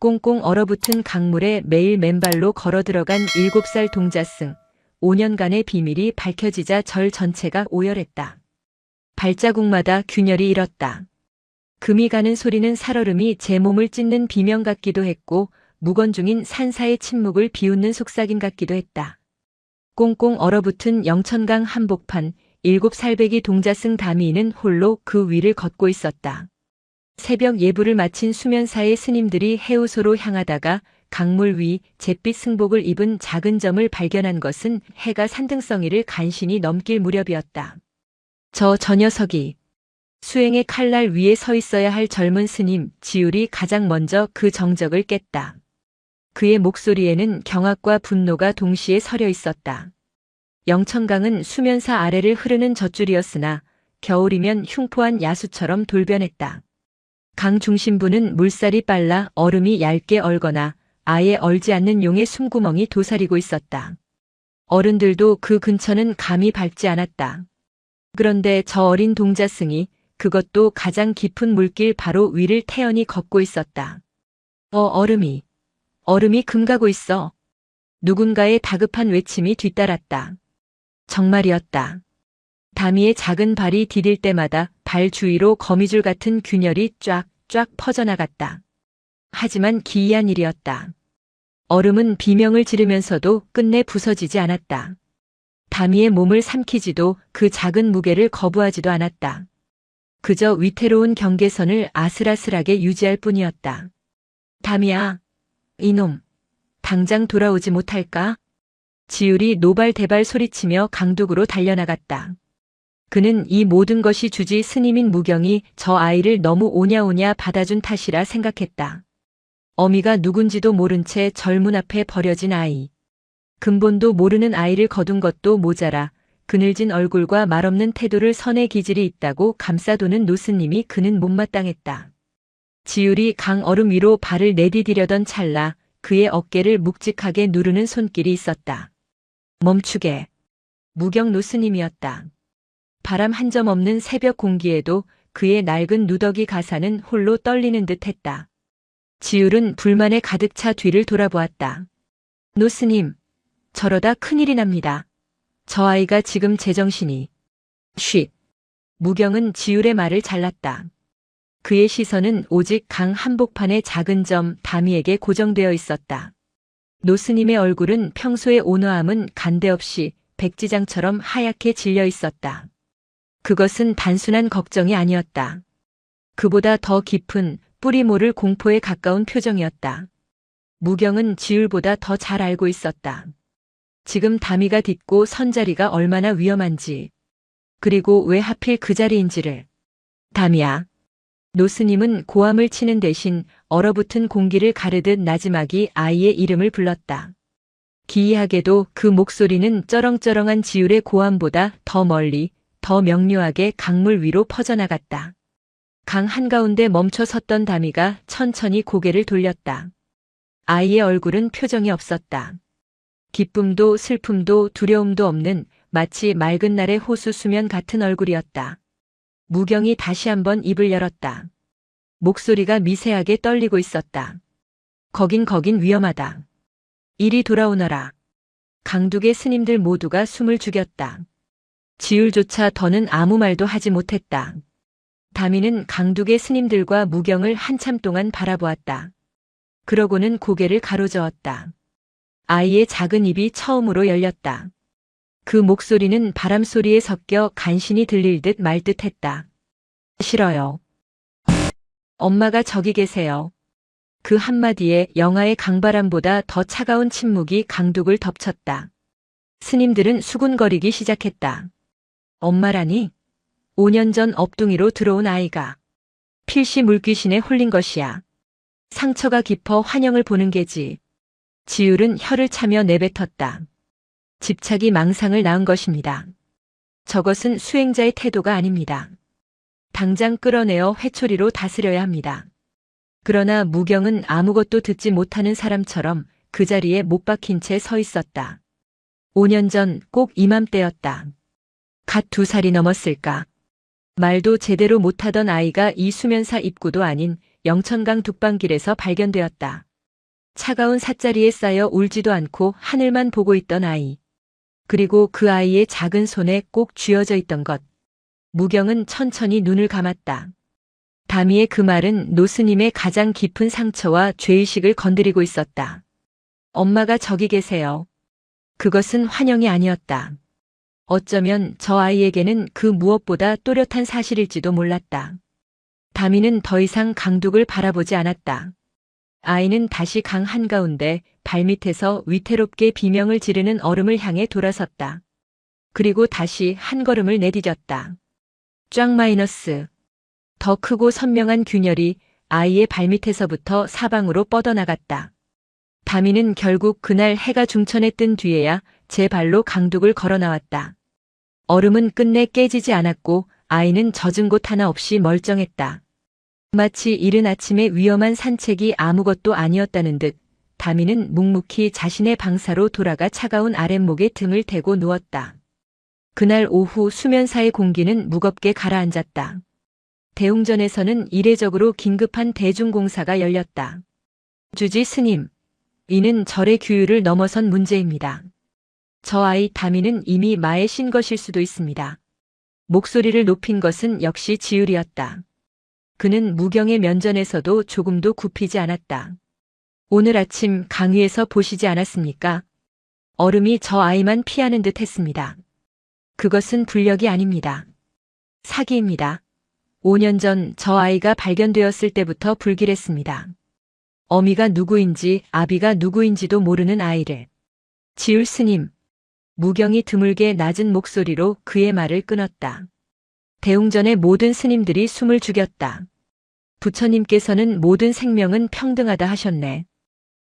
꽁꽁 얼어붙은 강물에 매일 맨발로 걸어 들어간 7살 동자승. 5년간의 비밀이 밝혀지자 절 전체가 오열했다. 발자국마다 균열이 일었다. 금이 가는 소리는 살얼음이 제 몸을 찢는 비명 같기도 했고 묵언중인 산사의 침묵을 비웃는 속삭임 같기도 했다. 꽁꽁 얼어붙은 영천강 한복판 7살배기 동자승 다미이는 홀로 그 위를 걷고 있었다. 새벽 예불을 마친 수면사의 스님들이 해우소로 향하다가 강물 위 잿빛 승복을 입은 작은 점을 발견한 것은 해가 산등성이를 간신히 넘길 무렵이었다. 저 녀석이 수행의 칼날 위에 서 있어야 할 젊은 스님 지율이 가장 먼저 그 정적을 깼다. 그의 목소리에는 경악과 분노가 동시에 서려 있었다. 영천강은 수면사 아래를 흐르는 젖줄이었으나 겨울이면 흉포한 야수처럼 돌변했다. 강 중심부는 물살이 빨라 얼음이 얇게 얼거나 아예 얼지 않는 용의 숨구멍이 도사리고 있었다. 어른들도 그 근처는 감히 밟지 않았다. 그런데 저 어린 동자승이 그것도 가장 깊은 물길 바로 위를 태연히 걷고 있었다. 얼음이 금가고 있어. 누군가의 다급한 외침이 뒤따랐다. 정말이었다. 다미의 작은 발이 디딜 때마다 발 주위로 거미줄 같은 균열이 쫙쫙 퍼져나갔다. 하지만 기이한 일이었다. 얼음은 비명을 지르면서도 끝내 부서지지 않았다. 다미의 몸을 삼키지도 그 작은 무게를 거부하지도 않았다. 그저 위태로운 경계선을 아슬아슬하게 유지할 뿐이었다. 다미야, 이놈, 당장 돌아오지 못할까? 지율이 노발대발 소리치며 강둑으로 달려나갔다. 그는 이 모든 것이 주지 스님인 무경이 저 아이를 너무 오냐오냐 받아준 탓이라 생각했다. 어미가 누군지도 모른 채 절문 앞에 버려진 아이. 근본도 모르는 아이를 거둔 것도 모자라 그늘진 얼굴과 말없는 태도를 선의 기질이 있다고 감싸도는 노스님이 그는 못마땅했다. 지율이 강 얼음 위로 발을 내디디려던 찰나 그의 어깨를 묵직하게 누르는 손길이 있었다. 멈추게. 무경 노스님이었다. 바람 한 점 없는 새벽 공기에도 그의 낡은 누더기 가사는 홀로 떨리는 듯 했다. 지율은 불만에 가득 차 뒤를 돌아보았다. 노스님, 저러다 큰일이 납니다. 저 아이가 지금 제정신이. 쉿. 무경은 지율의 말을 잘랐다. 그의 시선은 오직 강 한복판의 작은 점 다미에게 고정되어 있었다. 노스님의 얼굴은 평소의 온화함은 간데없이 백지장처럼 하얗게 질려 있었다. 그것은 단순한 걱정이 아니었다. 그보다 더 깊은 뿌리 모를 공포에 가까운 표정이었다. 무경은 지율보다 더 잘 알고 있었다. 지금 다미가 딛고 선 자리가 얼마나 위험한지, 그리고 왜 하필 그 자리인지를. 다미야. 노스님은 고함을 치는 대신 얼어붙은 공기를 가르듯 나지막이 아이의 이름을 불렀다. 기이하게도 그 목소리는 쩌렁쩌렁한 지율의 고함보다 더 멀리, 더 명료하게 강물 위로 퍼져나갔다. 강 한가운데 멈춰 섰던 다미가 천천히 고개를 돌렸다. 아이의 얼굴은 표정이 없었다. 기쁨도 슬픔도 두려움도 없는 마치 맑은 날의 호수 수면 같은 얼굴이었다. 무경이 다시 한번 입을 열었다. 목소리가 미세하게 떨리고 있었다. 거긴 위험하다. 이리 돌아오너라. 강둑의 스님들 모두가 숨을 죽였다. 지율조차 더는 아무 말도 하지 못했다. 다미는 강둑의 스님들과 무경을 한참 동안 바라보았다. 그러고는 고개를 가로저었다. 아이의 작은 입이 처음으로 열렸다. 그 목소리는 바람소리에 섞여 간신히 들릴 듯 말 듯 했다. 싫어요. 엄마가 저기 계세요. 그 한마디에 영하의 강바람보다 더 차가운 침묵이 강둑을 덮쳤다. 스님들은 수군거리기 시작했다. 엄마라니? 5년 전 업둥이로 들어온 아이가 필시 물귀신에 홀린 것이야. 상처가 깊어 환영을 보는 게지. 지율은 혀를 차며 내뱉었다. 집착이 망상을 낳은 것입니다. 저것은 수행자의 태도가 아닙니다. 당장 끌어내어 회초리로 다스려야 합니다. 그러나 무경은 아무것도 듣지 못하는 사람처럼 그 자리에 못 박힌 채 서 있었다. 5년 전 꼭 이맘때였다. 갓 2살이 넘었을까. 말도 제대로 못하던 아이가 이 수면사 입구도 아닌 영천강 둑방길에서 발견되었다. 차가운 삿자리에 쌓여 울지도 않고 하늘만 보고 있던 아이. 그리고 그 아이의 작은 손에 꼭 쥐어져 있던 것. 무경은 천천히 눈을 감았다. 다미의 그 말은 노스님의 가장 깊은 상처와 죄의식을 건드리고 있었다. 엄마가 저기 계세요. 그것은 환영이 아니었다. 어쩌면 저 아이에게는 그 무엇보다 또렷한 사실일지도 몰랐다. 다미는 더 이상 강둑을 바라보지 않았다. 아이는 다시 강 한가운데 발밑에서 위태롭게 비명을 지르는 얼음을 향해 돌아섰다. 그리고 다시 한 걸음을 내디뎠다. 쫙 마이너스. 더 크고 선명한 균열이 아이의 발밑에서부터 사방으로 뻗어나갔다. 다미는 결국 그날 해가 중천에 뜬 뒤에야 제 발로 강둑을 걸어 나왔다. 얼음은 끝내 깨지지 않았고 아이는 젖은 곳 하나 없이 멀쩡했다. 마치 이른 아침에 위험한 산책이 아무것도 아니었다는 듯 다미는 묵묵히 자신의 방사로 돌아가 차가운 아랫목에 등을 대고 누웠다. 그날 오후 수면사의 공기는 무겁게 가라앉았다. 대웅전에서는 이례적으로 긴급한 대중공사가 열렸다. 주지 스님, 이는 절의 규율을 넘어선 문제입니다. 저 아이 다미는 이미 마에 신 것일 수도 있습니다. 목소리를 높인 것은 역시 지율이었다. 그는 무경의 면전에서도 조금도 굽히지 않았다. 오늘 아침 강 위에서 보시지 않았습니까? 얼음이 저 아이만 피하는 듯 했습니다. 그것은 불력이 아닙니다. 사기입니다. 5년 전 저 아이가 발견되었을 때부터 불길했습니다. 어미가 누구인지 아비가 누구인지도 모르는 아이를. 지율 스님. 무경이 드물게 낮은 목소리로 그의 말을 끊었다. 대웅전의 모든 스님들이 숨을 죽였다. 부처님께서는 모든 생명은 평등하다 하셨네.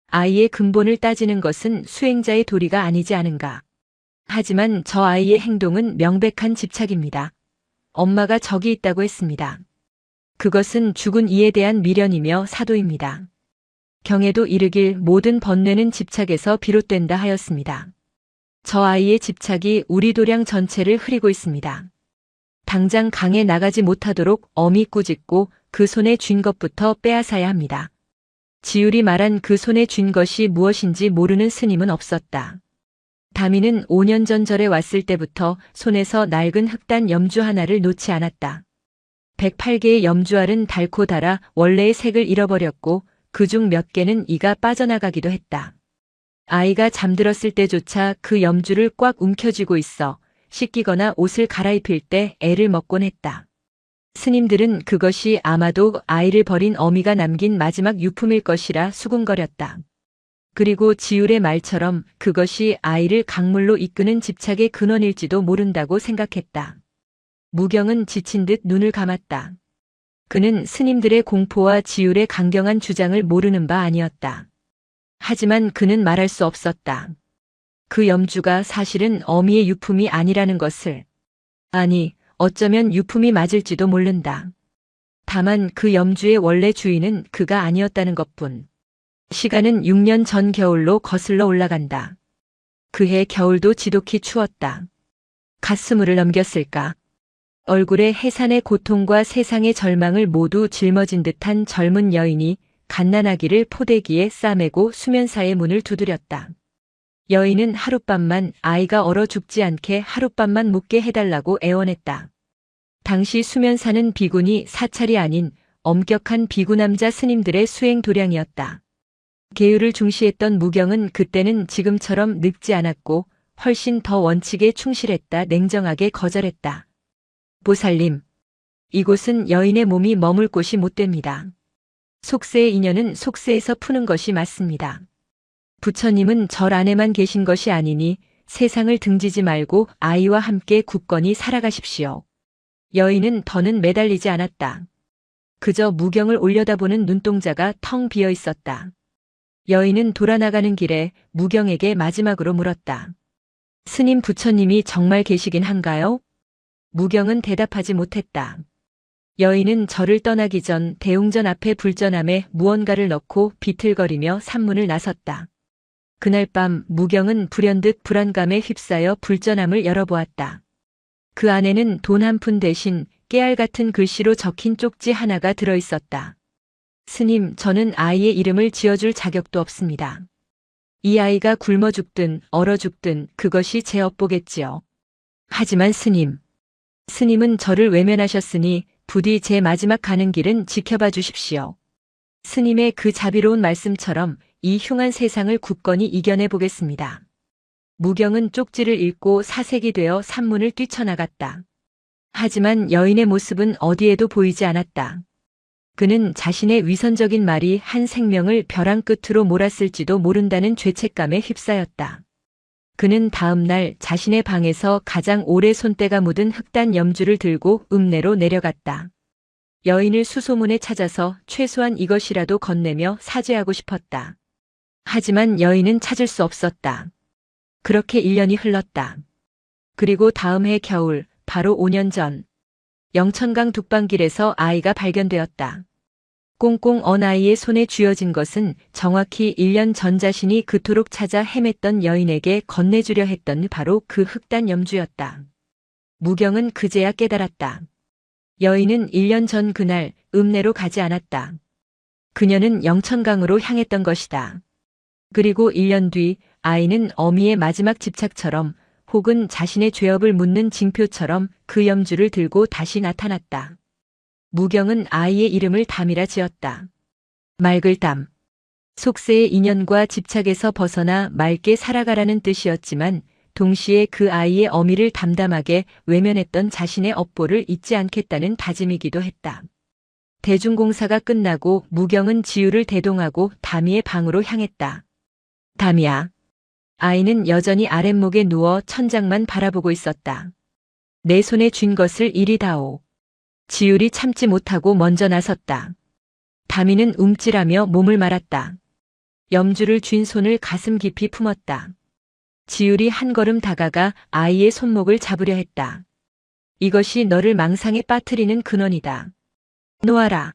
아이의 근본을 따지는 것은 수행자의 도리가 아니지 않은가. 하지만 저 아이의 행동은 명백한 집착입니다. 엄마가 저기 있다고 했습니다. 그것은 죽은 이에 대한 미련이며 사도입니다. 경에도 이르길 모든 번뇌는 집착에서 비롯된다 하였습니다. 저 아이의 집착이 우리 도량 전체를 흐리고 있습니다. 당장 강에 나가지 못하도록 엄히 꾸짖고 그 손에 쥔 것부터 빼앗아야 합니다. 지율이 말한 그 손에 쥔 것이 무엇인지 모르는 스님은 없었다. 다미는 5년 전 절에 왔을 때부터 손에서 낡은 흑단 염주 하나를 놓지 않았다. 108개의 염주알은 닳고 닳아 원래의 색을 잃어버렸고 그중 몇 개는 이가 빠져나가기도 했다. 아이가 잠들었을 때조차 그 염주를 꽉 움켜쥐고 있어 씻기거나 옷을 갈아입힐 때 애를 먹곤 했다. 스님들은 그것이 아마도 아이를 버린 어미가 남긴 마지막 유품일 것이라 수군거렸다. 그리고 지율의 말처럼 그것이 아이를 강물로 이끄는 집착의 근원일지도 모른다고 생각했다. 무경은 지친 듯 눈을 감았다. 그는 스님들의 공포와 지율의 강경한 주장을 모르는 바 아니었다. 하지만 그는 말할 수 없었다. 그 염주가 사실은 어미의 유품이 아니라는 것을. 아니, 어쩌면 유품이 맞을지도 모른다. 다만 그 염주의 원래 주인은 그가 아니었다는 것뿐. 시간은 6년 전 겨울로 거슬러 올라간다. 그해 겨울도 지독히 추웠다. 갓스물을 넘겼을까? 얼굴에 해산의 고통과 세상의 절망을 모두 짊어진 듯한 젊은 여인이 갓난아기를 포대기에 싸매고 수면사의 문을 두드렸다. 여인은 하룻밤만 아이가 얼어 죽지 않게 하룻밤만 묵게 해달라고 애원했다. 당시 수면사는 비군이 사찰이 아닌 엄격한 비구남자 스님들의 수행 도량이었다. 계율을 중시했던 무경은 그때는 지금처럼 늙지 않았고 훨씬 더 원칙에 충실했다. 냉정하게 거절했다. 보살님, 이곳은 여인의 몸이 머물 곳이 못 됩니다. 속세의 인연은 속세에서 푸는 것이 맞습니다. 부처님은 절 안에만 계신 것이 아니니 세상을 등지지 말고 아이와 함께 굳건히 살아가십시오. 여인은 더는 매달리지 않았다. 그저 무경을 올려다보는 눈동자가 텅 비어 있었다. 여인은 돌아나가는 길에 무경에게 마지막으로 물었다. 스님 부처님이 정말 계시긴 한가요? 무경은 대답하지 못했다. 여인은 절을 떠나기 전 대웅전 앞에 불전함에 무언가를 넣고 비틀거리며 산문을 나섰다. 그날 밤 무경은 불현듯 불안감에 휩싸여 불전함을 열어보았다. 그 안에는 돈 한 푼 대신 깨알 같은 글씨로 적힌 쪽지 하나가 들어있었다. 스님, 저는 아이의 이름을 지어줄 자격도 없습니다. 이 아이가 굶어 죽든 얼어 죽든 그것이 제 업보겠지요. 하지만 스님은 저를 외면하셨으니 부디 제 마지막 가는 길은 지켜봐 주십시오. 스님의 그 자비로운 말씀처럼 이 흉한 세상을 굳건히 이겨내 보겠습니다. 무경은 쪽지를 읽고 사색이 되어 산문을 뛰쳐나갔다. 하지만 여인의 모습은 어디에도 보이지 않았다. 그는 자신의 위선적인 말이 한 생명을 벼랑 끝으로 몰았을지도 모른다는 죄책감에 휩싸였다. 그는 다음 날 자신의 방에서 가장 오래 손때가 묻은 흑단 염주를 들고 읍내로 내려갔다. 여인을 수소문에 찾아서 최소한 이것이라도 건네며 사죄하고 싶었다. 하지만 여인은 찾을 수 없었다. 그렇게 1년이 흘렀다. 그리고 다음 해 겨울, 바로 5년 전, 영천강 둑방길에서 아이가 발견되었다. 꽁꽁 언 아이의 손에 쥐어진 것은 정확히 1년 전 자신이 그토록 찾아 헤맸던 여인에게 건네주려 했던 바로 그 흑단 염주였다. 무경은 그제야 깨달았다. 여인은 1년 전 그날 읍내로 가지 않았다. 그녀는 영천강으로 향했던 것이다. 그리고 1년 뒤 아이는 어미의 마지막 집착처럼 혹은 자신의 죄업을 묻는 징표처럼 그 염주를 들고 다시 나타났다. 무경은 아이의 이름을 담이라 지었다. 맑을 담. 속세의 인연과 집착에서 벗어나 맑게 살아가라는 뜻이었지만 동시에 그 아이의 어미를 담담하게 외면했던 자신의 업보를 잊지 않겠다는 다짐이기도 했다. 대중공사가 끝나고 무경은 지우를 대동하고 담이의 방으로 향했다. 담이야. 아이는 여전히 아랫목에 누워 천장만 바라보고 있었다. 내 손에 쥔 것을 이리 다오. 지율이 참지 못하고 먼저 나섰다. 담이는 움찔하며 몸을 말았다. 염주를 쥔 손을 가슴 깊이 품었다. 지율이 한 걸음 다가가 아이의 손목을 잡으려 했다. 이것이 너를 망상에 빠뜨리는 근원이다. 놓아라.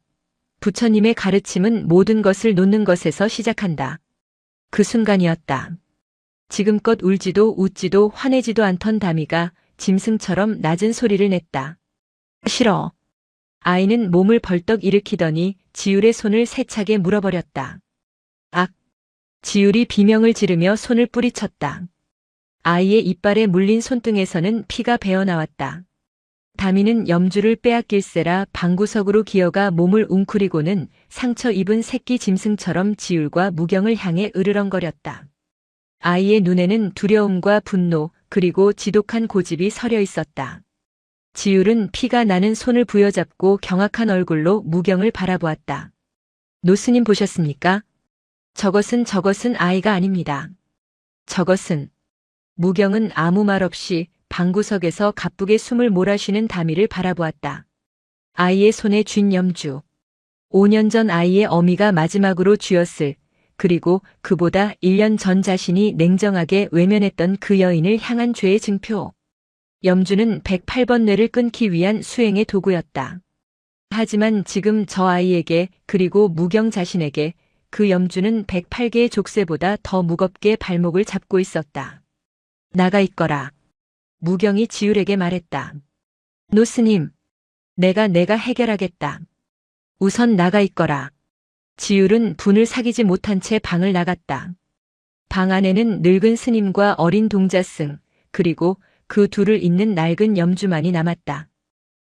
부처님의 가르침은 모든 것을 놓는 것에서 시작한다. 그 순간이었다. 지금껏 울지도 웃지도 화내지도 않던 담이가 짐승처럼 낮은 소리를 냈다. 싫어. 아이는 몸을 벌떡 일으키더니 지율의 손을 세차게 물어버렸다. 악! 지율이 비명을 지르며 손을 뿌리쳤다. 아이의 이빨에 물린 손등에서는 피가 배어나왔다. 담이는 염주를 빼앗길세라 방구석으로 기어가 몸을 웅크리고는 상처 입은 새끼 짐승처럼 지율과 무경을 향해 으르렁거렸다. 아이의 눈에는 두려움과 분노 그리고 지독한 고집이 서려 있었다. 지율은 피가 나는 손을 부여잡고 경악한 얼굴로 무경을 바라보았다. 노스님 보셨습니까? 저것은 아이가 아닙니다. 저것은. 무경은 아무 말 없이 방구석에서 가쁘게 숨을 몰아쉬는 담이를 바라보았다. 아이의 손에 쥔 염주. 5년 전 아이의 어미가 마지막으로 쥐었을, 그리고 그보다 1년 전 자신이 냉정하게 외면했던 그 여인을 향한 죄의 증표. 염주는 108번 뇌를 끊기 위한 수행의 도구였다. 하지만 지금 저 아이에게 그리고 무경 자신에게 그 염주는 108개의 족쇄보다 더 무겁게 발목을 잡고 있었다. 나가 있거라. 무경이 지율에게 말했다. 노스님, 내가 해결하겠다. 우선 나가 있거라. 지율은 분을 사귀지 못한 채 방을 나갔다. 방 안에는 늙은 스님과 어린 동자승, 그리고 그 둘을 잇는 낡은 염주만이 남았다.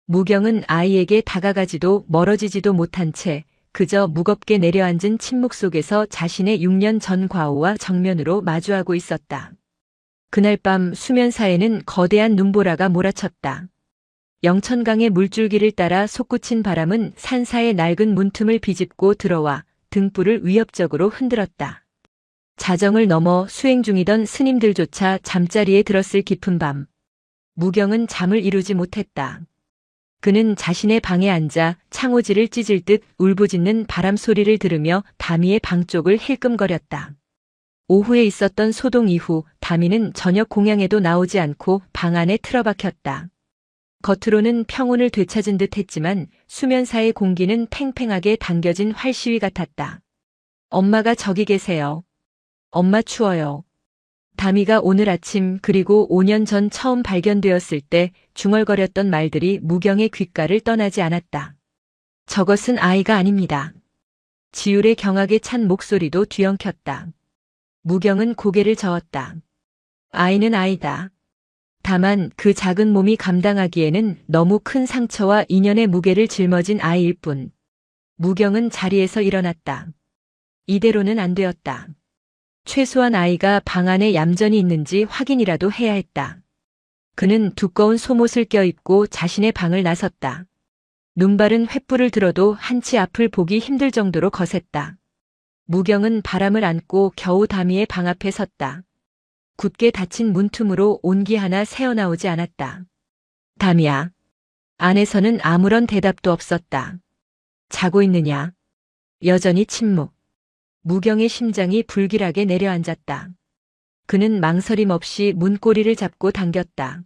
무경은 아이에게 다가가지도 멀어지지도 못한 채 그저 무겁게 내려앉은 침묵 속에서 자신의 6년 전 과오와 정면으로 마주하고 있었다. 그날 밤 수면사에는 거대한 눈보라가 몰아쳤다. 영천강의 물줄기를 따라 솟구친 바람은 산사의 낡은 문틈을 비집고 들어와 등불을 위협적으로 흔들었다. 자정을 넘어 수행 중이던 스님들조차 잠자리에 들었을 깊은 밤. 무경은 잠을 이루지 못했다. 그는 자신의 방에 앉아 창호지를 찢을 듯 울부짖는 바람 소리를 들으며 담이의 방 쪽을 힐끔거렸다. 오후에 있었던 소동 이후 담이는 저녁 공양에도 나오지 않고 방 안에 틀어박혔다. 겉으로는 평온을 되찾은 듯 했지만 수면사의 공기는 팽팽하게 당겨진 활시위 같았다. 엄마가 저기 계세요. 엄마 추워요. 담이가 오늘 아침 그리고 5년 전 처음 발견되었을 때 중얼거렸던 말들이 무경의 귓가를 떠나지 않았다. 저것은 아이가 아닙니다. 지율의 경악에 찬 목소리도 뒤엉켰다. 무경은 고개를 저었다. 아이는 아이다. 다만 그 작은 몸이 감당하기에는 너무 큰 상처와 인연의 무게를 짊어진 아이일 뿐. 무경은 자리에서 일어났다. 이대로는 안 되었다. 최소한 아이가 방 안에 얌전히 있는지 확인이라도 해야 했다. 그는 두꺼운 속옷을 껴입고 자신의 방을 나섰다. 눈발은 횃불을 들어도 한치 앞을 보기 힘들 정도로 거셌다. 무경은 바람을 안고 겨우 다미의 방 앞에 섰다. 굳게 닫힌 문틈으로 온기 하나 새어나오지 않았다. 다미야. 안에서는 아무런 대답도 없었다. 자고 있느냐? 여전히 침묵. 무경의 심장이 불길하게 내려앉았다. 그는 망설임 없이 문고리를 잡고 당겼다.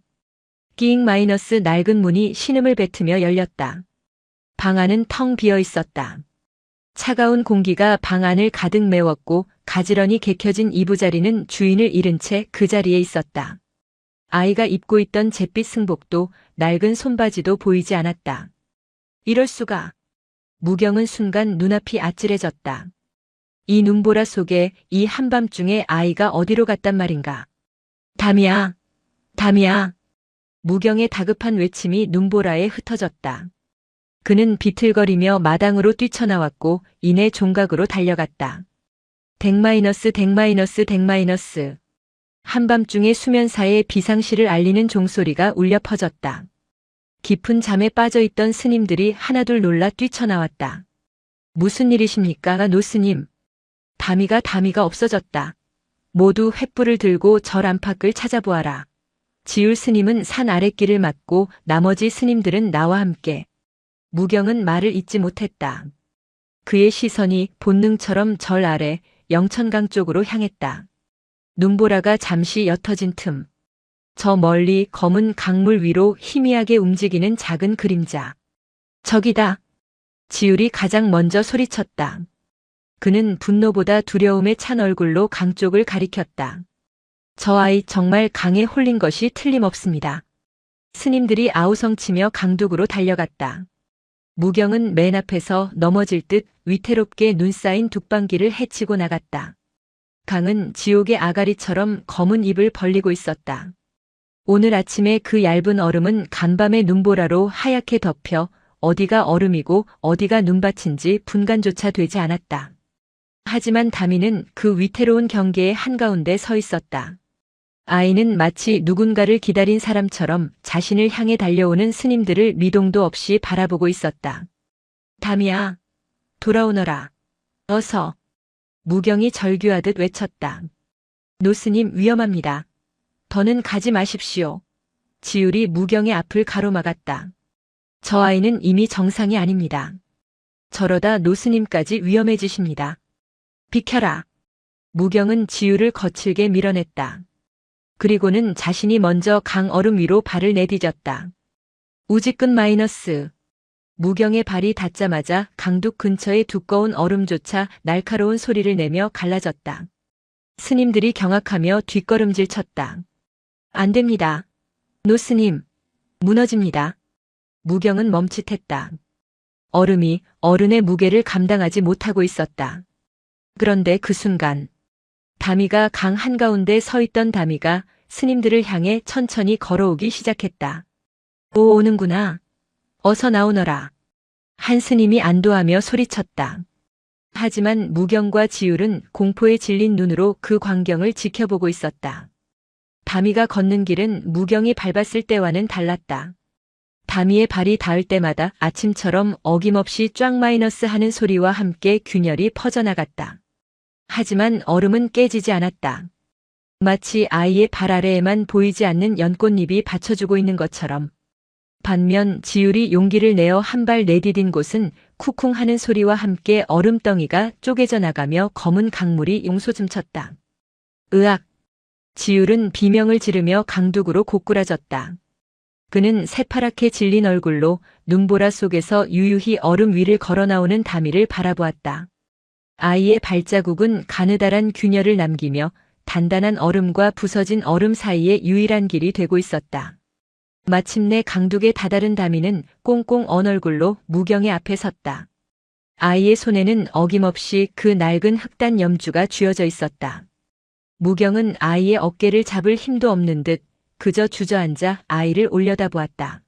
끼잉 마이너스 낡은 문이 신음을 뱉으며 열렸다. 방 안은 텅 비어 있었다. 차가운 공기가 방 안을 가득 메웠고 가지런히 개켜진 이부자리는 주인을 잃은 채 그 자리에 있었다. 아이가 입고 있던 잿빛 승복도 낡은 손바지도 보이지 않았다. 이럴 수가. 무경은 순간 눈앞이 아찔해졌다. 이 눈보라 속에 이 한밤중에 아이가 어디로 갔단 말인가. 다미야, 다미야. 무경의 다급한 외침이 눈보라에 흩어졌다. 그는 비틀거리며 마당으로 뛰쳐나왔고 이내 종각으로 달려갔다. 덱마이너스 덱마이너스 덱마이너스. 한밤중에 수면사의 비상시를 알리는 종소리가 울려 퍼졌다. 깊은 잠에 빠져있던 스님들이 하나둘 놀라 뛰쳐나왔다. 무슨 일이십니까, 노스님? 다미가 없어졌다. 모두 횃불을 들고 절 안팎을 찾아보아라. 지율 스님은 산 아랫길을 맞고 나머지 스님들은 나와 함께. 무경은 말을 잇지 못했다. 그의 시선이 본능처럼 절 아래 영천강 쪽으로 향했다. 눈보라가 잠시 옅어진 틈. 저 멀리 검은 강물 위로 희미하게 움직이는 작은 그림자. 저기다. 지율이 가장 먼저 소리쳤다. 그는 분노보다 두려움에 찬 얼굴로 강 쪽을 가리켰다. 저 아이 정말 강에 홀린 것이 틀림없습니다. 스님들이 아우성치며 강둑으로 달려갔다. 무경은 맨 앞에서 넘어질 듯 위태롭게 눈 쌓인 둑방귀를 헤치고 나갔다. 강은 지옥의 아가리처럼 검은 입을 벌리고 있었다. 오늘 아침에 그 얇은 얼음은 간밤의 눈보라로 하얗게 덮여 어디가 얼음이고 어디가 눈밭인지 분간조차 되지 않았다. 하지만 다미는 그 위태로운 경계의 한가운데 서 있었다. 아이는 마치 누군가를 기다린 사람처럼 자신을 향해 달려오는 스님들을 미동도 없이 바라보고 있었다. 다미야, 돌아오너라. 어서. 무경이 절규하듯 외쳤다. 노스님 위험합니다. 더는 가지 마십시오. 지율이 무경의 앞을 가로막았다. 저 아이는 이미 정상이 아닙니다. 저러다 노스님까지 위험해지십니다. 비켜라. 무경은 지율을 거칠게 밀어냈다. 그리고는 자신이 먼저 강 얼음 위로 발을 내디뎠다. 우지끈 마이너스. 무경의 발이 닿자마자 강둑 근처의 두꺼운 얼음조차 날카로운 소리를 내며 갈라졌다. 스님들이 경악하며 뒷걸음질 쳤다. 안 됩니다. 노스님. 무너집니다. 무경은 멈칫했다. 얼음이 어른의 무게를 감당하지 못하고 있었다. 그런데 그 순간 다미가 강 한가운데 서 있던 다미가 스님들을 향해 천천히 걸어오기 시작했다. 오는구나. 어서 나오너라. 한 스님이 안도하며 소리쳤다. 하지만 무경과 지율은 공포에 질린 눈으로 그 광경을 지켜보고 있었다. 다미가 걷는 길은 무경이 밟았을 때와는 달랐다. 다미의 발이 닿을 때마다 아침처럼 어김없이 쫙 마이너스 하는 소리와 함께 균열이 퍼져나갔다. 하지만 얼음은 깨지지 않았다. 마치 아이의 발 아래에만 보이지 않는 연꽃잎이 받쳐주고 있는 것처럼. 반면 지율이 용기를 내어 한 발 내디딘 곳은 쿵쿵 하는 소리와 함께 얼음덩이가 쪼개져 나가며 검은 강물이 용솟음쳤다. 으악! 지율은 비명을 지르며 강둑으로 고꾸라졌다. 그는 새파랗게 질린 얼굴로 눈보라 속에서 유유히 얼음 위를 걸어나오는 다미를 바라보았다. 아이의 발자국은 가느다란 균열을 남기며 단단한 얼음과 부서진 얼음 사이의 유일한 길이 되고 있었다. 마침내 강둑에 다다른 다미는 꽁꽁 언 얼굴로 무경의 앞에 섰다. 아이의 손에는 어김없이 그 낡은 흑단 염주가 쥐어져 있었다. 무경은 아이의 어깨를 잡을 힘도 없는 듯 그저 주저앉아 아이를 올려다보았다.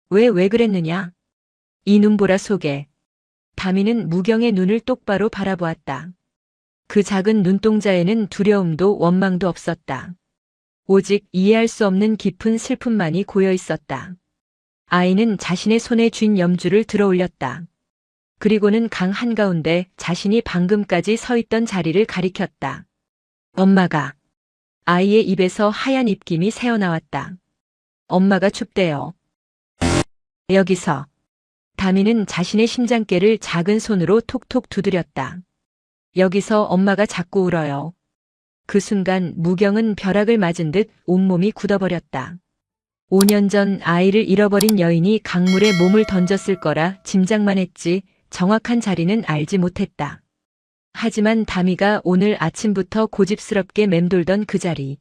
왜 그랬느냐? 이 눈보라 속에 다미는 무경의 눈을 똑바로 바라보았다. 그 작은 눈동자에는 두려움도 원망도 없었다. 오직 이해할 수 없는 깊은 슬픔만이 고여 있었다. 아이는 자신의 손에 쥔 염주를 들어 올렸다. 그리고는 강 한가운데 자신이 방금까지 서 있던 자리를 가리켰다. 엄마가. 아이의 입에서 하얀 입김이 새어나왔다. 엄마가 춥대요. 여기서. 다미는 자신의 심장깨를 작은 손으로 톡톡 두드렸다. 여기서 엄마가 자꾸 울어요. 그 순간 무경은 벼락을 맞은 듯 온몸이 굳어버렸다. 5년 전 아이를 잃어버린 여인이 강물에 몸을 던졌을 거라 짐작만 했지 정확한 자리는 알지 못했다. 하지만 다미가 오늘 아침부터 고집스럽게 맴돌던 그 자리,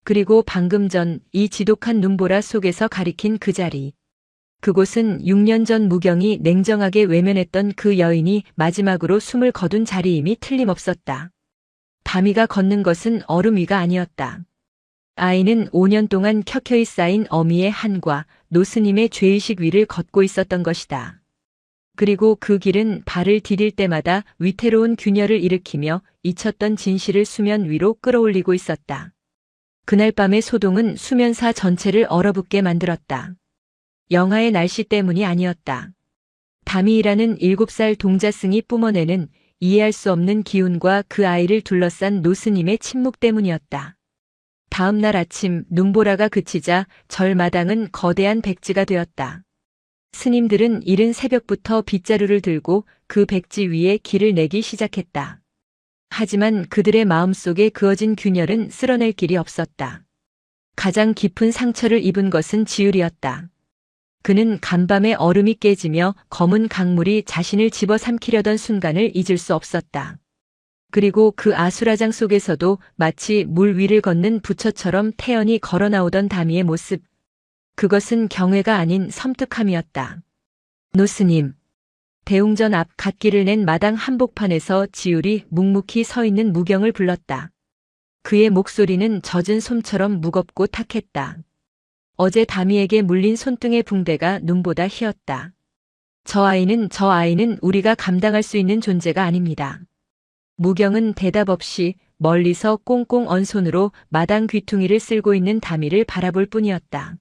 그리고 방금 전 이 지독한 눈보라 속에서 가리킨 그 자리, 그곳은 6년 전 무경이 냉정하게 외면했던 그 여인이 마지막으로 숨을 거둔 자리임이 틀림없었다. 다미가 걷는 것은 얼음 위가 아니었다. 아이는 5년 동안 켜켜이 쌓인 어미의 한과 노스님의 죄의식 위를 걷고 있었던 것이다. 그리고 그 길은 발을 디딜 때마다 위태로운 균열을 일으키며 잊혔던 진실을 수면 위로 끌어올리고 있었다. 그날 밤의 소동은 수면사 전체를 얼어붙게 만들었다. 영하의 날씨 때문이 아니었다. 다미이라는 7살 동자승이 뿜어내는 이해할 수 없는 기운과 그 아이를 둘러싼 노스님의 침묵 때문이었다. 다음 날 아침 눈보라가 그치자 절마당은 거대한 백지가 되었다. 스님들은 이른 새벽부터 빗자루를 들고 그 백지 위에 길을 내기 시작했다. 하지만 그들의 마음속에 그어진 균열은 쓸어낼 길이 없었다. 가장 깊은 상처를 입은 것은 지율이었다. 그는 간밤에 얼음이 깨지며 검은 강물이 자신을 집어삼키려던 순간을 잊을 수 없었다. 그리고 그 아수라장 속에서도 마치 물 위를 걷는 부처처럼 태연히 걸어 나오던 다미의 모습. 그것은 경외가 아닌 섬뜩함이었다. 노스님. 대웅전 앞 갓길을 낸 마당 한복판에서 지율이 묵묵히 서 있는 무경을 불렀다. 그의 목소리는 젖은 솜처럼 무겁고 탁했다. 어제 다미에게 물린 손등의 붕대가 눈보다 희었다. 저 아이는 우리가 감당할 수 있는 존재가 아닙니다. 무경은 대답 없이 멀리서 꽁꽁 언 손으로 마당 귀퉁이를 쓸고 있는 다미를 바라볼 뿐이었다.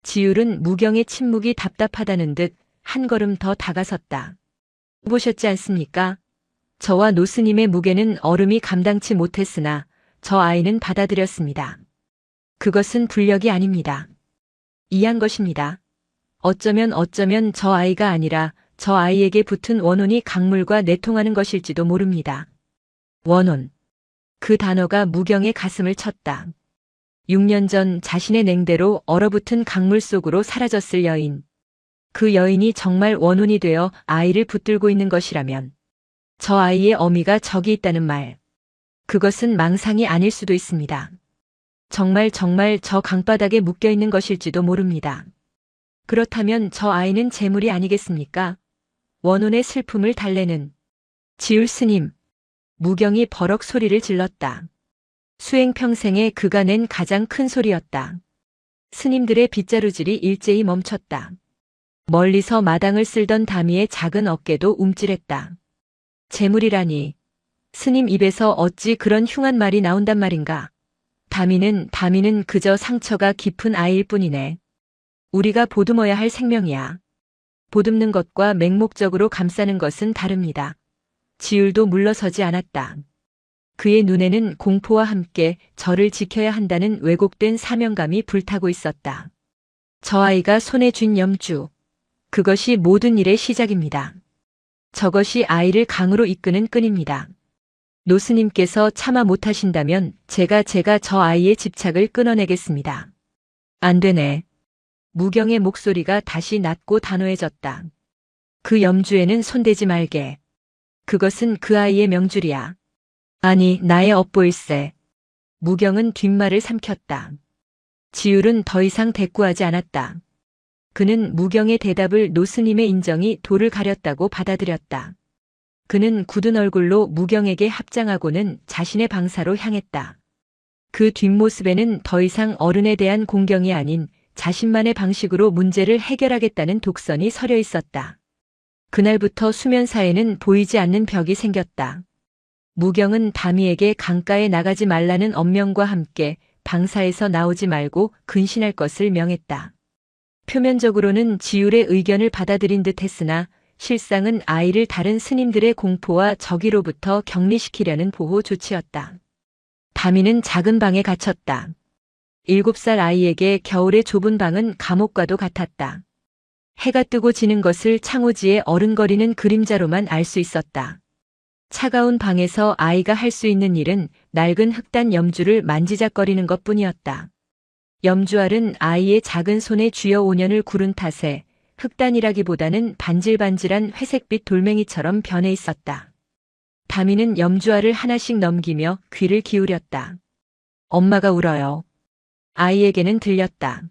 지율은 무경의 침묵이 답답하다는 듯 한 걸음 더 다가섰다. 보셨지 않습니까? 저와 노스님의 무게는 얼음이 감당치 못했으나 저 아이는 받아들였습니다. 그것은 불력이 아닙니다. 이해한 것입니다. 어쩌면 저 아이가 아니라 저 아이에게 붙은 원혼이 강물과 내통하는 것일지도 모릅니다. 원혼. 그 단어가 무경의 가슴을 쳤다. 6년 전 자신의 냉대로 얼어붙은 강물 속으로 사라졌을 여인. 그 여인이 정말 원혼이 되어 아이를 붙들고 있는 것이라면 저 아이의 어미가 저기 있다는 말. 그것은 망상이 아닐 수도 있습니다. 정말 저 강바닥에 묶여 있는 것일지도 모릅니다. 그렇다면 저 아이는 재물이 아니겠습니까? 원혼의 슬픔을 달래는. 지율 스님. 무경이 버럭 소리를 질렀다. 수행 평생에 그가 낸 가장 큰 소리였다. 스님들의 빗자루질이 일제히 멈췄다. 멀리서 마당을 쓸던 다미의 작은 어깨도 움찔했다. 재물이라니. 스님 입에서 어찌 그런 흉한 말이 나온단 말인가. 다미는 그저 상처가 깊은 아이일 뿐이네. 우리가 보듬어야 할 생명이야. 보듬는 것과 맹목적으로 감싸는 것은 다릅니다. 지율도 물러서지 않았다. 그의 눈에는 공포와 함께 저를 지켜야 한다는 왜곡된 사명감이 불타고 있었다. 저 아이가 손에 쥔 염주. 그것이 모든 일의 시작입니다. 저것이 아이를 강으로 이끄는 끈입니다. 노스님께서 참아 못하신다면 제가 저 아이의 집착을 끊어내겠습니다. 안 되네. 무경의 목소리가 다시 낮고 단호해졌다. 그 염주에는 손대지 말게. 그것은 그 아이의 명줄이야. 아니, 나의 업보일세. 무경은 뒷말을 삼켰다. 지율은 더 이상 대꾸하지 않았다. 그는 무경의 대답을 노스님의 인정이 돌을 가렸다고 받아들였다. 그는 굳은 얼굴로 무경에게 합장하고는 자신의 방사로 향했다. 그 뒷모습에는 더 이상 어른에 대한 공경이 아닌 자신만의 방식으로 문제를 해결하겠다는 독선이 서려 있었다. 그날부터 수면사에는 보이지 않는 벽이 생겼다. 무경은 다미에게 강가에 나가지 말라는 엄명과 함께 방사에서 나오지 말고 근신할 것을 명했다. 표면적으로는 지율의 의견을 받아들인 듯 했으나 실상은 아이를 다른 스님들의 공포와 적의로부터 격리시키려는 보호 조치였다. 다미는 작은 방에 갇혔다. 7살 아이에게 겨울의 좁은 방은 감옥과도 같았다. 해가 뜨고 지는 것을 창호지에 어른거리는 그림자로만 알 수 있었다. 차가운 방에서 아이가 할 수 있는 일은 낡은 흑단 염주를 만지작거리는 것뿐이었다. 염주알은 아이의 작은 손에 쥐어 5년을 구른 탓에 흑단이라기보다는 반질반질한 회색빛 돌멩이처럼 변해 있었다. 다미는 염주알을 하나씩 넘기며 귀를 기울였다. 엄마가 울어요. 아이에게는 들렸다.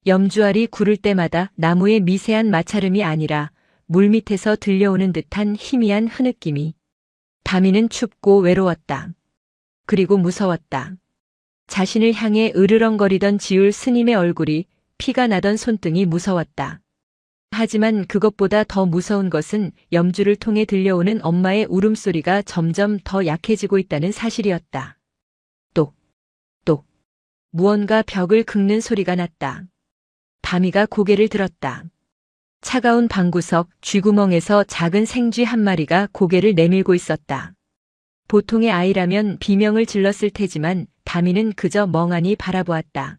염주알이 구를 때마다 나무의 미세한 마찰음이 아니라 물밑에서 들려오는 듯한 희미한 흐느낌이. 다미는 춥고 외로웠다. 그리고 무서웠다. 자신을 향해 으르렁거리던 지울 스님의 얼굴이, 피가 나던 손등이 무서웠다. 하지만 그것보다 더 무서운 것은 염주를 통해 들려오는 엄마의 울음소리가 점점 더 약해지고 있다는 사실이었다. 똑, 똑. 무언가 벽을 긁는 소리가 났다. 다미가 고개를 들었다. 차가운 방구석 쥐구멍에서 작은 생쥐 한 마리가 고개를 내밀고 있었다. 보통의 아이라면 비명을 질렀을 테지만 다미는 그저 멍하니 바라보았다.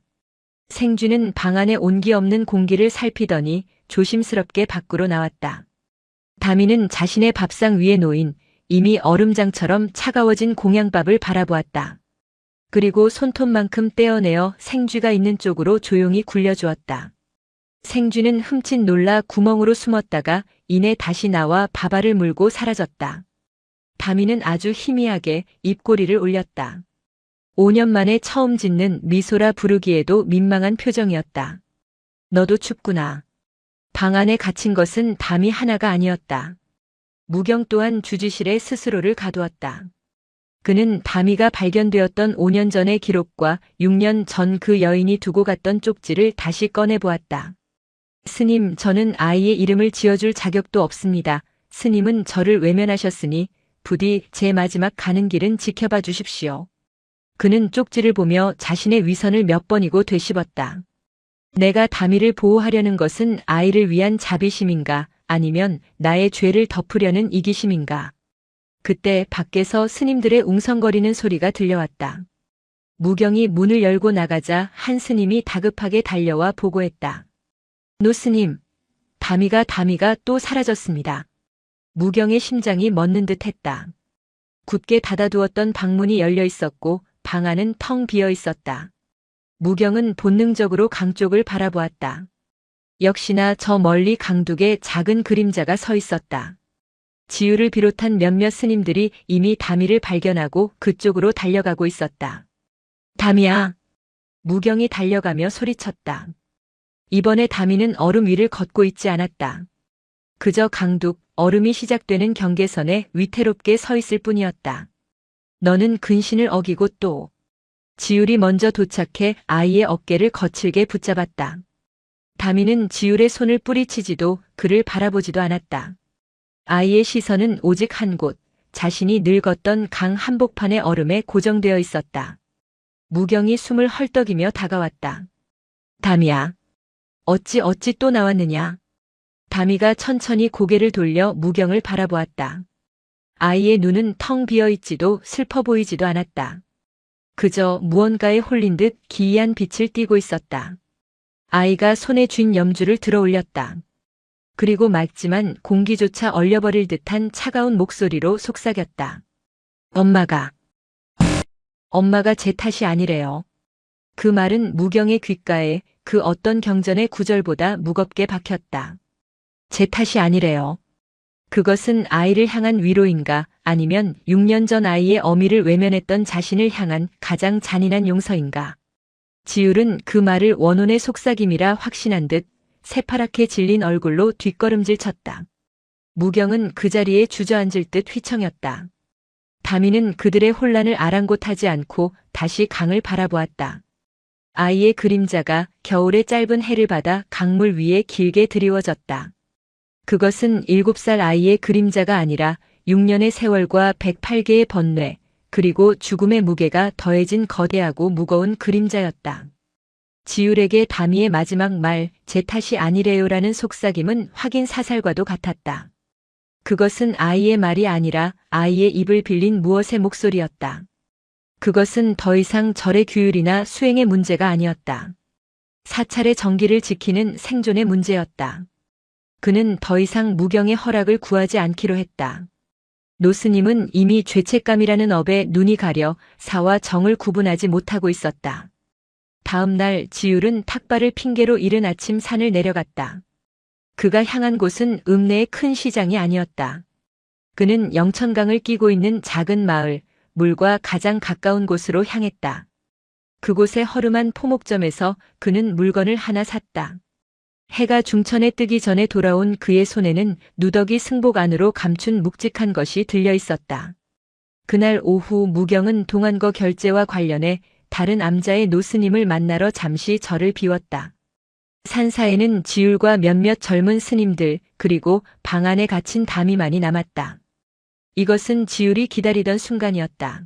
생쥐는 방 안의 온기 없는 공기를 살피더니 조심스럽게 밖으로 나왔다. 다미는 자신의 밥상 위에 놓인 이미 얼음장처럼 차가워진 공양밥을 바라보았다. 그리고 손톱만큼 떼어내어 생쥐가 있는 쪽으로 조용히 굴려주었다. 생쥐는 흠칫 놀라 구멍으로 숨었다가 이내 다시 나와 밥알을 물고 사라졌다. 다미는 아주 희미하게 입꼬리를 올렸다. 5년 만에 처음 짓는 미소라 부르기에도 민망한 표정이었다. 너도 춥구나. 방 안에 갇힌 것은 다미 하나가 아니었다. 무경 또한 주지실에 스스로를 가두었다. 그는 다미가 발견되었던 5년 전의 기록과 6년 전 그 여인이 두고 갔던 쪽지를 다시 꺼내보았다. 스님, 저는 아이의 이름을 지어줄 자격도 없습니다. 스님은 저를 외면하셨으니 부디 제 마지막 가는 길은 지켜봐 주십시오. 그는 쪽지를 보며 자신의 위선을 몇 번이고 되씹었다. 내가 다미를 보호하려는 것은 아이를 위한 자비심인가, 아니면 나의 죄를 덮으려는 이기심인가. 그때 밖에서 스님들의 웅성거리는 소리가 들려왔다. 무경이 문을 열고 나가자 한 스님이 다급하게 달려와 보고했다. 노스님, 다미가 또 사라졌습니다. 무경의 심장이 멎는 듯 했다. 굳게 닫아두었던 방문이 열려 있었고 방 안은 텅 비어 있었다. 무경은 본능적으로 강 쪽을 바라보았다. 역시나 저 멀리 강둑에 작은 그림자가 서 있었다. 지유를 비롯한 몇몇 스님들이 이미 다미를 발견하고 그쪽으로 달려가고 있었다. 다미야! 무경이 달려가며 소리쳤다. 이번에 다미는 얼음 위를 걷고 있지 않았다. 그저 강둑, 얼음이 시작되는 경계선에 위태롭게 서 있을 뿐이었다. 너는 근신을 어기고 또. 지율이 먼저 도착해 아이의 어깨를 거칠게 붙잡았다. 다미는 지율의 손을 뿌리치지도 그를 바라보지도 않았다. 아이의 시선은 오직 한 곳, 자신이 늘 걷던 강 한복판의 얼음에 고정되어 있었다. 무경이 숨을 헐떡이며 다가왔다. 다미야. 어찌 또 나왔느냐. 다미가 천천히 고개를 돌려 무경을 바라보았다. 아이의 눈은 텅 비어 있지도 슬퍼 보이지도 않았다. 그저 무언가에 홀린 듯 기이한 빛을 띠고 있었다. 아이가 손에 쥔 염주를 들어 올렸다. 그리고 맑지만 공기조차 얼려버릴 듯한 차가운 목소리로 속삭였다. 엄마가 제 탓이 아니래요. 그 말은 무경의 귓가에 그 어떤 경전의 구절보다 무겁게 박혔다. 제 탓이 아니래요. 그것은 아이를 향한 위로인가, 아니면 6년 전 아이의 어미를 외면했던 자신을 향한 가장 잔인한 용서인가. 지율은 그 말을 원혼의 속삭임이라 확신한 듯 새파랗게 질린 얼굴로 뒷걸음질 쳤다. 무경은 그 자리에 주저앉을 듯 휘청였다. 다미는 그들의 혼란을 아랑곳하지 않고 다시 강을 바라보았다. 아이의 그림자가 겨울의 짧은 해를 받아 강물 위에 길게 드리워졌다. 그것은 7살 아이의 그림자가 아니라 6년의 세월과 108개의 번뇌, 그리고 죽음의 무게가 더해진 거대하고 무거운 그림자였다. 지율에게 다미의 마지막 말, 제 탓이 아니래요라는 속삭임은 확인 사살과도 같았다. 그것은 아이의 말이 아니라 아이의 입을 빌린 무엇의 목소리였다. 그것은 더 이상 절의 규율이나 수행의 문제가 아니었다. 사찰의 정기를 지키는 생존의 문제였다. 그는 더 이상 무경의 허락을 구하지 않기로 했다. 노스님은 이미 죄책감이라는 업에 눈이 가려 사와 정을 구분하지 못하고 있었다. 다음 날 지율은 탁발을 핑계로 이른 아침 산을 내려갔다. 그가 향한 곳은 읍내의 큰 시장이 아니었다. 그는 영천강을 끼고 있는 작은 마을, 물과 가장 가까운 곳으로 향했다. 그곳의 허름한 포목점에서 그는 물건을 하나 샀다. 해가 중천에 뜨기 전에 돌아온 그의 손에는 누더기 승복 안으로 감춘 묵직한 것이 들려 있었다. 그날 오후 무경은 동안거 결제와 관련해 다른 암자의 노스님을 만나러 잠시 절을 비웠다. 산사에는 지율과 몇몇 젊은 스님들 그리고 방 안에 갇힌 다미만이 남았다. 이것은 지율이 기다리던 순간이었다.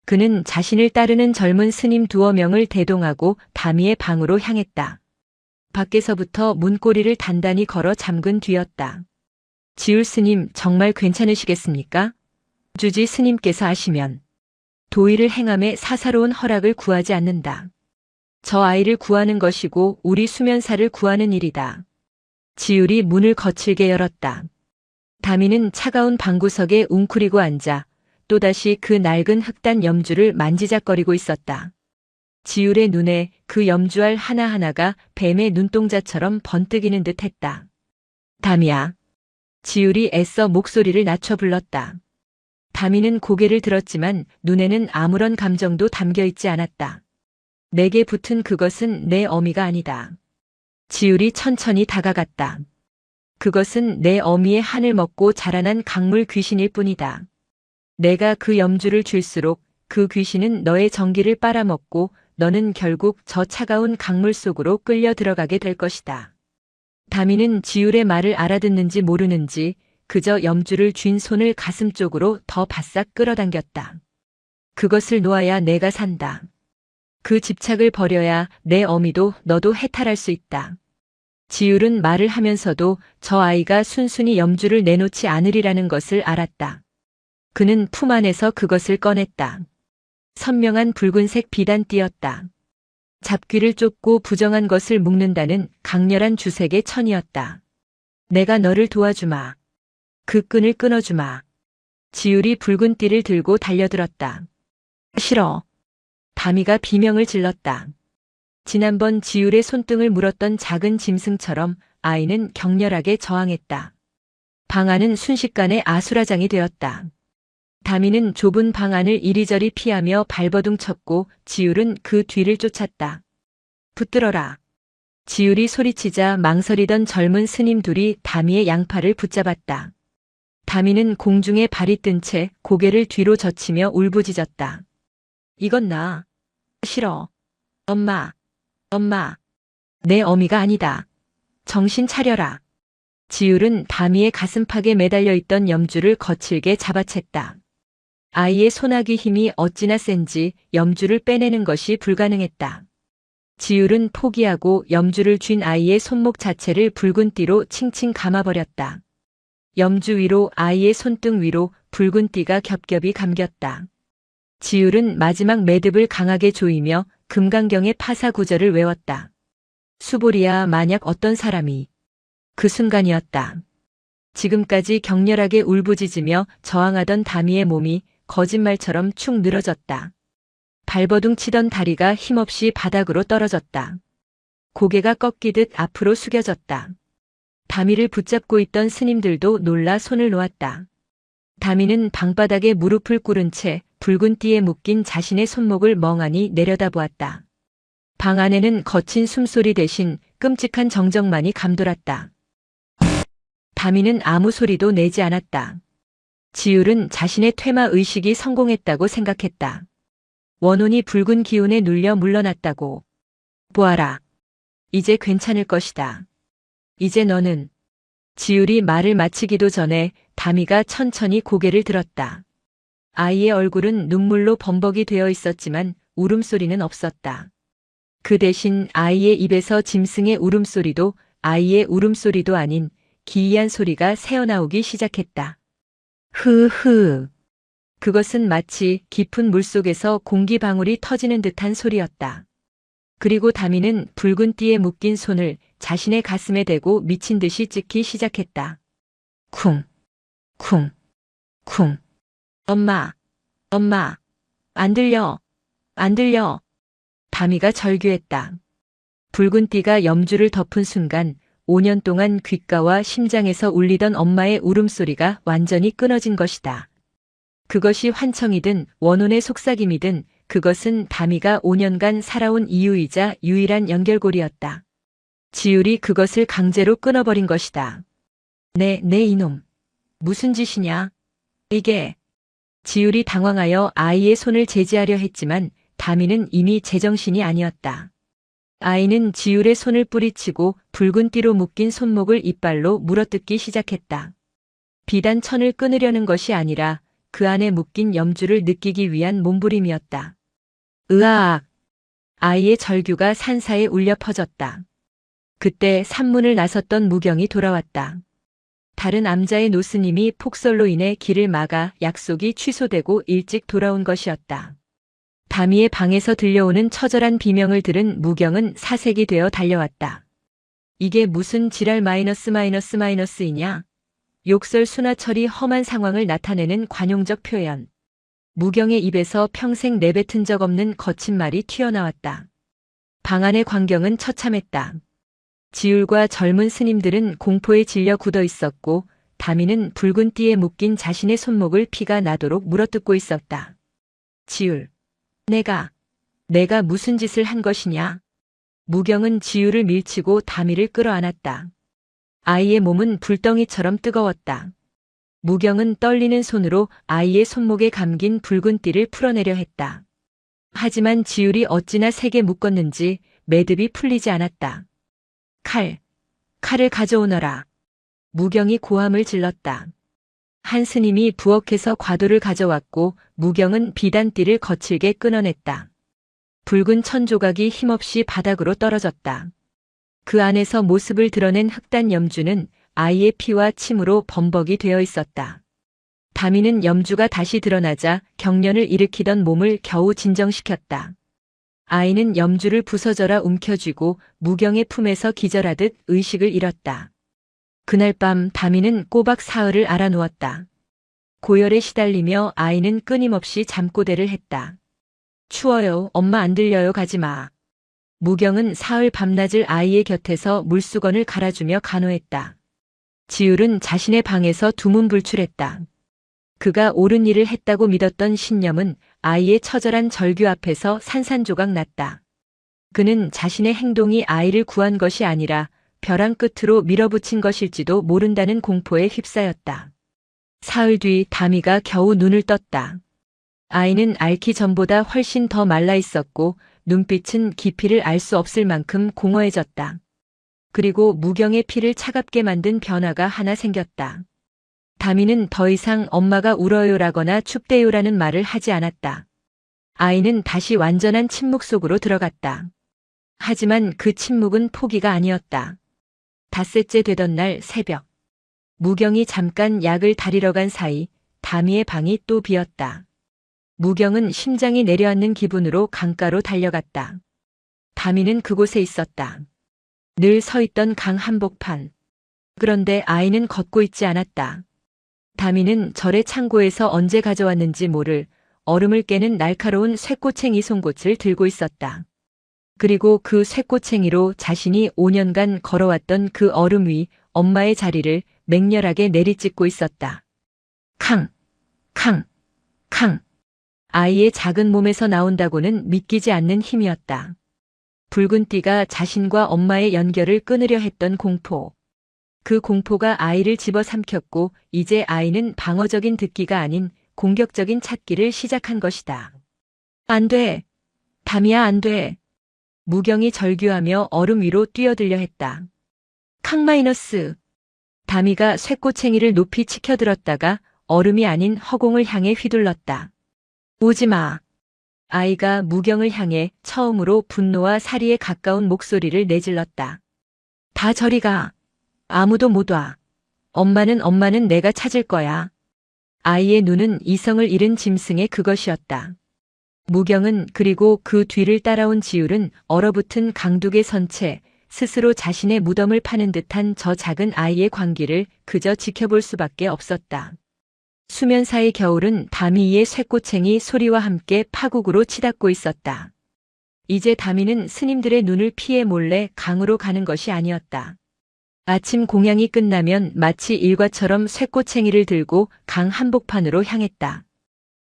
그는 자신을 따르는 젊은 스님 2명을 대동하고 다미의 방으로 향했다. 밖에서부터 문고리를 단단히 걸어 잠근 뒤였다. 지율 스님 정말 괜찮으시겠습니까? 주지 스님께서 하시면 도의를 행함에 사사로운 허락을 구하지 않는다. 저 아이를 구하는 것이고 우리 수면사를 구하는 일이다. 지율이 문을 거칠게 열었다. 다미는 차가운 방구석에 웅크리고 앉아 또다시 그 낡은 흑단 염주를 만지작거리고 있었다. 지율의 눈에 그 염주알 하나하나가 뱀의 눈동자처럼 번뜩이는 듯 했다. 다미야. 지율이 애써 목소리를 낮춰 불렀다. 다미는 고개를 들었지만 눈에는 아무런 감정도 담겨 있지 않았다. 내게 붙은 그것은 내 어미가 아니다. 지율이 천천히 다가갔다. 그것은 내 어미의 한을 먹고 자라난 강물 귀신일 뿐이다. 내가 그 염주를 줄수록 그 귀신은 너의 정기를 빨아먹고 너는 결국 저 차가운 강물 속으로 끌려 들어가게 될 것이다. 다미는 지율의 말을 알아듣는지 모르는지 그저 염주를 쥔 손을 가슴 쪽으로 더 바싹 끌어당겼다. 그것을 놓아야 내가 산다. 그 집착을 버려야 내 어미도 너도 해탈할 수 있다. 지율은 말을 하면서도 저 아이가 순순히 염주를 내놓지 않으리라는 것을 알았다. 그는 품 안에서 그것을 꺼냈다. 선명한 붉은색 비단띠였다. 잡귀를 쫓고 부정한 것을 묶는다는 강렬한 주색의 천이었다. 내가 너를 도와주마. 그 끈을 끊어주마. 지율이 붉은 띠를 들고 달려들었다. 싫어. 다미가 비명을 질렀다. 지난번 지율의 손등을 물었던 작은 짐승처럼 아이는 격렬하게 저항했다. 방 안은 순식간에 아수라장이 되었다. 다미는 좁은 방 안을 이리저리 피하며 발버둥 쳤고 지율은 그 뒤를 쫓았다. 붙들어라. 지율이 소리치자 망설이던 젊은 스님 둘이 다미의 양팔을 붙잡았다. 다미는 공중에 발이 뜬 채 고개를 뒤로 젖히며 울부짖었다. 이건 나. 싫어. 엄마. 엄마. 내 어미가 아니다. 정신 차려라. 지율은 다미의 가슴팍에 매달려 있던 염주를 거칠게 잡아챘다. 아이의 소나기 힘이 어찌나 센지 염주를 빼내는 것이 불가능했다. 지율은 포기하고 염주를 쥔 아이의 손목 자체를 붉은 띠로 칭칭 감아버렸다. 염주 위로 아이의 손등 위로 붉은 띠가 겹겹이 감겼다. 지율은 마지막 매듭을 강하게 조이며 금강경의 파사 구절을 외웠다. 수보리야 만약 어떤 사람이. 그 순간이었다. 지금까지 격렬하게 울부짖으며 저항하던 다미의 몸이 거짓말처럼 축 늘어졌다. 발버둥 치던 다리가 힘없이 바닥으로 떨어졌다. 고개가 꺾이듯 앞으로 숙여졌다. 다미를 붙잡고 있던 스님들도 놀라 손을 놓았다. 다미는 방바닥에 무릎을 꿇은 채 붉은 띠에 묶인 자신의 손목을 멍하니 내려다보았다. 방 안에는 거친 숨소리 대신 끔찍한 정적만이 감돌았다. 다미는 아무 소리도 내지 않았다. 지율은 자신의 퇴마 의식이 성공했다고 생각했다. 원혼이 붉은 기운에 눌려 물러났다고. 보아라. 이제 괜찮을 것이다. 이제 너는. 지율이 말을 마치기도 전에 다미가 천천히 고개를 들었다. 아이의 얼굴은 눈물로 범벅이 되어 있었지만 울음소리는 없었다. 그 대신 아이의 입에서 짐승의 울음소리도 아이의 울음소리도 아닌 기이한 소리가 새어나오기 시작했다. 흐흐. 그것은 마치 깊은 물속에서 공기방울이 터지는 듯한 소리였다. 그리고 다미는 붉은 띠에 묶인 손을 자신의 가슴에 대고 미친 듯이 찢기 시작했다. 쿵, 쿵, 쿵. 엄마, 엄마, 안 들려, 안 들려. 다미가 절규했다. 붉은 띠가 염주를 덮은 순간 5년 동안 귓가와 심장에서 울리던 엄마의 울음소리가 완전히 끊어진 것이다. 그것이 환청이든 원혼의 속삭임이든 그것은 다미가 5년간 살아온 이유이자 유일한 연결고리였다. 지율이 그것을 강제로 끊어버린 것이다. 내 이놈. 무슨 짓이냐? 이게. 지율이 당황하여 아이의 손을 제지하려 했지만 다미는 이미 제정신이 아니었다. 아이는 지율의 손을 뿌리치고 붉은 띠로 묶인 손목을 이빨로 물어뜯기 시작했다. 비단 천을 끊으려는 것이 아니라 그 안에 묶인 염주를 느끼기 위한 몸부림이었다. 으아악! 아이의 절규가 산사에 울려 퍼졌다. 그때 산문을 나섰던 무경이 돌아왔다. 다른 암자의 노스님이 폭설로 인해 길을 막아 약속이 취소되고 일찍 돌아온 것이었다. 다미의 방에서 들려오는 처절한 비명을 들은 무경은 사색이 되어 달려왔다. 이게 무슨 지랄 마이너스이냐? 욕설 순화철이 험한 상황을 나타내는 관용적 표현. 무경의 입에서 평생 내뱉은 적 없는 거친 말이 튀어나왔다. 방 안의 광경은 처참했다. 지율과 젊은 스님들은 공포에 질려 굳어 있었고 다미는 붉은 띠에 묶인 자신의 손목을 피가 나도록 물어뜯고 있었다. 지율. 내가 무슨 짓을 한 것이냐? 무경은 지율을 밀치고 다미를 끌어안았다. 아이의 몸은 불덩이처럼 뜨거웠다. 무경은 떨리는 손으로 아이의 손목에 감긴 붉은 띠를 풀어내려 했다. 하지만 지율이 어찌나 세게 묶었는지 매듭이 풀리지 않았다. 칼을 가져오너라. 무경이 고함을 질렀다. 한 스님이 부엌에서 과도를 가져왔고 무경은 비단띠를 거칠게 끊어냈다. 붉은 천 조각이 힘없이 바닥으로 떨어졌다. 그 안에서 모습을 드러낸 흑단 염주는 아이의 피와 침으로 범벅이 되어 있었다. 다미는 염주가 다시 드러나자 경련을 일으키던 몸을 겨우 진정시켰다. 아이는 염주를 부서져라 움켜쥐고 무경의 품에서 기절하듯 의식을 잃었다. 그날 밤 다미는 꼬박 사흘을 알아누웠다. 고열에 시달리며 아이는 끊임없이 잠꼬대를 했다. 추워요. 엄마 안 들려요. 가지마. 무경은 사흘 밤낮을 아이의 곁에서 물수건을 갈아주며 간호했다. 지율은 자신의 방에서 두문불출했다. 그가 옳은 일을 했다고 믿었던 신념은 아이의 처절한 절규 앞에서 산산조각 났다. 그는 자신의 행동이 아이를 구한 것이 아니라 벼랑 끝으로 밀어붙인 것일지도 모른다는 공포에 휩싸였다. 사흘 뒤 다미가 겨우 눈을 떴다. 아이는 앓기 전보다 훨씬 더 말라 있었고 눈빛은 깊이를 알 수 없을 만큼 공허해졌다. 그리고 무경의 피를 차갑게 만든 변화가 하나 생겼다. 다미는 더 이상 엄마가 울어요라거나 춥대요라는 말을 하지 않았다. 아이는 다시 완전한 침묵 속으로 들어갔다. 하지만 그 침묵은 포기가 아니었다. 닷새째 되던 날 새벽. 무경이 잠깐 약을 다리러 간 사이 다미의 방이 또 비었다. 무경은 심장이 내려앉는 기분으로 강가로 달려갔다. 다미는 그곳에 있었다. 늘 서 있던 강 한복판. 그런데 아이는 걷고 있지 않았다. 다미는 절의 창고에서 언제 가져왔는지 모를 얼음을 깨는 날카로운 쇠꼬챙이 송곳을 들고 있었다. 그리고 그 쇠꼬챙이로 자신이 5년간 걸어왔던 그 얼음 위 엄마의 자리를 맹렬하게 내리찍고 있었다. 캉! 캉! 캉! 아이의 작은 몸에서 나온다고는 믿기지 않는 힘이었다. 붉은 띠가 자신과 엄마의 연결을 끊으려 했던 공포. 그 공포가 아이를 집어삼켰고 이제 아이는 방어적인 듣기가 아닌 공격적인 찾기를 시작한 것이다. 안 돼. 담이야, 안 돼. 무경이 절규하며 얼음 위로 뛰어들려 했다. 캉-. 담이가 쇠꼬챙이를 높이 치켜들었다가 얼음이 아닌 허공을 향해 휘둘렀다. 오지 마. 아이가 무경을 향해 처음으로 분노와 살이에 가까운 목소리를 내질렀다. 다 저리 가. 아무도 못 와. 엄마는 내가 찾을 거야. 아이의 눈은 이성을 잃은 짐승의 그것이었다. 무경은 그리고 그 뒤를 따라온 지율은 얼어붙은 강둑에 선 채 스스로 자신의 무덤을 파는 듯한 저 작은 아이의 광기를 그저 지켜볼 수밖에 없었다. 수면 사이 겨울은 다미의 쇠꼬챙이 소리와 함께 파국으로 치닫고 있었다. 이제 다미는 스님들의 눈을 피해 몰래 강으로 가는 것이 아니었다. 아침 공양이 끝나면 마치 일과처럼 쇠꼬챙이를 들고 강 한복판으로 향했다.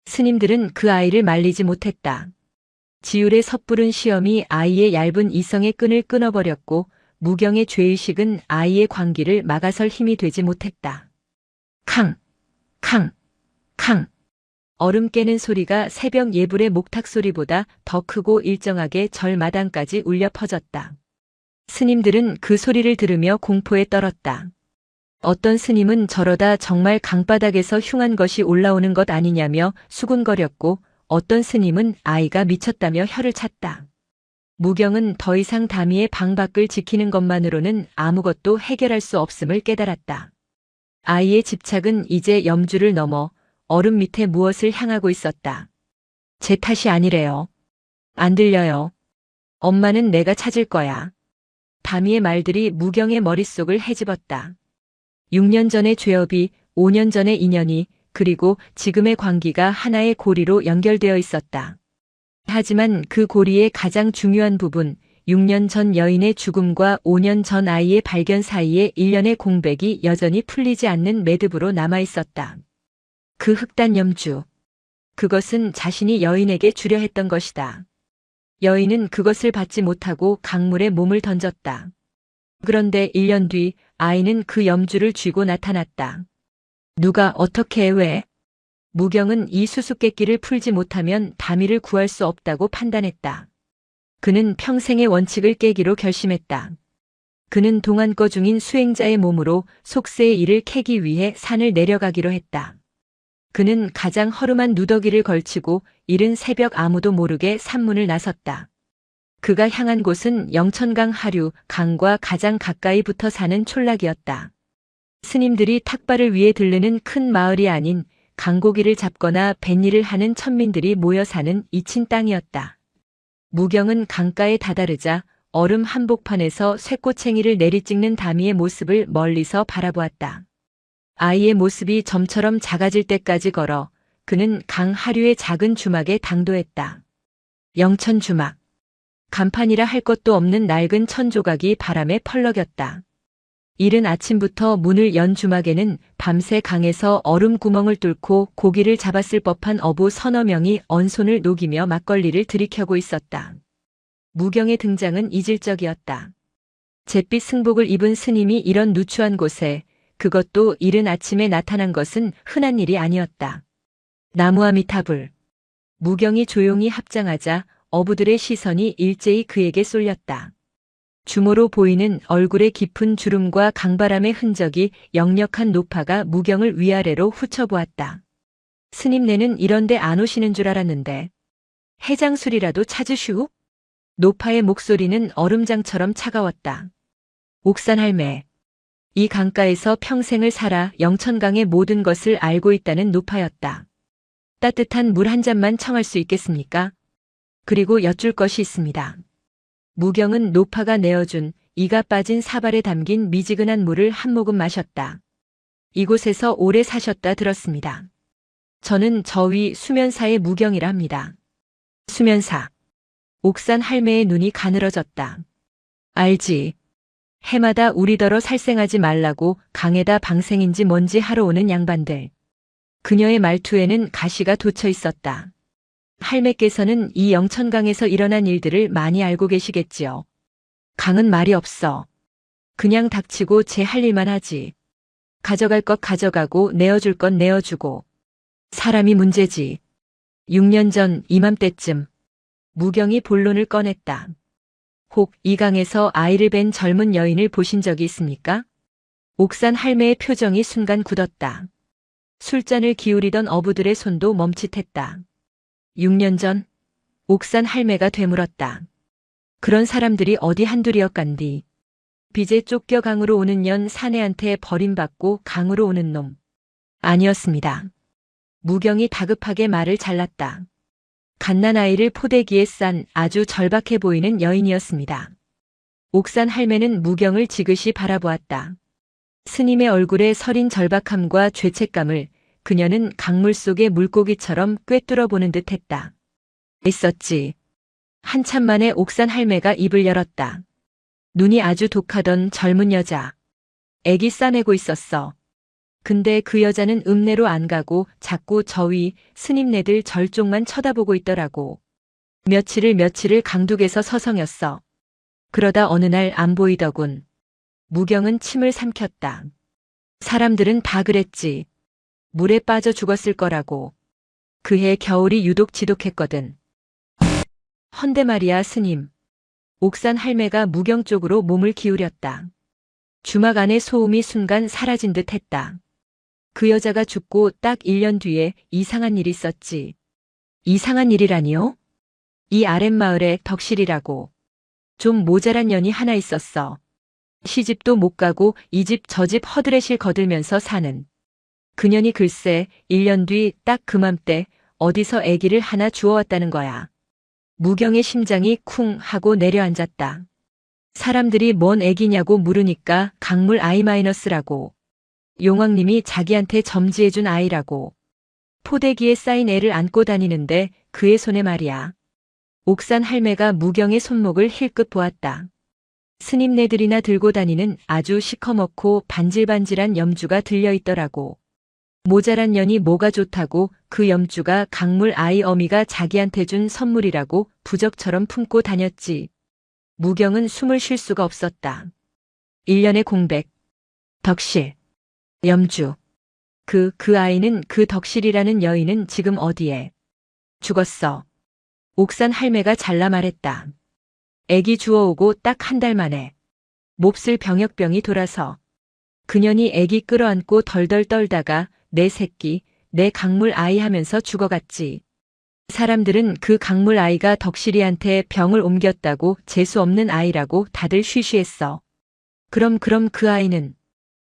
스님들은 그 아이를 말리지 못했다. 지율의 섣부른 시험이 아이의 얇은 이성의 끈을 끊어버렸고 무경의 죄의식은 아이의 광기를 막아설 힘이 되지 못했다. 캉! 캉! 캉! 얼음 깨는 소리가 새벽 예불의 목탁 소리보다 더 크고 일정하게 절 마당까지 울려 퍼졌다. 스님들은 그 소리를 들으며 공포에 떨었다. 어떤 스님은 저러다 정말 강바닥에서 흉한 것이 올라오는 것 아니냐며 수군거렸고 어떤 스님은 아이가 미쳤다며 혀를 찼다. 무경은 더 이상 다미의 방 밖을 지키는 것만으로는 아무것도 해결할 수 없음을 깨달았다. 아이의 집착은 이제 염주를 넘어 얼음 밑에 무엇을 향하고 있었다. 제 탓이 아니래요. 안 들려요. 엄마는 내가 찾을 거야. 다미의 말들이 무경의 머릿속을 헤집었다. 6년 전의 죄업이 5년 전의 인연이 그리고 지금의 관계가 하나의 고리로 연결되어 있었다. 하지만 그 고리의 가장 중요한 부분, 6년 전 여인의 죽음과 5년 전 아이의 발견 사이에 일련의 공백이 여전히 풀리지 않는 매듭으로 남아 있었다. 그 흑단 염주. 그것은 자신이 여인에게 주려 했던 것이다. 여인은 그것을 받지 못하고 강물에 몸을 던졌다. 그런데 1년 뒤 아이는 그 염주를 쥐고 나타났다. 누가 어떻게 왜? 무경은 이 수수께끼를 풀지 못하면 다미를 구할 수 없다고 판단했다. 그는 평생의 원칙을 깨기로 결심했다. 그는 동안거 중인 수행자의 몸으로 속세의 일을 캐기 위해 산을 내려가기로 했다. 그는 가장 허름한 누더기를 걸치고 이른 새벽 아무도 모르게 산문을 나섰다. 그가 향한 곳은 영천강 하류, 강과 가장 가까이 붙어 사는 촌락이었다. 스님들이 탁발을 위해 들르는 큰 마을이 아닌 강고기를 잡거나 뱃일을 하는 천민들이 모여 사는 이친 땅이었다. 무경은 강가에 다다르자 얼음 한복판에서 쇠꼬챙이를 내리찍는 다미의 모습을 멀리서 바라보았다. 아이의 모습이 점처럼 작아질 때까지 걸어 그는 강 하류의 작은 주막에 당도했다. 영천 주막. 간판이라 할 것도 없는 낡은 천조각이 바람에 펄럭였다. 이른 아침부터 문을 연 주막에는 밤새 강에서 얼음 구멍을 뚫고 고기를 잡았을 법한 어부 서너 명이 언손을 녹이며 막걸리를 들이켜고 있었다. 무경의 등장은 이질적이었다. 잿빛 승복을 입은 스님이 이런 누추한 곳에 그것도 이른 아침에 나타난 것은 흔한 일이 아니었다. 나무아미타불. 무경이 조용히 합장하자 어부들의 시선이 일제히 그에게 쏠렸다. 주모로 보이는 얼굴의 깊은 주름과 강바람의 흔적이 역력한 노파가 무경을 위아래로 훑어보았다. 스님네는 이런데 안 오시는 줄 알았는데. 해장술이라도 찾으슈? 노파의 목소리는 얼음장처럼 차가웠다. 옥산 할매. 이 강가에서 평생을 살아 영천강의 모든 것을 알고 있다는 노파였다. 따뜻한 물 한 잔만 청할 수 있겠습니까? 그리고 여쭐 것이 있습니다. 무경은 노파가 내어준 이가 빠진 사발에 담긴 미지근한 물을 한 모금 마셨다. 이곳에서 오래 사셨다 들었습니다. 저는 저 위 수면사의 무경이라 합니다. 수면사. 옥산 할매의 눈이 가늘어졌다. 알지. 해마다 우리더러 살생하지 말라고 강에다 방생인지 뭔지 하러 오는 양반들. 그녀의 말투에는 가시가 돋쳐 있었다. 할매께서는 이 영천강에서 일어난 일들을 많이 알고 계시겠지요. 강은 말이 없어. 그냥 닥치고 제 할 일만 하지. 가져갈 것 가져가고 내어줄 건 내어주고. 사람이 문제지. 6년 전 이맘때쯤 무경이 본론을 꺼냈다. 혹 이 강에서 아이를 뵌 젊은 여인을 보신 적이 있습니까? 옥산 할매의 표정이 순간 굳었다. 술잔을 기울이던 어부들의 손도 멈칫했다. 6년 전 옥산 할매가 되물었다. 그런 사람들이 어디 한둘이었간디. 빚에 쫓겨 강으로 오는 년 사내한테 버림받고 강으로 오는 놈. 아니었습니다. 무경이 다급하게 말을 잘랐다. 갓난아이를 포대기에 싼 아주 절박해 보이는 여인이었습니다. 옥산 할매는 무경을 지그시 바라보았다. 스님의 얼굴에 서린 절박함과 죄책감을 그녀는 강물 속의 물고기처럼 꿰뚫어 보는 듯 했다. 있었지. 한참 만에 옥산 할매가 입을 열었다. 눈이 아주 독하던 젊은 여자. 애기 싸매고 있었어. 근데 그 여자는 읍내로 안 가고 자꾸 저위 스님네들 절쪽만 쳐다보고 있더라고. 며칠을 강둑에서 서성였어. 그러다 어느 날 안 보이더군. 무경은 침을 삼켰다. 사람들은 다 그랬지. 물에 빠져 죽었을 거라고. 그해 겨울이 유독 지독했거든. 헌데 말이야 스님. 옥산 할매가 무경 쪽으로 몸을 기울였다. 주막 안의 소음이 순간 사라진 듯 했다. 그 여자가 죽고 딱 1년 뒤에 이상한 일이 있었지. 이상한 일이라니요? 이 아랫마을에 덕실이라고. 좀 모자란 년이 하나 있었어. 시집도 못 가고 이 집 저 집 허드렛일 거들면서 사는. 그년이 글쎄 1년 뒤 딱 그맘때 어디서 아기를 하나 주워왔다는 거야. 무경의 심장이 쿵 하고 내려앉았다. 사람들이 뭔 아기냐고 물으니까 강물 I-라고. 용왕님이 자기한테 점지해준 아이라고. 포대기에 쌓인 애를 안고 다니는데 그의 손에 말이야. 옥산 할매가 무경의 손목을 힐끗 보았다. 스님네들이나 들고 다니는 아주 시커멓고 반질반질한 염주가 들려있더라고. 모자란 년이 뭐가 좋다고 그 염주가 강물 아이 어미가 자기한테 준 선물이라고 부적처럼 품고 다녔지. 무경은 숨을 쉴 수가 없었다. 1년의 공백. 덕실. 염주. 그 아이는 그 덕실이라는 여인은 지금 어디에? 죽었어. 옥산 할매가 잘라 말했다. 애기 주워오고 딱 한 달 만에. 몹쓸 병역병이 돌아서. 그년이 애기 끌어안고 덜덜 떨다가 내 새끼, 내 강물 아이 하면서 죽어갔지. 사람들은 그 강물 아이가 덕실이한테 병을 옮겼다고 재수 없는 아이라고 다들 쉬쉬했어. 그럼 그 아이는?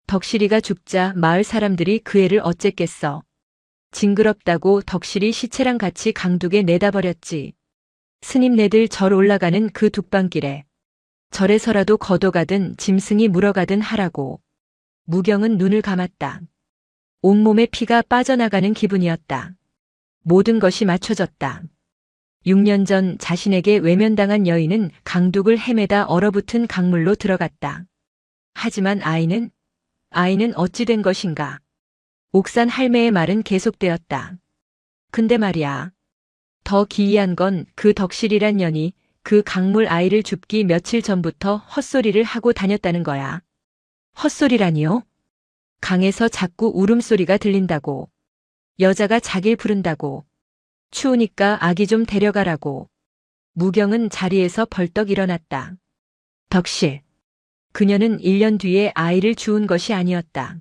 덕실이가 죽자 마을 사람들이 그 애를 어쨌겠어. 징그럽다고 덕실이 시체랑 같이 강둑에 내다 버렸지. 스님네들 절 올라가는 그 둑방길에. 절에서라도 걷어가든 짐승이 물어가든 하라고. 무경은 눈을 감았다. 온몸에 피가 빠져나가는 기분이었다. 모든 것이 맞춰졌다. 6년 전 자신에게 외면당한 여인은 강둑을 헤매다 얼어붙은 강물로 들어갔다. 하지만 아이는 어찌 된 것인가? 옥산 할매의 말은 계속되었다. 근데 말이야. 더 기이한 건 그 덕실이란 년이 그 강물 아이를 줍기 며칠 전부터 헛소리를 하고 다녔다는 거야. 헛소리라니요? 강에서 자꾸 울음소리가 들린다고. 여자가 자길 부른다고. 추우니까 아기 좀 데려가라고. 무경은 자리에서 벌떡 일어났다. 덕실. 그녀는 1년 뒤에 아이를 주운 것이 아니었다.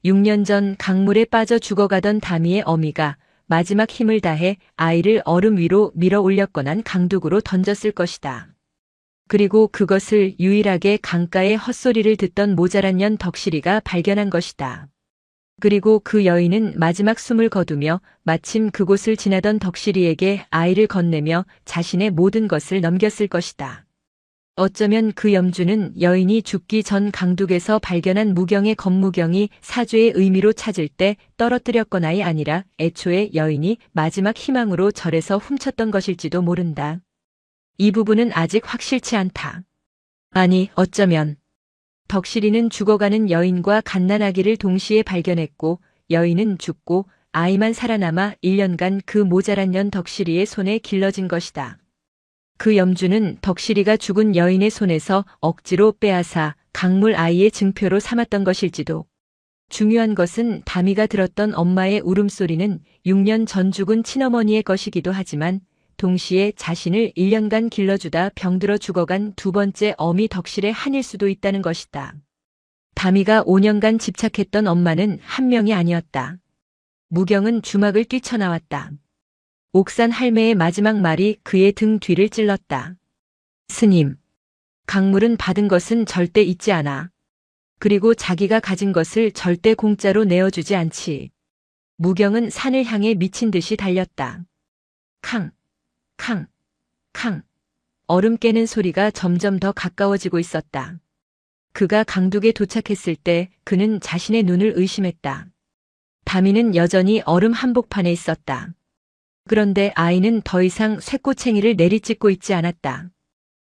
6년 전 강물에 빠져 죽어가던 다미의 어미가 마지막 힘을 다해 아이를 얼음 위로 밀어 올렸거나 강둑으로 던졌을 것이다. 그리고 그것을 유일하게 강가의 헛소리를 듣던 모자란 년 덕실이가 발견한 것이다. 그리고 그 여인은 마지막 숨을 거두며 마침 그곳을 지나던 덕실이에게 아이를 건네며 자신의 모든 것을 넘겼을 것이다. 어쩌면 그 염주는 여인이 죽기 전 강둑에서 발견한 무경의 검무경이 사죄의 의미로 찾을 때 떨어뜨렸거나이 아니라 애초에 여인이 마지막 희망으로 절에서 훔쳤던 것일지도 모른다. 이 부분은 아직 확실치 않다. 아니, 어쩌면 덕실이는 죽어가는 여인과 갓난아기를 동시에 발견했고 여인은 죽고 아이만 살아남아 1년간 그 모자란 년 덕실이의 손에 길러진 것이다. 그 염주는 덕실이가 죽은 여인의 손에서 억지로 빼앗아 강물 아이의 증표로 삼았던 것일지도. 중요한 것은 다미가 들었던 엄마의 울음소리는 6년 전 죽은 친어머니의 것이기도 하지만 동시에 자신을 1년간 길러주다 병들어 죽어간 두 번째 어미 덕실의 한일 수도 있다는 것이다. 다미가 5년간 집착했던 엄마는 한 명이 아니었다. 무경은 주막을 뛰쳐나왔다. 옥산 할매의 마지막 말이 그의 등 뒤를 찔렀다. 스님, 강물은 받은 것은 절대 잊지 않아. 그리고 자기가 가진 것을 절대 공짜로 내어주지 않지. 무경은 산을 향해 미친 듯이 달렸다. 캉, 캉, 캉. 얼음 깨는 소리가 점점 더 가까워지고 있었다. 그가 강둑에 도착했을 때 그는 자신의 눈을 의심했다. 다미는 여전히 얼음 한복판에 있었다. 그런데 아이는 더 이상 쇠꼬챙이를 내리찍고 있지 않았다.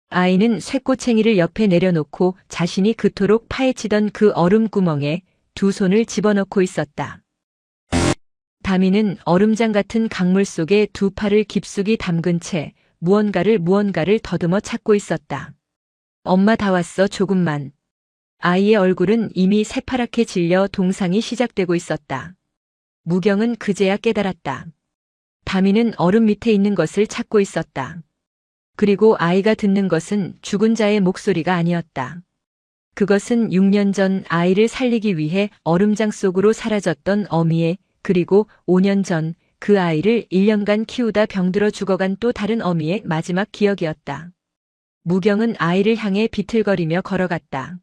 아이는 쇠꼬챙이를 옆에 내려놓고 자신이 그토록 파헤치던 그 얼음 구멍에 두 손을 집어넣고 있었다. 다미는 얼음장 같은 강물 속에 두 팔을 깊숙이 담근 채 무언가를 더듬어 찾고 있었다. 엄마 다 왔어, 조금만. 아이의 얼굴은 이미 새파랗게 질려 동상이 시작되고 있었다. 무경은 그제야 깨달았다. 다미는 얼음 밑에 있는 것을 찾고 있었다. 그리고 아이가 듣는 것은 죽은 자의 목소리가 아니었다. 그것은 6년 전 아이를 살리기 위해 얼음장 속으로 사라졌던 어미의, 그리고 5년 전 그 아이를 1년간 키우다 병들어 죽어간 또 다른 어미의 마지막 기억이었다. 무경은 아이를 향해 비틀거리며 걸어갔다.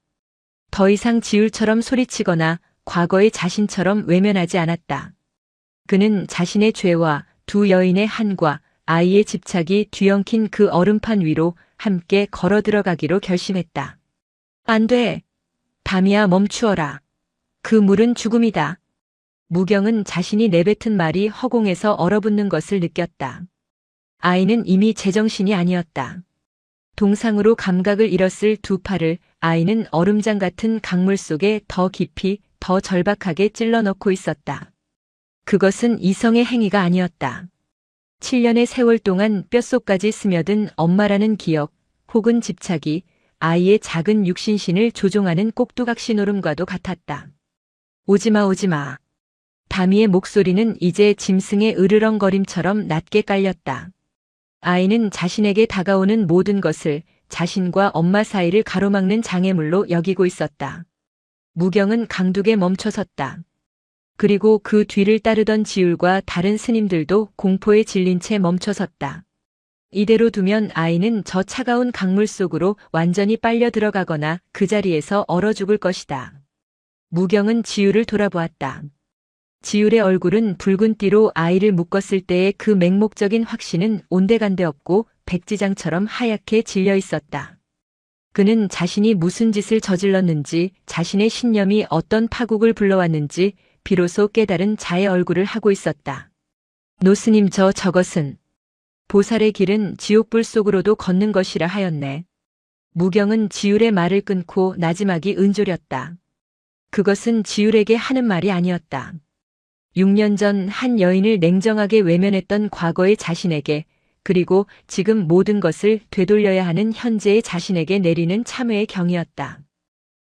더 이상 지울처럼 소리치거나 과거의 자신처럼 외면하지 않았다. 그는 자신의 죄와 두 여인의 한과 아이의 집착이 뒤엉킨 그 얼음판 위로 함께 걸어 들어가기로 결심했다. 안 돼. 다미야, 멈추어라. 그 물은 죽음이다. 무경은 자신이 내뱉은 말이 허공에서 얼어붙는 것을 느꼈다. 아이는 이미 제정신이 아니었다. 동상으로 감각을 잃었을 두 팔을 아이는 얼음장 같은 강물 속에 더 깊이, 더 절박하게 찔러 넣고 있었다. 그것은 이성의 행위가 아니었다. 7년의 세월 동안 뼛속까지 스며든 엄마라는 기억, 혹은 집착이 아이의 작은 육신신을 조종하는 꼭두각시 노름과도 같았다. 오지마, 오지마. 다미의 목소리는 이제 짐승의 으르렁거림처럼 낮게 깔렸다. 아이는 자신에게 다가오는 모든 것을 자신과 엄마 사이를 가로막는 장애물로 여기고 있었다. 무경은 강둑에 멈춰섰다. 그리고 그 뒤를 따르던 지울과 다른 스님들도 공포에 질린 채 멈춰섰다. 이대로 두면 아이는 저 차가운 강물 속으로 완전히 빨려 들어가거나 그 자리에서 얼어 죽을 것이다. 무경은 지울을 돌아보았다. 지울의 얼굴은 붉은 띠로 아이를 묶었을 때의 그 맹목적인 확신은 온데간데 없고 백지장처럼 하얗게 질려 있었다. 그는 자신이 무슨 짓을 저질렀는지, 자신의 신념이 어떤 파국을 불러왔는지 비로소 깨달은 자의 얼굴을 하고 있었다. 노스님, 저것은 보살의 길은 지옥불 속으로도 걷는 것이라 하였네. 무경은 지울의 말을 끊고 나지막이 은조렸다. 그것은 지울에게 하는 말이 아니었다. 6년 전 한 여인을 냉정하게 외면했던 과거의 자신에게, 그리고 지금 모든 것을 되돌려야 하는 현재의 자신에게 내리는 참회의 경이었다.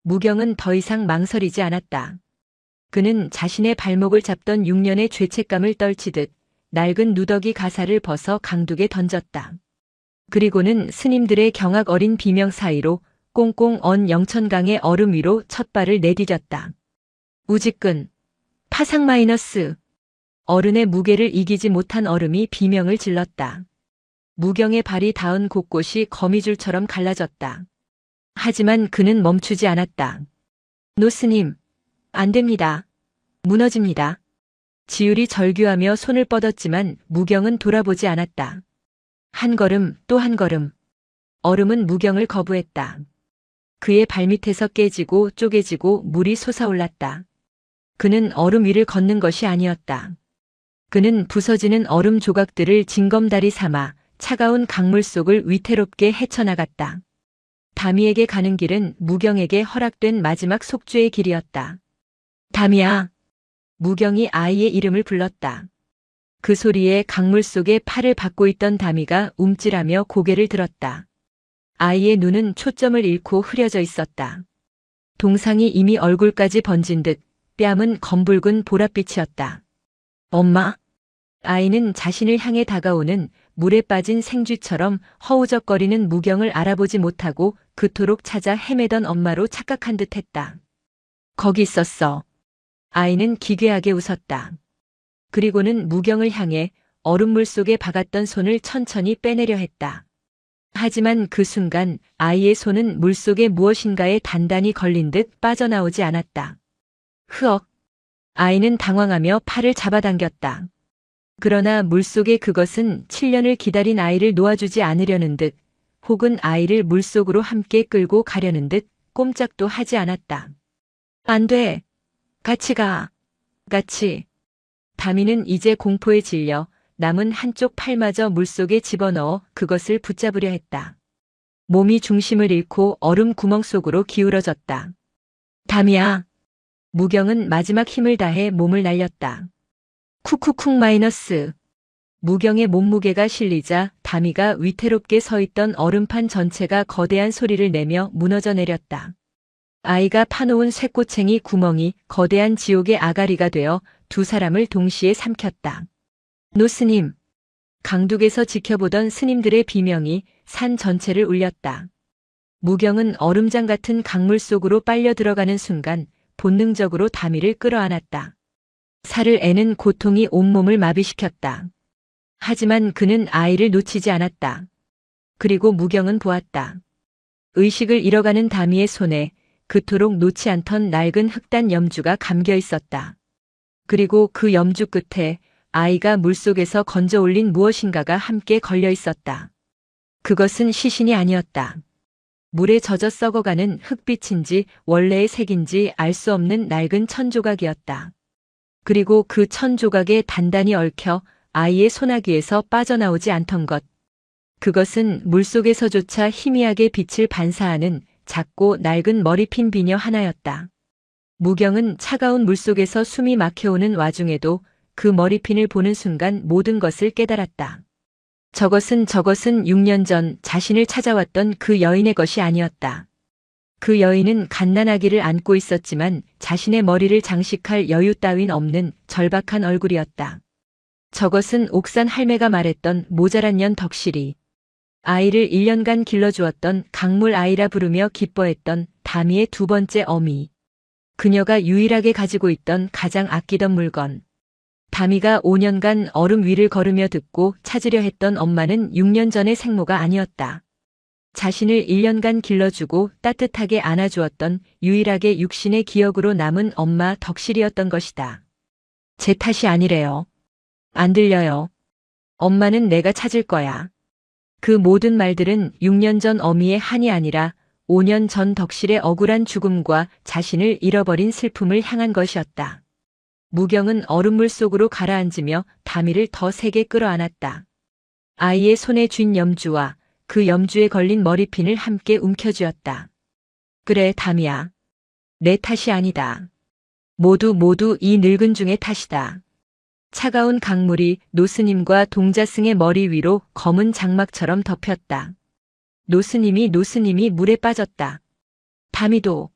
무경은 더 이상 망설이지 않았다. 그는 자신의 발목을 잡던 6년의 죄책감을 떨치듯 낡은 누더기 가사를 벗어 강둑에 던졌다. 그리고는 스님들의 경악 어린 비명 사이로 꽁꽁 언 영천강의 얼음 위로 첫 발을 내디뎠다. 우지끈 파상 마이너스. 어른의 무게를 이기지 못한 얼음이 비명을 질렀다. 무경의 발이 닿은 곳곳이 거미줄처럼 갈라졌다. 하지만 그는 멈추지 않았다. 노스님, 안 됩니다. 무너집니다. 지울이 절규하며 손을 뻗었지만 무경은 돌아보지 않았다. 한 걸음 또 한 걸음. 얼음은 무경을 거부했다. 그의 발밑에서 깨지고 쪼개지고 물이 솟아올랐다. 그는 얼음 위를 걷는 것이 아니었다. 그는 부서지는 얼음 조각들을 징검다리 삼아 차가운 강물 속을 위태롭게 헤쳐나갔다. 다미에게 가는 길은 무경에게 허락된 마지막 속죄의 길이었다. 다미야. 무경이 아이의 이름을 불렀다. 그 소리에 강물 속에 팔을 받고 있던 다미가 움찔하며 고개를 들었다. 아이의 눈은 초점을 잃고 흐려져 있었다. 동상이 이미 얼굴까지 번진 듯 뺨은 검붉은 보랏빛이었다. 엄마? 아이는 자신을 향해 다가오는 물에 빠진 생쥐처럼 허우적거리는 무경을 알아보지 못하고 그토록 찾아 헤매던 엄마로 착각한 듯 했다. 거기 있었어. 아이는 기괴하게 웃었다. 그리고는 무경을 향해 얼음물 속에 박았던 손을 천천히 빼내려 했다. 하지만 그 순간 아이의 손은 물속에 무엇인가에 단단히 걸린 듯 빠져나오지 않았다. 흐억. 아이는 당황하며 팔을 잡아당겼다. 그러나 물속에 그것은 7년을 기다린 아이를 놓아주지 않으려는 듯 혹은 아이를 물속으로 함께 끌고 가려는 듯 꼼짝도 하지 않았다. 안 돼. 같이 가. 같이. 다미는 이제 공포에 질려 남은 한쪽 팔마저 물속에 집어넣어 그것을 붙잡으려 했다. 몸이 중심을 잃고 얼음 구멍 속으로 기울어졌다. 다미야. 무경은 마지막 힘을 다해 몸을 날렸다. 쿡쿡쿡 마이너스. 무경의 몸무게가 실리자 다미가 위태롭게 서 있던 얼음판 전체가 거대한 소리를 내며 무너져 내렸다. 아이가 파놓은 쇠꼬챙이 구멍이 거대한 지옥의 아가리가 되어 두 사람을 동시에 삼켰다. 노스님. 강둑에서 지켜보던 스님들의 비명이 산 전체를 울렸다. 무경은 얼음장 같은 강물 속으로 빨려 들어가는 순간 본능적으로 다미를 끌어안았다. 살을 애는 고통이 온몸을 마비시켰다. 하지만 그는 아이를 놓치지 않았다. 그리고 무경은 보았다. 의식을 잃어가는 다미의 손에 그토록 놓지 않던 낡은 흑단 염주가 감겨 있었다. 그리고 그 염주 끝에 아이가 물속에서 건져 올린 무엇인가가 함께 걸려 있었다. 그것은 시신이 아니었다. 물에 젖어 썩어가는 흙빛인지 원래의 색인지 알 수 없는 낡은 천조각이었다. 그리고 그 천조각에 단단히 얽혀 아이의 소나기에서 빠져나오지 않던 것. 그것은 물속에서조차 희미하게 빛을 반사하는 작고 낡은 머리핀 비녀 하나였다. 무경은 차가운 물속에서 숨이 막혀오는 와중에도 그 머리핀을 보는 순간 모든 것을 깨달았다. 저것은 6년 전 자신을 찾아왔던 그 여인의 것이 아니었다. 그 여인은 갓난아기를 안고 있었지만 자신의 머리를 장식할 여유 따윈 없는 절박한 얼굴이었다. 저것은 옥산 할매가 말했던 모자란 년 덕실이 아이를 1년간 길러주었던 강물 아이라 부르며 기뻐했던 다미의 두 번째 어미. 그녀가 유일하게 가지고 있던 가장 아끼던 물건. 다미가 5년간 얼음 위를 걸으며 듣고 찾으려 했던 엄마는 6년 전의 생모가 아니었다. 자신을 1년간 길러주고 따뜻하게 안아주었던 유일하게 육신의 기억으로 남은 엄마 덕실이었던 것이다. 제 탓이 아니래요. 안 들려요. 엄마는 내가 찾을 거야. 그 모든 말들은 6년 전 어미의 한이 아니라 5년 전 덕실의 억울한 죽음과 자신을 잃어버린 슬픔을 향한 것이었다. 무경은 얼음물 속으로 가라앉으며 다미를 더 세게 끌어안았다. 아이의 손에 쥔 염주와 그 염주에 걸린 머리핀을 함께 움켜쥐었다. 그래, 다미야. 내 탓이 아니다. 모두 이 늙은 중의 탓이다. 차가운 강물이 노스님과 동자승의 머리 위로 검은 장막처럼 덮였다. 노스님이 물에 빠졌다. 다미도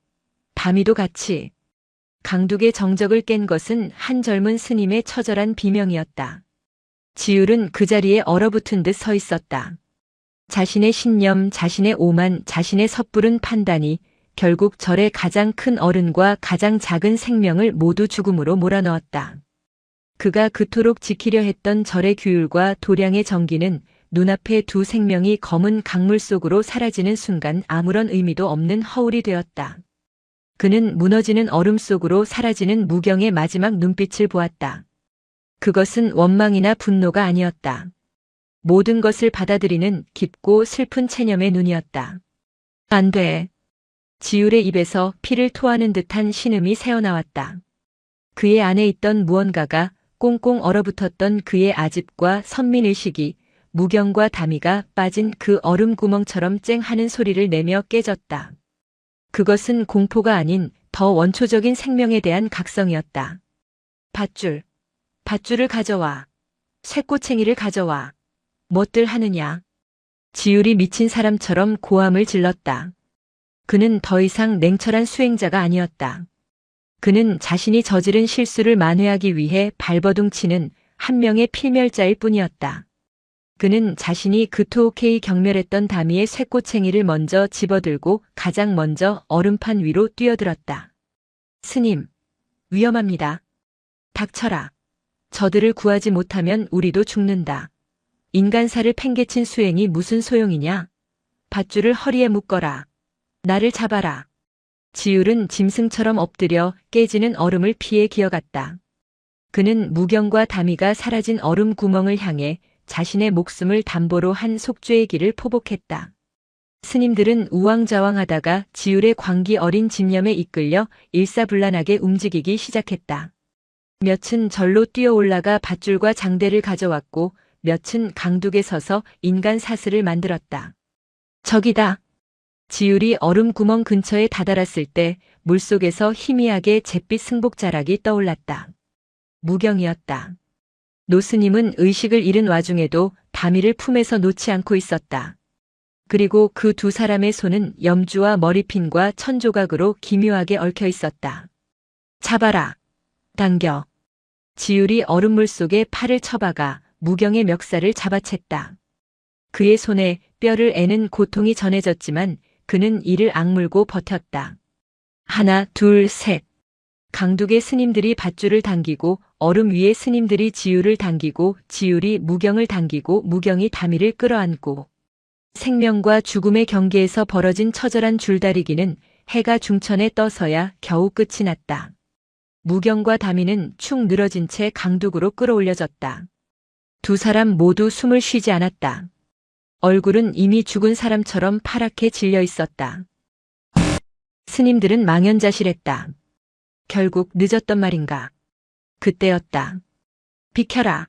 같이. 강둑의 정적을 깬 것은 한 젊은 스님의 처절한 비명이었다. 지율은 그 자리에 얼어붙은 듯 서 있었다. 자신의 신념, 자신의 오만, 자신의 섣부른 판단이 결국 절의 가장 큰 어른과 가장 작은 생명을 모두 죽음으로 몰아넣었다. 그가 그토록 지키려 했던 절의 규율과 도량의 정기는 눈앞에 두 생명이 검은 강물 속으로 사라지는 순간 아무런 의미도 없는 허울이 되었다. 그는 무너지는 얼음 속으로 사라지는 무경의 마지막 눈빛을 보았다. 그것은 원망이나 분노가 아니었다. 모든 것을 받아들이는 깊고 슬픈 체념의 눈이었다. 안 돼. 지율의 입에서 피를 토하는 듯한 신음이 새어나왔다. 그의 안에 있던 무언가가 꽁꽁 얼어붙었던 그의 아집과 선민의식이 무경과 다미가 빠진 그 얼음 구멍처럼 쨍하는 소리를 내며 깨졌다. 그것은 공포가 아닌 더 원초적인 생명에 대한 각성이었다. 밧줄을 가져와. 쇠꼬챙이를 가져와. 뭣들 하느냐. 지율이 미친 사람처럼 고함을 질렀다. 그는 더 이상 냉철한 수행자가 아니었다. 그는 자신이 저지른 실수를 만회하기 위해 발버둥치는 한 명의 필멸자일 뿐이었다. 그는 자신이 그토록히 경멸했던 다미의 쇠꼬챙이를 먼저 집어들고 가장 먼저 얼음판 위로 뛰어들었다. 스님, 위험합니다. 닥쳐라. 저들을 구하지 못하면 우리도 죽는다. 인간사를 팽개친 수행이 무슨 소용이냐? 밧줄을 허리에 묶어라. 나를 잡아라. 지율은 짐승처럼 엎드려 깨지는 얼음을 피해 기어갔다. 그는 무경과 다미가 사라진 얼음 구멍을 향해 자신의 목숨을 담보로 한 속죄의 길을 포복했다. 스님들은 우왕좌왕하다가 지율의 광기 어린 집념에 이끌려 일사불란하게 움직이기 시작했다. 몇은 절로 뛰어 올라가 밧줄과 장대를 가져왔고 몇은 강둑에 서서 인간 사슬을 만들었다. 저기다. 지율이 얼음 구멍 근처에 다다랐을 때 물속에서 희미하게 잿빛 승복자락이 떠올랐다. 무경이었다. 노스님은 의식을 잃은 와중에도 다미를 품에서 놓지 않고 있었다. 그리고 그 두 사람의 손은 염주와 머리핀과 천조각으로 기묘하게 얽혀 있었다. 잡아라. 당겨. 지율이 얼음물 속에 팔을 쳐박아 무경의 멱살을 잡아챘다. 그의 손에 뼈를 애는 고통이 전해졌지만 그는 이를 악물고 버텼다. 하나, 둘, 셋. 강둑의 스님들이 밧줄을 당기고 얼음 위에 스님들이 지율을 당기고 지율이 무경을 당기고 무경이 다미를 끌어안고 생명과 죽음의 경계에서 벌어진 처절한 줄다리기는 해가 중천에 떠서야 겨우 끝이 났다. 무경과 다미는 축 늘어진 채 강둑으로 끌어올려졌다. 두 사람 모두 숨을 쉬지 않았다. 얼굴은 이미 죽은 사람처럼 파랗게 질려 있었다. 스님들은 망연자실했다. 결국 늦었던 말인가. 그때였다. 비켜라.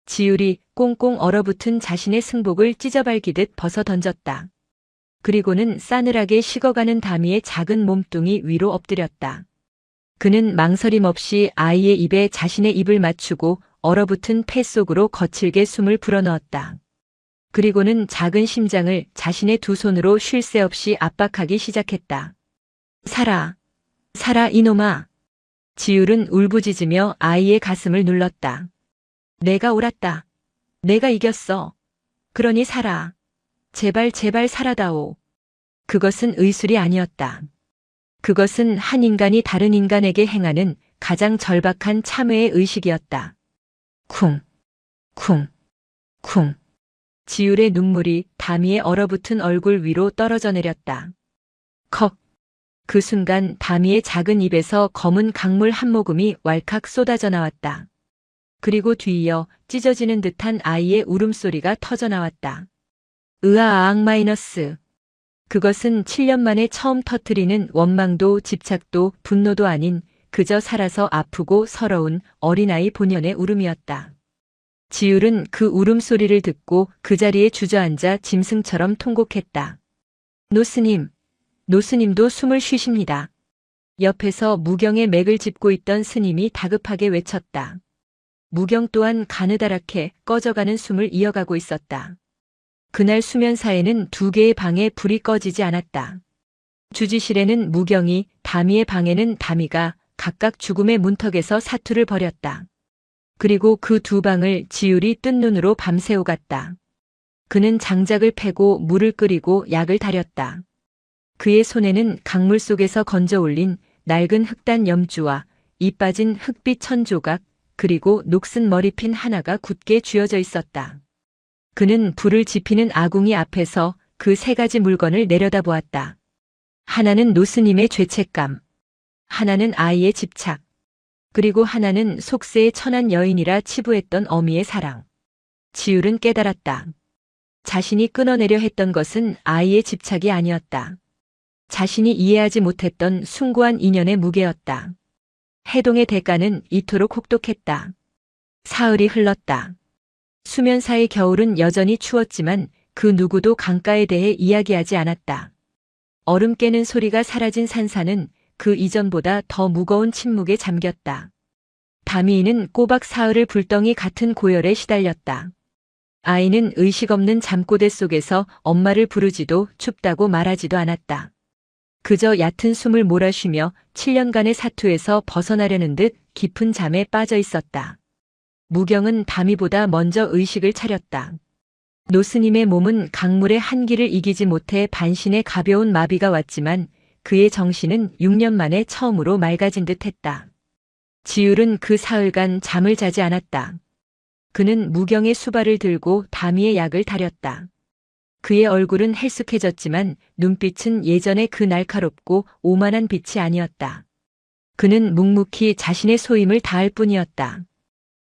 지율이 꽁꽁 얼어붙은 자신의 승복을 찢어발기듯 벗어 던졌다. 그리고는 싸늘하게 식어가는 다미의 작은 몸뚱이 위로 엎드렸다. 그는 망설임 없이 아이의 입에 자신의 입을 맞추고 얼어붙은 폐 속으로 거칠게 숨을 불어넣었다. 그리고는 작은 심장을 자신의 두 손으로 쉴 새 없이 압박하기 시작했다. 살아. 살아 이놈아. 지율은 울부짖으며 아이의 가슴을 눌렀다. 내가 옳았다. 내가 이겼어. 그러니 살아. 제발 제발 살아다오. 그것은 의술이 아니었다. 그것은 한 인간이 다른 인간에게 행하는 가장 절박한 참회의 의식이었다. 쿵, 쿵, 쿵. 지율의 눈물이 다미의 얼어붙은 얼굴 위로 떨어져 내렸다. 컥. 그 순간 다미의 작은 입에서 검은 강물 한 모금이 왈칵 쏟아져 나왔다. 그리고 뒤이어 찢어지는 듯한 아이의 울음소리가 터져 나왔다. 으아악 마이너스. 그것은 7년 만에 처음 터뜨리는 원망도 집착도 분노도 아닌 그저 살아서 아프고 서러운 어린아이 본연의 울음이었다. 지율은 그 울음소리를 듣고 그 자리에 주저앉아 짐승처럼 통곡했다. 노스님, 노스님도 숨을 쉬십니다. 옆에서 무경의 맥을 짚고 있던 스님이 다급하게 외쳤다. 무경 또한 가느다랗게 꺼져가는 숨을 이어가고 있었다. 그날 수면사에는 두 개의 방에 불이 꺼지지 않았다. 주지실에는 무경이, 다미의 방에는 다미가 각각 죽음의 문턱에서 사투를 벌였다. 그리고 그 두 방을 지율이 뜬 눈으로 밤새 오갔다. 그는 장작을 패고 물을 끓이고 약을 다렸다. 그의 손에는 강물 속에서 건져 올린 낡은 흑단 염주와 이 빠진 흑빛 천조각 그리고 녹슨 머리핀 하나가 굳게 쥐어져 있었다. 그는 불을 지피는 아궁이 앞에서 그 세 가지 물건을 내려다보았다. 하나는 노스님의 죄책감, 하나는 아이의 집착, 그리고 하나는 속세의 천한 여인이라 치부했던 어미의 사랑. 지율은 깨달았다. 자신이 끊어내려 했던 것은 아이의 집착이 아니었다. 자신이 이해하지 못했던 숭고한 인연의 무게였다. 해동의 대가는 이토록 혹독했다. 사흘이 흘렀다. 수면사의 겨울은 여전히 추웠지만 그 누구도 강가에 대해 이야기하지 않았다. 얼음 깨는 소리가 사라진 산사는 그 이전보다 더 무거운 침묵에 잠겼다. 다미이는 꼬박 사흘을 불덩이 같은 고열에 시달렸다. 아이는 의식 없는 잠꼬대 속에서 엄마를 부르지도 춥다고 말하지도 않았다. 그저 얕은 숨을 몰아쉬며 7년간의 사투에서 벗어나려는 듯 깊은 잠에 빠져 있었다. 무경은 담이보다 먼저 의식을 차렸다. 노스님의 몸은 강물의 한기를 이기지 못해 반신에 가벼운 마비가 왔지만 그의 정신은 6년 만에 처음으로 맑아진 듯했다. 지율은 그 사흘간 잠을 자지 않았다. 그는 무경의 수발을 들고 담이의 약을 다렸다. 그의 얼굴은 헬쑥해졌지만 눈빛은 예전의 그 날카롭고 오만한 빛이 아니었다. 그는 묵묵히 자신의 소임을 다할 뿐이었다.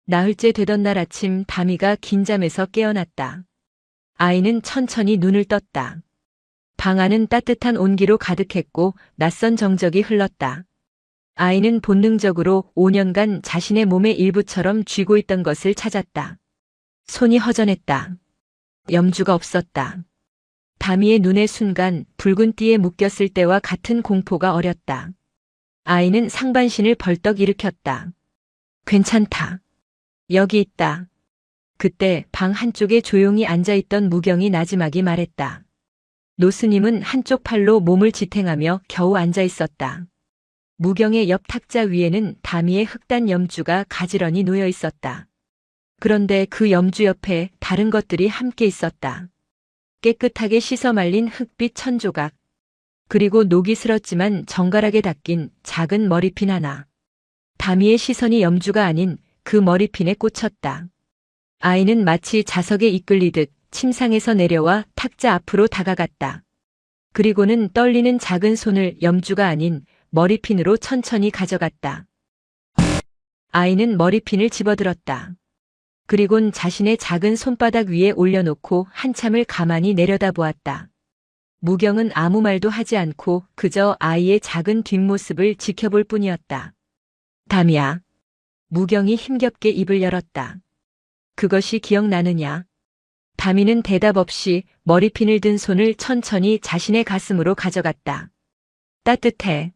나흘째 되던 날 아침 담이가 긴 잠에서 깨어났다. 아이는 천천히 눈을 떴다. 방 안은 따뜻한 온기로 가득했고 낯선 정적이 흘렀다. 아이는 본능적으로 5년간 자신의 몸의 일부처럼 쥐고 있던 것을 찾았다. 손이 허전했다. 염주가 없었다. 담이의 눈의 순간 붉은 띠에 묶였을 때와 같은 공포가 어렸다. 아이는 상반신을 벌떡 일으켰다. 괜찮다. 여기 있다. 그때 방 한쪽에 조용히 앉아있던 무경이 나지막이 말했다. 노스님은 한쪽 팔로 몸을 지탱하며 겨우 앉아있었다. 무경의 옆 탁자 위에는 담이의 흑단 염주가 가지런히 놓여 있었다. 그런데 그 염주 옆에 다른 것들이 함께 있었다. 깨끗하게 씻어 말린 흑빛 천조각, 그리고 녹이 슬었지만 정갈하게 닦인 작은 머리핀 하나. 담이의 시선이 염주가 아닌 그 머리핀에 꽂혔다. 아이는 마치 자석에 이끌리듯 침상에서 내려와 탁자 앞으로 다가갔다. 그리고는 떨리는 작은 손을 염주가 아닌 머리핀으로 천천히 가져갔다. 아이는 머리핀을 집어들었다. 그리곤 자신의 작은 손바닥 위에 올려놓고 한참을 가만히 내려다보았다. 무경은 아무 말도 하지 않고 그저 아이의 작은 뒷모습을 지켜볼 뿐이었다. 담이야. 무경이 힘겹게 입을 열었다. 그것이 기억나느냐? 담이는 대답 없이 머리핀을 든 손을 천천히 자신의 가슴으로 가져갔다. 따뜻해.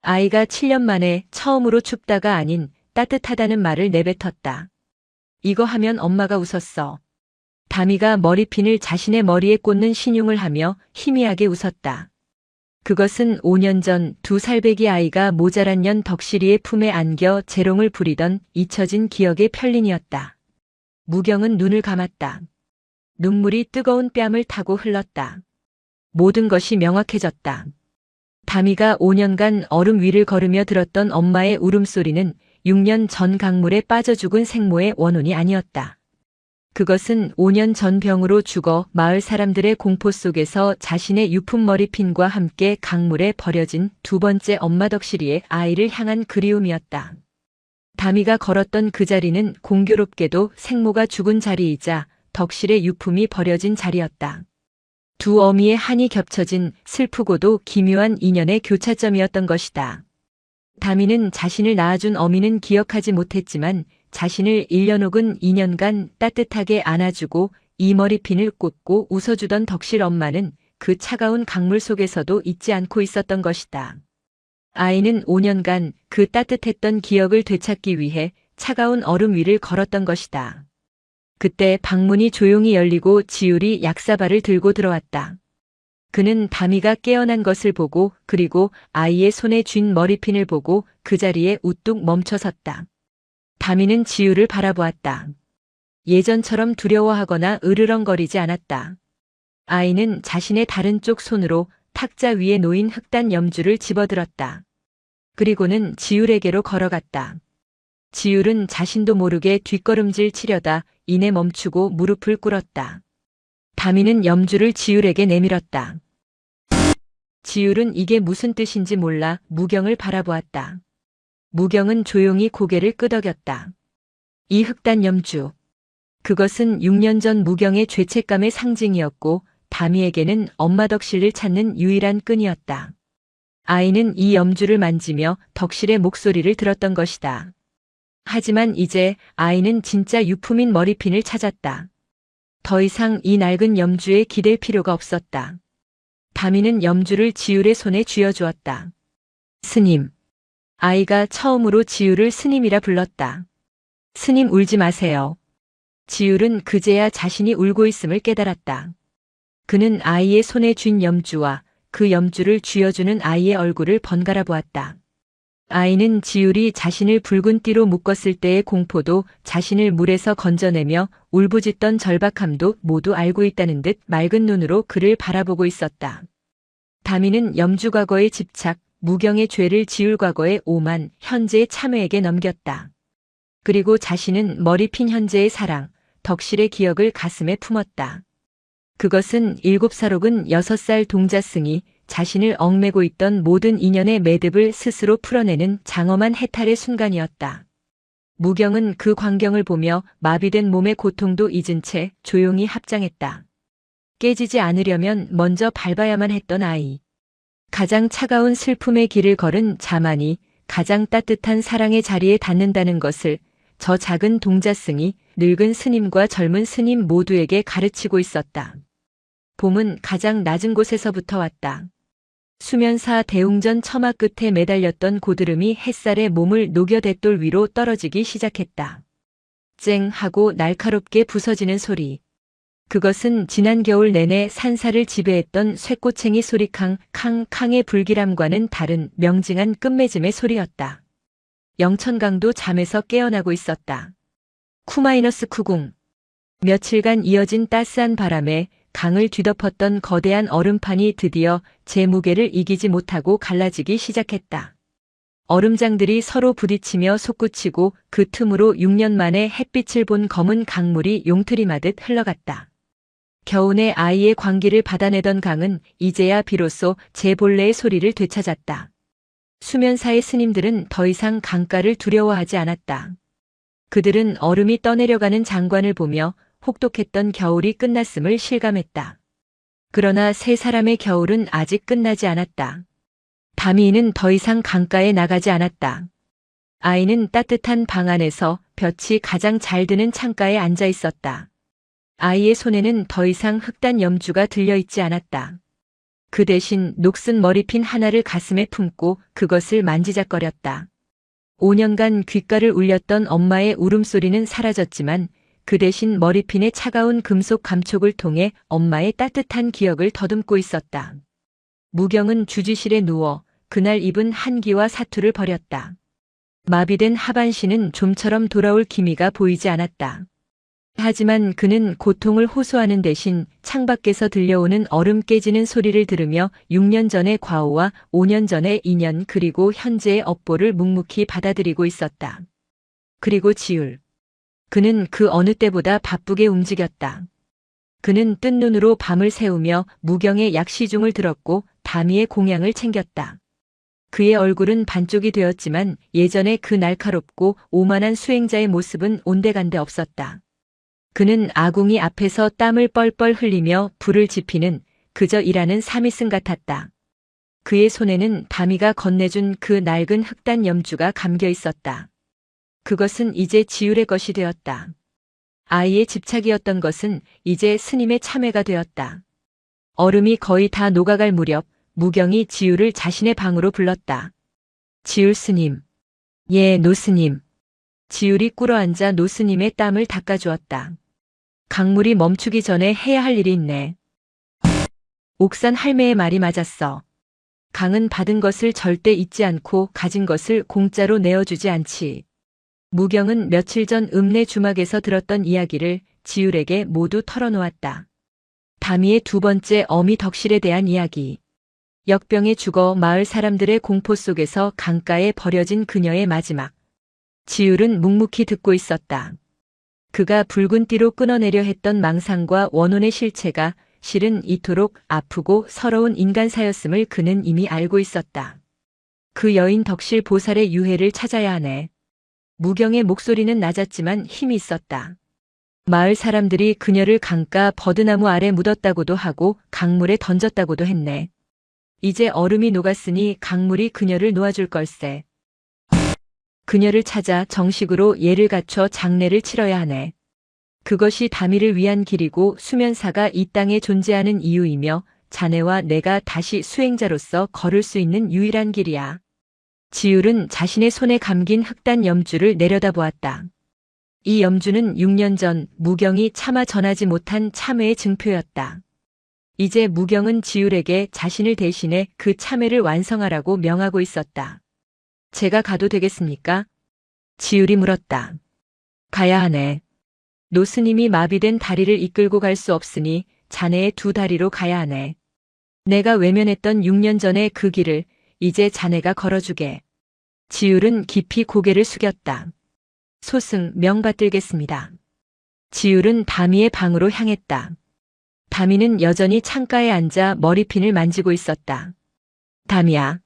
아이가 7년 만에 처음으로 춥다가 아닌 따뜻하다는 말을 내뱉었다. 이거 하면 엄마가 웃었어. 담이가 머리핀을 자신의 머리에 꽂는 신용을 하며 희미하게 웃었다. 그것은 5년 전 2살배기 아이가 모자란 년 덕실이의 품에 안겨 재롱을 부리던 잊혀진 기억의 편린이었다. 무경은 눈을 감았다. 눈물이 뜨거운 뺨을 타고 흘렀다. 모든 것이 명확해졌다. 담이가 5년간 얼음 위를 걸으며 들었던 엄마의 울음소리는 6년 전 강물에 빠져 죽은 생모의 원혼이 아니었다. 그것은 5년 전 병으로 죽어 마을 사람들의 공포 속에서 자신의 유품 머리핀과 함께 강물에 버려진 두 번째 엄마 덕실이의 아이를 향한 그리움이었다. 담이가 걸었던 그 자리는 공교롭게도 생모가 죽은 자리이자 덕실의 유품이 버려진 자리였다. 두 어미의 한이 겹쳐진 슬프고도 기묘한 인연의 교차점이었던 것이다. 담이는 자신을 낳아준 어미는 기억하지 못했지만 자신을 1년 혹은 2년간 따뜻하게 안아주고 이 머리핀을 꽂고 웃어주던 덕실 엄마는 그 차가운 강물 속에서도 잊지 않고 있었던 것이다. 아이는 5년간 그 따뜻했던 기억을 되찾기 위해 차가운 얼음 위를 걸었던 것이다. 그때 방문이 조용히 열리고 지율이 약사발을 들고 들어왔다. 그는 담이가 깨어난 것을 보고 그리고 아이의 손에 쥔 머리핀을 보고 그 자리에 우뚝 멈춰섰다. 담이는 지율을 바라보았다. 예전처럼 두려워하거나 으르렁거리지 않았다. 아이는 자신의 다른 쪽 손으로 탁자 위에 놓인 흑단 염주를 집어들었다. 그리고는 지율에게로 걸어갔다. 지율은 자신도 모르게 뒷걸음질 치려다 이내 멈추고 무릎을 꿇었다. 담이는 염주를 지율에게 내밀었다. 지율은 이게 무슨 뜻인지 몰라 무경을 바라보았다. 무경은 조용히 고개를 끄덕였다. 이 흑단 염주. 그것은 6년 전 무경의 죄책감의 상징이었고 담이에게는 엄마 덕실을 찾는 유일한 끈이었다. 아이는 이 염주를 만지며 덕실의 목소리를 들었던 것이다. 하지만 이제 아이는 진짜 유품인 머리핀을 찾았다. 더 이상 이 낡은 염주에 기댈 필요가 없었다. 담이는 염주를 지율의 손에 쥐어주었다. 스님. 아이가 처음으로 지율을 스님이라 불렀다. 스님 울지 마세요. 지율은 그제야 자신이 울고 있음을 깨달았다. 그는 아이의 손에 쥔 염주와 그 염주를 쥐어주는 아이의 얼굴을 번갈아 보았다. 아이는 지율이 자신을 붉은 띠로 묶었을 때의 공포도 자신을 물에서 건져내며 울부짖던 절박함도 모두 알고 있다는 듯 맑은 눈으로 그를 바라보고 있었다. 다미는 염주 과거의 집착, 무경의 죄를 지울 과거의 오만, 현재의 참회에게 넘겼다. 그리고 자신은 머리핀 현재의 사랑, 덕실의 기억을 가슴에 품었다. 그것은 7살 혹은 6살 동자승이 자신을 얽매고 있던 모든 인연의 매듭을 스스로 풀어내는 장엄한 해탈의 순간이었다. 무경은 그 광경을 보며 마비된 몸의 고통도 잊은 채 조용히 합장했다. 깨지지 않으려면 먼저 밟아야만 했던 아이. 가장 차가운 슬픔의 길을 걸은 자만이 가장 따뜻한 사랑의 자리에 닿는다는 것을 저 작은 동자승이 늙은 스님과 젊은 스님 모두에게 가르치고 있었다. 봄은 가장 낮은 곳에서부터 왔다. 수면사 대웅전 처마 끝에 매달렸던 고드름이 햇살에 몸을 녹여 돛돌 위로 떨어지기 시작했다. 쨍 하고 날카롭게 부서지는 소리. 그것은 지난 겨울 내내 산사를 지배했던 쇠꼬챙이 소리 캉캉의 불길함과는 다른 명징한 끝맺음의 소리였다. 영천강도 잠에서 깨어나고 있었다. 쿠마이너스 며칠간 이어진 따스한 바람에 강을 뒤덮었던 거대한 얼음판이 드디어 제 무게를 이기지 못하고 갈라지기 시작했다. 얼음장들이 서로 부딪히며 솟구치고 그 틈으로 6년 만에 햇빛을 본 검은 강물이 용트림하듯 흘러갔다. 겨우내 아이의 광기를 받아내던 강은 이제야 비로소 제 본래의 소리를 되찾았다. 수면사의 스님들은 더 이상 강가를 두려워하지 않았다. 그들은 얼음이 떠내려가는 장관을 보며 혹독했던 겨울이 끝났음을 실감했다. 그러나 세 사람의 겨울은 아직 끝나지 않았다. 다미는 더 이상 강가에 나가지 않았다. 아이는 따뜻한 방 안에서 볕이 가장 잘 드는 창가에 앉아 있었다. 아이의 손에는 더 이상 흑단 염주가 들려있지 않았다. 그 대신 녹슨 머리핀 하나를 가슴에 품고 그것을 만지작거렸다. 5년간 귓가를 울렸던 엄마의 울음소리는 사라졌지만 그 대신 머리핀의 차가운 금속 감촉을 통해 엄마의 따뜻한 기억을 더듬고 있었다. 무경은 주지실에 누워 그날 입은 한기와 사투를 버렸다. 마비된 하반신은 좀처럼 돌아올 기미가 보이지 않았다. 하지만 그는 고통을 호소하는 대신 창밖에서 들려오는 얼음 깨지는 소리를 들으며 6년 전의 과오와 5년 전의 인연 그리고 현재의 업보를 묵묵히 받아들이고 있었다. 그리고 지율. 그는 그 어느 때보다 바쁘게 움직였다. 그는 뜬 눈으로 밤을 새우며 무경의 약시중을 들었고 다미의 공양을 챙겼다. 그의 얼굴은 반쪽이 되었지만 예전의 그 날카롭고 오만한 수행자의 모습은 온데간데 없었다. 그는 아궁이 앞에서 땀을 뻘뻘 흘리며 불을 지피는 그저 일하는 사미승 같았다. 그의 손에는 다미가 건네준 그 낡은 흑단 염주가 감겨 있었다. 그것은 이제 지율의 것이 되었다. 아이의 집착이었던 것은 이제 스님의 참회가 되었다. 얼음이 거의 다 녹아갈 무렵 무경이 지율을 자신의 방으로 불렀다. 지율 스님. 예, 노스님. 지율이 꿇어앉아 노스님의 땀을 닦아주었다. 강물이 멈추기 전에 해야 할 일이 있네. 옥산 할매의 말이 맞았어. 강은 받은 것을 절대 잊지 않고 가진 것을 공짜로 내어주지 않지. 무경은 며칠 전 읍내 주막에서 들었던 이야기를 지율에게 모두 털어놓았다. 다미의 두 번째 어미 덕실에 대한 이야기. 역병에 죽어 마을 사람들의 공포 속에서 강가에 버려진 그녀의 마지막. 지율은 묵묵히 듣고 있었다. 그가 붉은 띠로 끊어내려 했던 망상과 원혼의 실체가 실은 이토록 아프고 서러운 인간사였음을 그는 이미 알고 있었다. 그 여인 덕실 보살의 유해를 찾아야 하네. 무경의 목소리는 낮았지만 힘이 있었다. 마을 사람들이 그녀를 강가 버드나무 아래 묻었다고도 하고 강물에 던졌다고도 했네. 이제 얼음이 녹았으니 강물이 그녀를 놓아줄 걸세. 그녀를 찾아 정식으로 예를 갖춰 장례를 치러야 하네. 그것이 다미를 위한 길이고 수면사가 이 땅에 존재하는 이유이며 자네와 내가 다시 수행자로서 걸을 수 있는 유일한 길이야. 지율은 자신의 손에 감긴 흑단 염주를 내려다보았다. 이 염주는 6년 전 무경이 차마 전하지 못한 참회의 증표였다. 이제 무경은 지율에게 자신을 대신해 그 참회를 완성하라고 명하고 있었다. 제가 가도 되겠습니까? 지율이 물었다. 가야 하네. 노스님이 마비된 다리를 이끌고 갈 수 없으니 자네의 두 다리로 가야 하네. 내가 외면했던 6년 전의 그 길을 이제 자네가 걸어주게. 지율은 깊이 고개를 숙였다. 소승 명받들겠습니다. 지율은 다미의 방으로 향했다. 다미는 여전히 창가에 앉아 머리핀을 만지고 있었다. 다미야.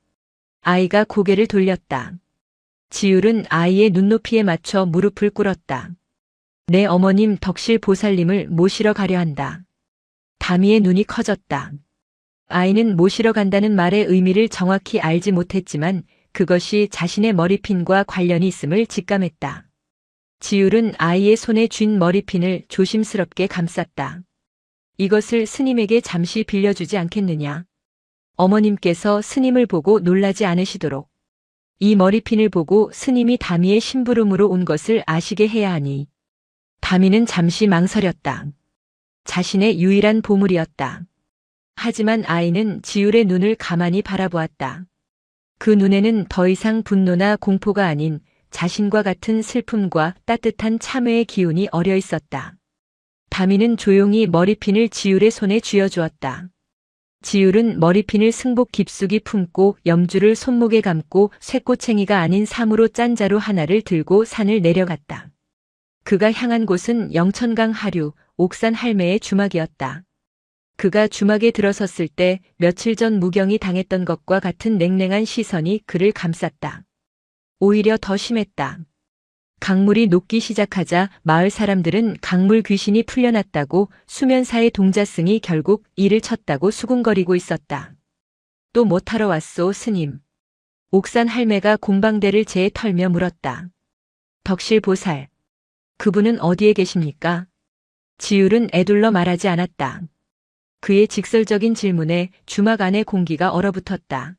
아이가 고개를 돌렸다. 지율은 아이의 눈높이에 맞춰 무릎을 꿇었다. 내 어머님 덕실 보살님을 모시러 가려 한다. 다미의 눈이 커졌다. 아이는 모시러 간다는 말의 의미를 정확히 알지 못했지만 그것이 자신의 머리핀과 관련이 있음을 직감했다. 지율은 아이의 손에 쥔 머리핀을 조심스럽게 감쌌다. 이것을 스님에게 잠시 빌려주지 않겠느냐. 어머님께서 스님을 보고 놀라지 않으시도록. 이 머리핀을 보고 스님이 다미의 심부름으로 온 것을 아시게 해야 하니. 다미는 잠시 망설였다. 자신의 유일한 보물이었다. 하지만 아이는 지율의 눈을 가만히 바라보았다. 그 눈에는 더 이상 분노나 공포가 아닌 자신과 같은 슬픔과 따뜻한 참회의 기운이 어려 있었다. 다미는 조용히 머리핀을 지율의 손에 쥐어주었다. 지율은 머리핀을 승복 깊숙이 품고 염주를 손목에 감고 쇠꼬챙이가 아닌 삼으로 짠 자루 하나를 들고 산을 내려갔다. 그가 향한 곳은 영천강 하류, 옥산 할매의 주막이었다. 그가 주막에 들어섰을 때 며칠 전 무경이 당했던 것과 같은 냉랭한 시선이 그를 감쌌다. 오히려 더 심했다. 강물이 녹기 시작하자 마을 사람들은 강물 귀신이 풀려났다고 수면사의 동자승이 결국 일을 쳤다고 수군거리고 있었다. 또 못하러 왔소, 스님? 옥산 할매가 곰방대를 재에 털며 물었다. 덕실 보살. 그분은 어디에 계십니까? 지율은 애둘러 말하지 않았다. 그의 직설적인 질문에 주막 안의 공기가 얼어붙었다.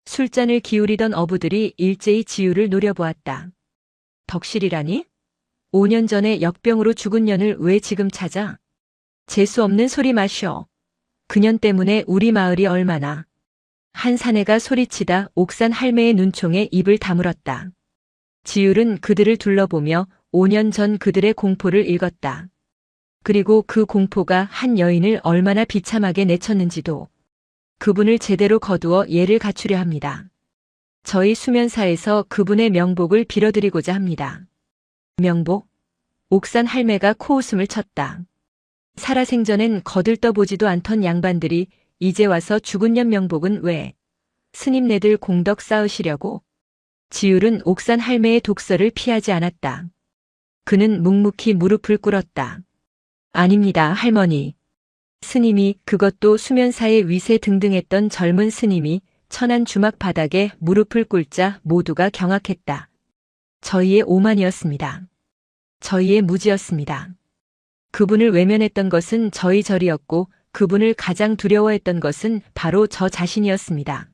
술잔을 기울이던 어부들이 일제히 지율을 노려보았다. 덕실이라니? 5년 전에 역병으로 죽은 년을 왜 지금 찾아? 재수 없는 소리 마시오. 그년 때문에 우리 마을이 얼마나. 한 사내가 소리치다 옥산 할매의 눈총에 입을 다물었다. 지율은 그들을 둘러보며 5년 전 그들의 공포를 읽었다. 그리고 그 공포가 한 여인을 얼마나 비참하게 내쳤는지도. 그분을 제대로 거두어 예를 갖추려 합니다. 저희 수면사에서 그분의 명복을 빌어드리고자 합니다. 명복? 옥산 할매가 코웃음을 쳤다. 살아생전엔 거들떠보지도 않던 양반들이 이제 와서 죽은 년 명복은 왜? 스님네들 공덕 쌓으시려고? 지율은 옥산 할매의 독설을 피하지 않았다. 그는 묵묵히 무릎을 꿇었다. 아닙니다, 할머니. 스님이, 그것도 수면사의 위세 등등했던 젊은 스님이 천안 주막 바닥에 무릎을 꿇자 모두가 경악했다. 저희의 오만이었습니다. 저희의 무지였습니다. 그분을 외면했던 것은 저희 절이었고 그분을 가장 두려워했던 것은 바로 저 자신이었습니다.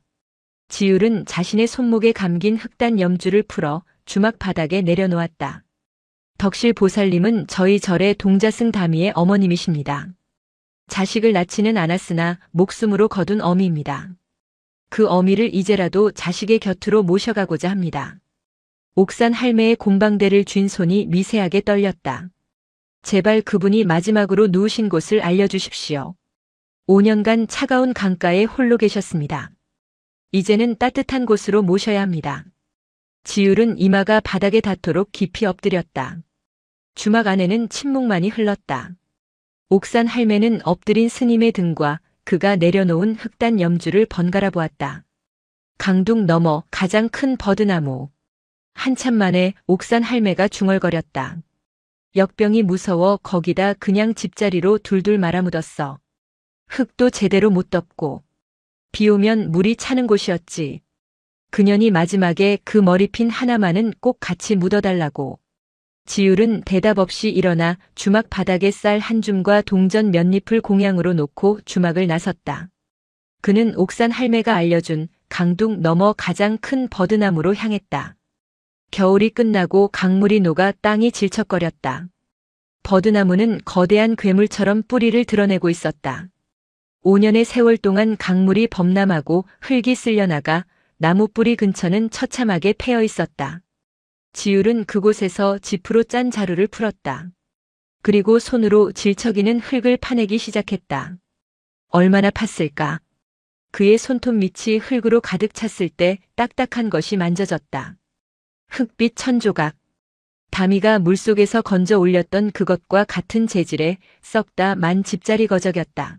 지율은 자신의 손목에 감긴 흑단 염주를 풀어 주막 바닥에 내려놓았다. 덕실 보살님은 저희 절의 동자승 다미의 어머님이십니다. 자식을 낳지는 않았으나 목숨으로 거둔 어미입니다. 그 어미를 이제라도 자식의 곁으로 모셔가고자 합니다. 옥산 할매의 곰방대를 쥔 손이 미세하게 떨렸다. 제발 그분이 마지막으로 누우신 곳을 알려주십시오. 5년간 차가운 강가에 홀로 계셨습니다. 이제는 따뜻한 곳으로 모셔야 합니다. 지율은 이마가 바닥에 닿도록 깊이 엎드렸다. 주막 안에는 침묵만이 흘렀다. 옥산 할매는 엎드린 스님의 등과 그가 내려놓은 흑단 염주를 번갈아 보았다. 강둑 너머 가장 큰 버드나무. 한참 만에 옥산 할매가 중얼거렸다. 역병이 무서워 거기다 그냥 집자리로 둘둘 말아묻었어. 흙도 제대로 못 덮고. 비 오면 물이 차는 곳이었지. 그년이 마지막에 그 머리핀 하나만은 꼭 같이 묻어달라고. 지율은 대답 없이 일어나 주막 바닥에 쌀 한 줌과 동전 몇 잎을 공양으로 놓고 주막을 나섰다. 그는 옥산 할매가 알려준 강둑 너머 가장 큰 버드나무로 향했다. 겨울이 끝나고 강물이 녹아 땅이 질척거렸다. 버드나무는 거대한 괴물처럼 뿌리를 드러내고 있었다. 5년의 세월 동안 강물이 범람하고 흙이 쓸려나가 나무 뿌리 근처는 처참하게 패여 있었다. 지율은 그곳에서 지프로 짠 자루를 풀었다. 그리고 손으로 질척이는 흙을 파내기 시작했다. 얼마나 팠을까? 그의 손톱 밑이 흙으로 가득 찼을 때 딱딱한 것이 만져졌다. 흙빛 천조각. 다미가 물속에서 건져 올렸던 그것과 같은 재질의 썩다 만 집자리 거적이었다.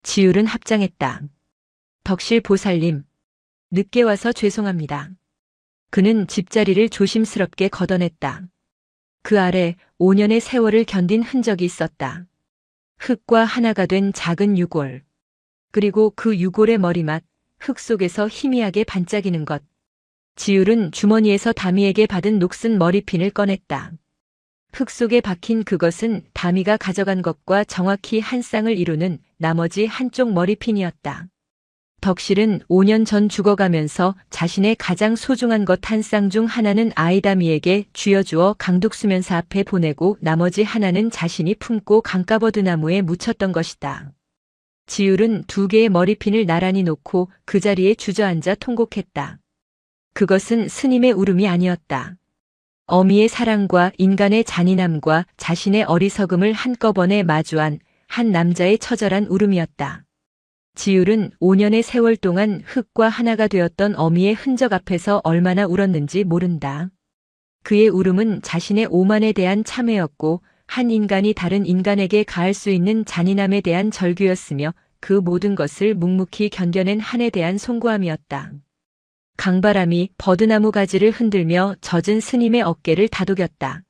지율은 합장했다. 덕실 보살님, 늦게 와서 죄송합니다. 그는 집자리를 조심스럽게 걷어냈다. 그 아래 5년의 세월을 견딘 흔적이 있었다. 흙과 하나가 된 작은 유골. 그리고 그 유골의 머리맡, 흙 속에서 희미하게 반짝이는 것. 지율은 주머니에서 다미에게 받은 녹슨 머리핀을 꺼냈다. 흙 속에 박힌 그것은 다미가 가져간 것과 정확히 한 쌍을 이루는 나머지 한쪽 머리핀이었다. 덕실은 5년 전 죽어가면서 자신의 가장 소중한 것 한 쌍 중 하나는 아이다미에게 쥐어주어 강둑수면사 앞에 보내고 나머지 하나는 자신이 품고 강가버드 나무에 묻혔던 것이다. 지율은 2개의 머리핀을 나란히 놓고 그 자리에 주저앉아 통곡했다. 그것은 스님의 울음이 아니었다. 어미의 사랑과 인간의 잔인함과 자신의 어리석음을 한꺼번에 마주한 한 남자의 처절한 울음이었다. 지율은 5년의 세월 동안 흙과 하나가 되었던 어미의 흔적 앞에서 얼마나 울었는지 모른다. 그의 울음은 자신의 오만에 대한 참회였고 한 인간이 다른 인간에게 가할 수 있는 잔인함에 대한 절규였으며 그 모든 것을 묵묵히 견뎌낸 한에 대한 송구함이었다. 강바람이 버드나무 가지를 흔들며 젖은 스님의 어깨를 다독였다.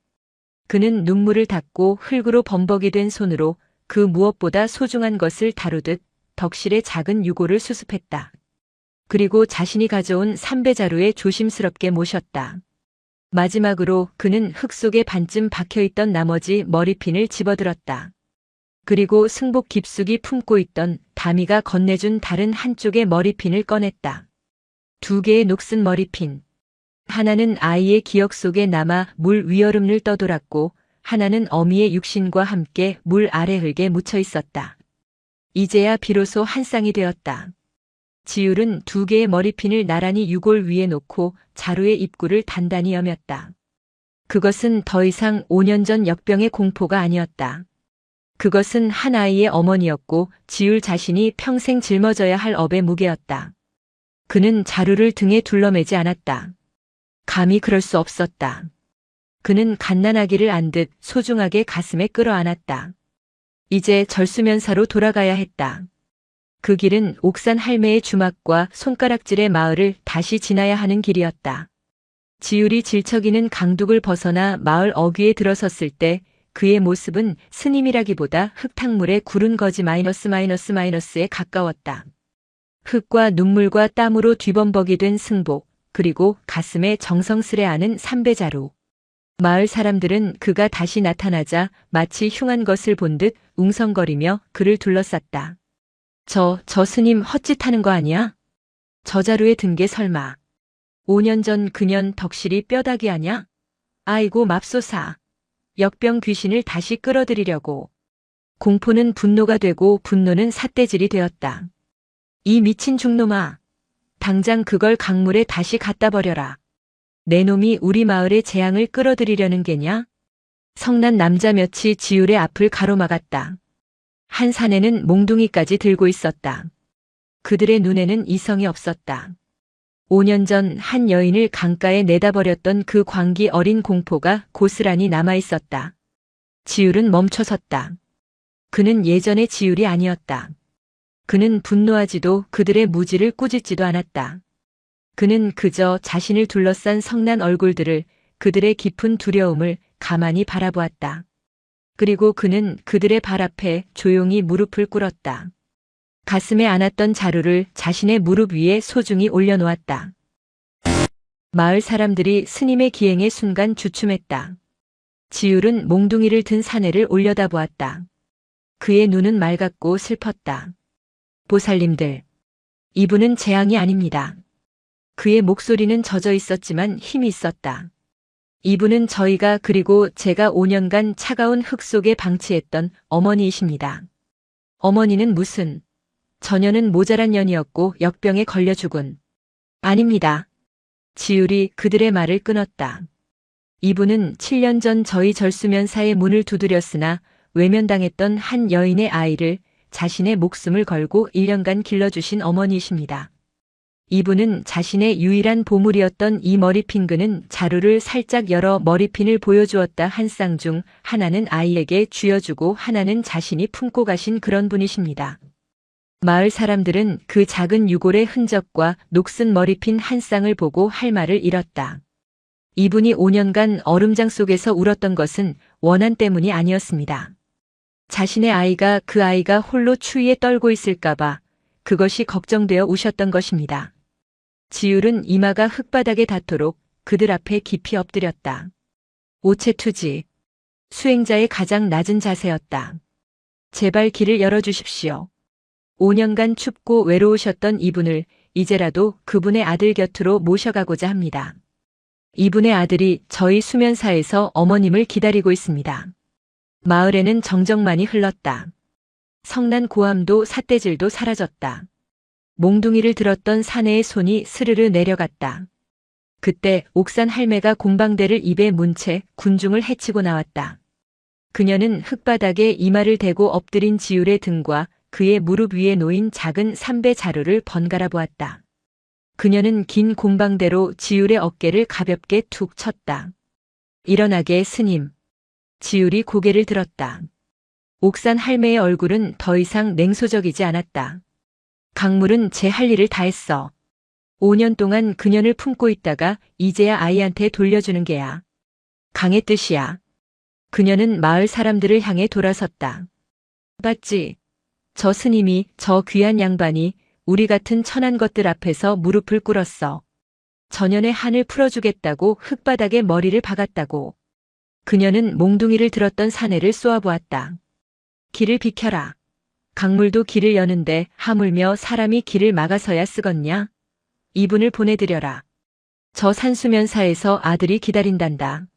그는 눈물을 닦고 흙으로 범벅이 된 손으로 그 무엇보다 소중한 것을 다루듯 덕실의 작은 유골을 수습했다. 그리고 자신이 가져온 삼배자루에 조심스럽게 모셨다. 마지막으로 그는 흙 속에 반쯤 박혀있던 나머지 머리핀을 집어들었다. 그리고 승복 깊숙이 품고 있던 다미가 건네준 다른 한쪽의 머리핀을 꺼냈다. 2개의 녹슨 머리핀. 하나는 아이의 기억 속에 남아 물 위얼음을 떠돌았고 하나는 어미의 육신과 함께 물 아래 흙에 묻혀 있었다. 이제야 비로소 한 쌍이 되었다. 지율은 2개의 머리핀을 나란히 유골 위에 놓고 자루의 입구를 단단히 여몄다. 그것은 더 이상 5년 전 역병의 공포가 아니었다. 그것은 한 아이의 어머니였고 지율 자신이 평생 짊어져야 할 업의 무게였다. 그는 자루를 등에 둘러매지 않았다. 감히 그럴 수 없었다. 그는 갓난아기를 안듯 소중하게 가슴에 끌어안았다. 이제 절수면사로 돌아가야 했다. 그 길은 옥산 할매의 주막과 손가락질의 마을을 다시 지나야 하는 길이었다. 지율이 질척이는 강둑을 벗어나 마을 어귀에 들어섰을 때 그의 모습은 스님이라기보다 흙탕물의 구른 거지 마이너스에 가까웠다. 흙과 눈물과 땀으로 뒤범벅이 된 승복, 그리고 가슴에 정성스레 아는 삼배자루. 마을 사람들은 그가 다시 나타나자 마치 흉한 것을 본 듯 웅성거리며 그를 둘러쌌다. 저 스님 헛짓하는 거 아니야? 저 자루에 든 게 설마 5년 전 그년 덕실이 뼈다귀 아냐? 아이고 맙소사. 역병 귀신을 다시 끌어들이려고. 공포는 분노가 되고 분노는 삿대질이 되었다. 이 미친 중놈아. 당장 그걸 강물에 다시 갖다 버려라. 내 놈이 우리 마을의 재앙을 끌어들이려는 게냐? 성난 남자 몇이 지율의 앞을 가로막았다. 한 사내는 몽둥이까지 들고 있었다. 그들의 눈에는 이성이 없었다. 5년 전 한 여인을 강가에 내다버렸던 그 광기 어린 공포가 고스란히 남아있었다. 지율은 멈춰섰다. 그는 예전의 지율이 아니었다. 그는 분노하지도 그들의 무지를 꾸짖지도 않았다. 그는 그저 자신을 둘러싼 성난 얼굴들을, 그들의 깊은 두려움을 가만히 바라보았다. 그리고 그는 그들의 발 앞에 조용히 무릎을 꿇었다. 가슴에 안았던 자루를 자신의 무릎 위에 소중히 올려놓았다. 마을 사람들이 스님의 기행에 순간 주춤했다. 지율은 몽둥이를 든 사내를 올려다보았다. 그의 눈은 맑았고 슬펐다. 보살님들, 이분은 재앙이 아닙니다. 그의 목소리는 젖어 있었지만 힘이 있었다. 이분은 저희가 그리고 제가 5년간 차가운 흙 속에 방치했던 어머니이십니다. 어머니는 무슨 저녀는 모자란 년이었고 역병에 걸려 죽은. 아닙니다. 지율이 그들의 말을 끊었다. 이분은 7년 전 저희 절수면사의 문을 두드렸으나 외면당했던 한 여인의 아이를 자신의 목숨을 걸고 1년간 길러주신 어머니이십니다. 이분은 자신의 유일한 보물이었던 이 머리핀. 그는 자루를 살짝 열어 머리핀을 보여주었다. 한 쌍 중 하나는 아이에게 쥐어주고 하나는 자신이 품고 가신 그런 분이십니다. 마을 사람들은 그 작은 유골의 흔적과 녹슨 머리핀 한 쌍을 보고 할 말을 잃었다. 이분이 5년간 얼음장 속에서 울었던 것은 원한 때문이 아니었습니다. 자신의 아이가 그 아이가 홀로 추위에 떨고 있을까봐 그것이 걱정되어 우셨던 것입니다. 지율은 이마가 흙바닥에 닿도록 그들 앞에 깊이 엎드렸다. 오체투지. 수행자의 가장 낮은 자세였다. 제발 길을 열어주십시오. 5년간 춥고 외로우셨던 이분을 이제라도 그분의 아들 곁으로 모셔가고자 합니다. 이분의 아들이 저희 수면사에서 어머님을 기다리고 있습니다. 마을에는 정적만이 흘렀다. 성난 고함도 삿대질도 사라졌다. 몽둥이를 들었던 사내의 손이 스르르 내려갔다. 그때 옥산 할매가 곰방대를 입에 문 채 군중을 헤치고 나왔다. 그녀는 흙바닥에 이마를 대고 엎드린 지율의 등과 그의 무릎 위에 놓인 작은 삼배 자루를 번갈아 보았다. 그녀는 긴 곰방대로 지율의 어깨를 가볍게 툭 쳤다. 일어나게 스님. 지율이 고개를 들었다. 옥산 할매의 얼굴은 더 이상 냉소적이지 않았다. 강물은 제 할 일을 다 했어. 5년 동안 그녀를 품고 있다가 이제야 아이한테 돌려주는 게야. 강의 뜻이야. 그녀는 마을 사람들을 향해 돌아섰다. 봤지? 저 스님이, 저 귀한 양반이 우리 같은 천한 것들 앞에서 무릎을 꿇었어. 전연의 한을 풀어주겠다고 흙바닥에 머리를 박았다고. 그녀는 몽둥이를 들었던 사내를 쏘아보았다. 길을 비켜라. 강물도 길을 여는데 하물며 사람이 길을 막아서야 쓰겄냐? 이분을 보내드려라. 저 산수면사에서 아들이 기다린단다.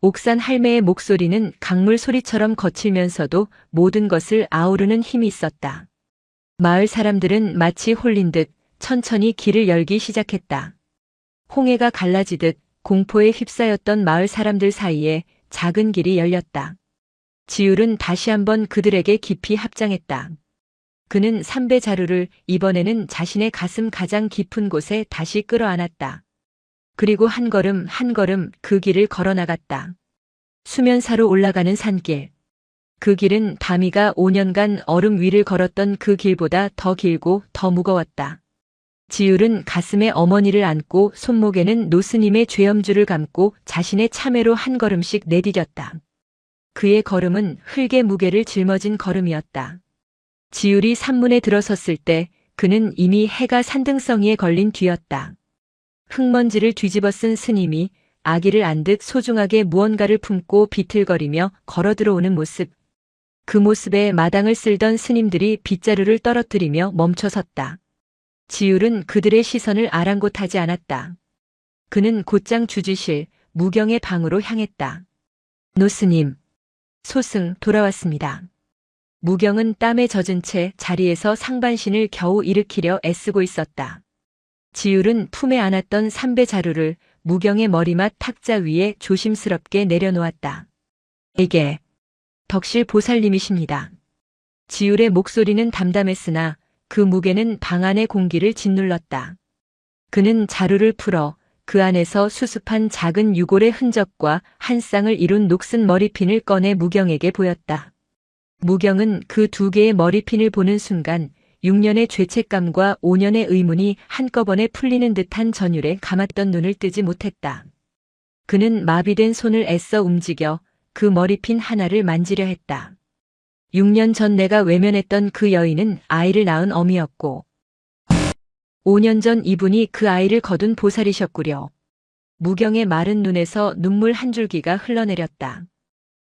옥산 할매의 목소리는 강물 소리처럼 거칠면서도 모든 것을 아우르는 힘이 있었다. 마을 사람들은 마치 홀린 듯 천천히 길을 열기 시작했다. 홍해가 갈라지듯 공포에 휩싸였던 마을 사람들 사이에 작은 길이 열렸다. 지율은 다시 한번 그들에게 깊이 합장했다. 그는 삼배 자루를 이번에는 자신의 가슴 가장 깊은 곳에 다시 끌어안았다. 그리고 한 걸음 한 걸음 그 길을 걸어나갔다. 수면사로 올라가는 산길. 그 길은 다미가 5년간 얼음 위를 걸었던 그 길보다 더 길고 더 무거웠다. 지율은 가슴에 어머니를 안고 손목에는 노스님의 죄엄주를 감고 자신의 참회로 한 걸음씩 내디뎠다. 그의 걸음은 흙의 무게를 짊어진 걸음이었다. 지율이 산문에 들어섰을 때 그는 이미 해가 산등성이에 걸린 뒤였다. 흙먼지를 뒤집어 쓴 스님이 아기를 안 듯 소중하게 무언가를 품고 비틀거리며 걸어 들어오는 모습. 그 모습에 마당을 쓸던 스님들이 빗자루를 떨어뜨리며 멈춰섰다. 지율은 그들의 시선을 아랑곳하지 않았다. 그는 곧장 주지실, 무경의 방으로 향했다. 노스님. 소승 돌아왔습니다. 무경은 땀에 젖은 채 자리에서 상반신을 겨우 일으키려 애쓰고 있었다. 지율은 품에 안았던 삼배 자루를 무경의 머리맡 탁자 위에 조심스럽게 내려놓았다. 이게 덕실 보살님이십니다. 지율의 목소리는 담담했으나 그 무게는 방 안의 공기를 짓눌렀다. 그는 자루를 풀어 그 안에서 수습한 작은 유골의 흔적과 한 쌍을 이룬 녹슨 머리핀을 꺼내 무경에게 보였다. 무경은 그 두 개의 머리핀을 보는 순간 6년의 죄책감과 5년의 의문이 한꺼번에 풀리는 듯한 전율에 감았던 눈을 뜨지 못했다. 그는 마비된 손을 애써 움직여 그 머리핀 하나를 만지려 했다. 6년 전 내가 외면했던 그 여인은 아이를 낳은 어미였고 5년 전 이분이 그 아이를 거둔 보살이셨구려. 무경의 마른 눈에서 눈물 한 줄기가 흘러내렸다.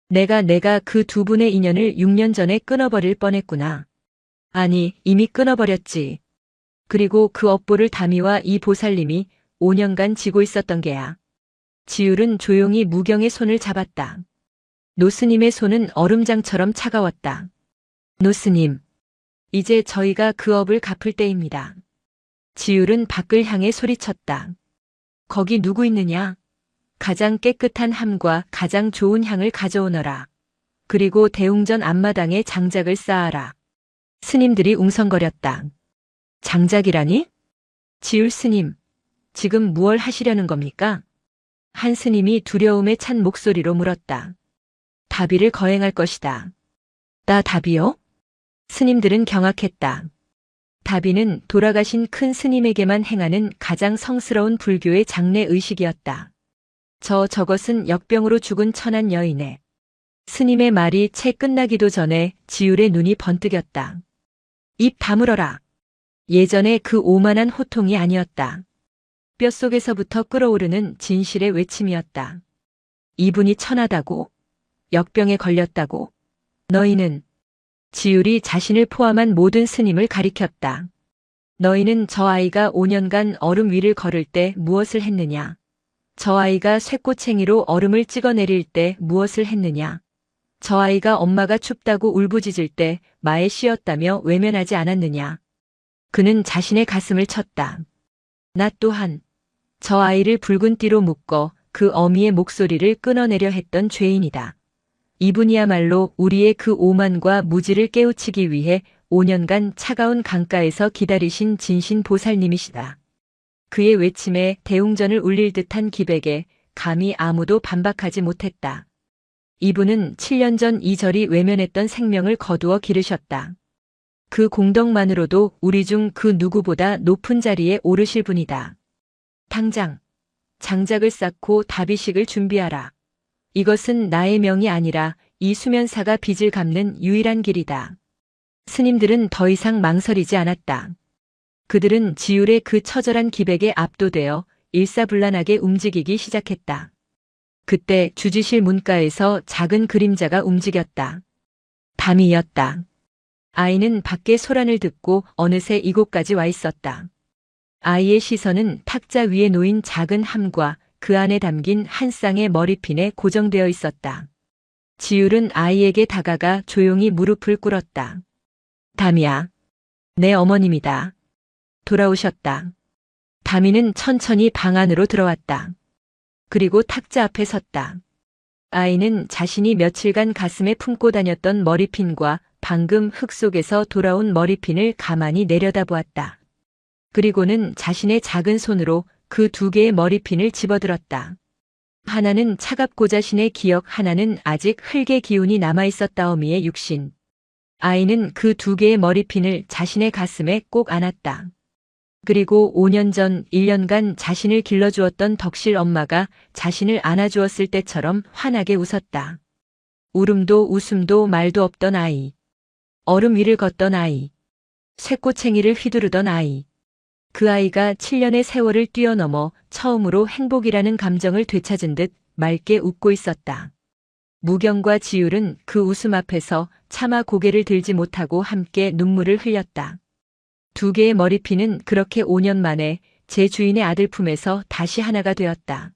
내가 그 두 분의 인연을 6년 전에 끊어버릴 뻔했구나. 아니, 이미 끊어버렸지. 그리고 그 업보를 다미와 이 보살님이 5년간 지고 있었던 게야. 지율은 조용히 무경의 손을 잡았다. 노스님의 손은 얼음장처럼 차가웠다. 노스님. 이제 저희가 그 업을 갚을 때입니다. 지율은 밖을 향해 소리쳤다. 거기 누구 있느냐? 가장 깨끗한 함과 가장 좋은 향을 가져오너라. 그리고 대웅전 앞마당에 장작을 쌓아라. 스님들이 웅성거렸다. 장작이라니? 지율 스님, 지금 무얼 하시려는 겁니까? 한 스님이 두려움에 찬 목소리로 물었다. 다비를 거행할 것이다. 나 다비요? 스님들은 경악했다. 다비는 돌아가신 큰 스님에게만 행하는 가장 성스러운 불교의 장례 의식이었다. 저것은 역병으로 죽은 천한 여인의. 스님의 말이 채 끝나기도 전에 지율의 눈이 번뜩였다. 입 다물어라. 예전에 그 오만한 호통이 아니었다. 뼛속에서부터 끓어오르는 진실의 외침이었다. 이분이 천하다고? 역병에 걸렸다고? 너희는? 지율이 자신을 포함한 모든 스님을 가리켰다. 너희는 저 아이가 5년간 얼음 위를 걸을 때 무엇을 했느냐? 저 아이가 쇠꼬챙이로 얼음을 찍어내릴 때 무엇을 했느냐? 저 아이가 엄마가 춥다고 울부짖을 때 마에 씌었다며 외면하지 않았느냐? 그는 자신의 가슴을 쳤다. 나 또한 저 아이를 붉은 띠로 묶어 그 어미의 목소리를 끊어내려 했던 죄인이다. 이분이야말로 우리의 그 오만과 무지를 깨우치기 위해 5년간 차가운 강가에서 기다리신 진신 보살님이시다. 그의 외침에 대웅전을 울릴 듯한 기백에 감히 아무도 반박하지 못했다. 이분은 7년 전 이 절이 외면했던 생명을 거두어 기르셨다. 그 공덕만으로도 우리 중 그 누구보다 높은 자리에 오르실 분이다. 당장 장작을 쌓고 다비식을 준비하라. 이것은 나의 명이 아니라 이 수면사가 빚을 갚는 유일한 길이다. 스님들은 더 이상 망설이지 않았다. 그들은 지율의 그 처절한 기백에 압도되어 일사불란하게 움직이기 시작했다. 그때 주지실 문가에서 작은 그림자가 움직였다. 밤이었다. 아이는 밖에 소란을 듣고 어느새 이곳까지 와 있었다. 아이의 시선은 탁자 위에 놓인 작은 함과 그 안에 담긴 한 쌍의 머리핀에 고정되어 있었다. 지율은 아이에게 다가가 조용히 무릎을 꿇었다. 담이야, 내 어머님이다. 돌아오셨다. 담이는 천천히 방 안으로 들어왔다. 그리고 탁자 앞에 섰다. 아이는 자신이 며칠간 가슴에 품고 다녔던 머리핀과 방금 흙 속에서 돌아온 머리핀을 가만히 내려다보았다. 그리고는 자신의 작은 손으로 그 2개의 머리핀을 집어들었다. 하나는 차갑고 자신의 기억, 하나는 아직 흙의 기운이 남아있었다어미의 육신. 아이는 그 2개의 머리핀을 자신의 가슴에 꼭 안았다. 그리고 5년 전 1년간 자신을 길러주었던 덕실 엄마가 자신을 안아주었을 때처럼 환하게 웃었다. 울음도 웃음도 말도 없던 아이. 얼음 위를 걷던 아이. 쇠꼬챙이를 휘두르던 아이. 그 아이가 7년의 세월을 뛰어넘어 처음으로 행복이라는 감정을 되찾은 듯 맑게 웃고 있었다. 무경과 지율은 그 웃음 앞에서 차마 고개를 들지 못하고 함께 눈물을 흘렸다. 2개의 머리핀은 그렇게 5년 만에 제 주인의 아들 품에서 다시 하나가 되었다.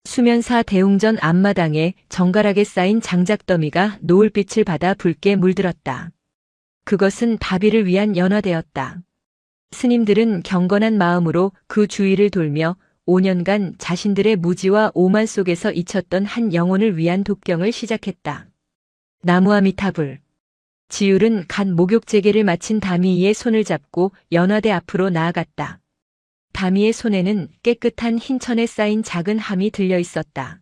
수면사 대웅전 앞마당에 정갈하게 쌓인 장작더미가 노을빛을 받아 붉게 물들었다. 그것은 다비를 위한 연화되었다. 스님들은 경건한 마음으로 그 주위를 돌며 5년간 자신들의 무지와 오만 속에서 잊혔던 한 영혼을 위한 독경을 시작했다. 나무아미타불. 지율은 갓 목욕재개를 마친 다미의 손을 잡고 연화대 앞으로 나아갔다. 다미의 손에는 깨끗한 흰천에 쌓인 작은 함이 들려 있었다.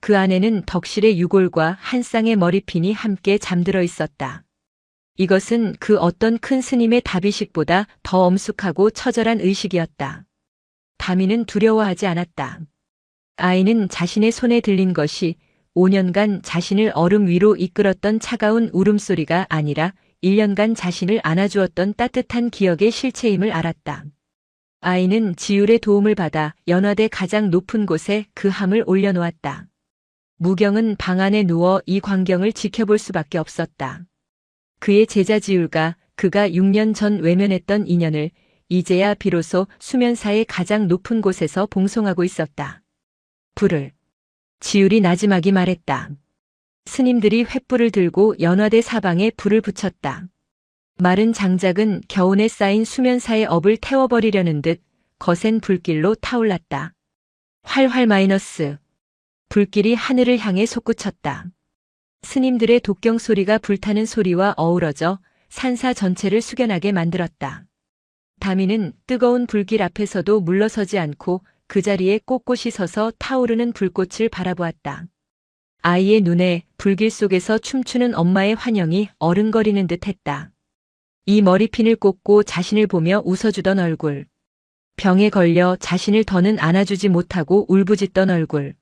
그 안에는 덕실의 유골과 한 쌍의 머리핀이 함께 잠들어 있었다. 이것은 그 어떤 큰 스님의 다비식보다 더 엄숙하고 처절한 의식이었다. 다미는 두려워하지 않았다. 아이는 자신의 손에 들린 것이 5년간 자신을 얼음 위로 이끌었던 차가운 울음소리가 아니라 1년간 자신을 안아주었던 따뜻한 기억의 실체임을 알았다. 아이는 지율의 도움을 받아 연화대 가장 높은 곳에 그 함을 올려놓았다. 무경은 방 안에 누워 이 광경을 지켜볼 수밖에 없었다. 그의 제자 지율과 그가 6년 전 외면했던 인연을 이제야 비로소 수면사의 가장 높은 곳에서 봉송하고 있었다. 불을. 지율이 나지막이 말했다. 스님들이 횃불을 들고 연화대 사방에 불을 붙였다. 마른 장작은 겨운에 쌓인 수면사의 업을 태워버리려는 듯 거센 불길로 타올랐다. 활활 마이너스. 불길이 하늘을 향해 솟구쳤다. 스님들의 독경 소리가 불타는 소리와 어우러져 산사 전체를 숙연하게 만들었다. 다미는 뜨거운 불길 앞에서도 물러서지 않고 그 자리에 꼿꼿이 서서 타오르는 불꽃을 바라보았다. 아이의 눈에 불길 속에서 춤추는 엄마의 환영이 어른거리는 듯 했다. 이 머리핀을 꽂고 자신을 보며 웃어주던 얼굴. 병에 걸려 자신을 더는 안아주지 못하고 울부짖던 얼굴.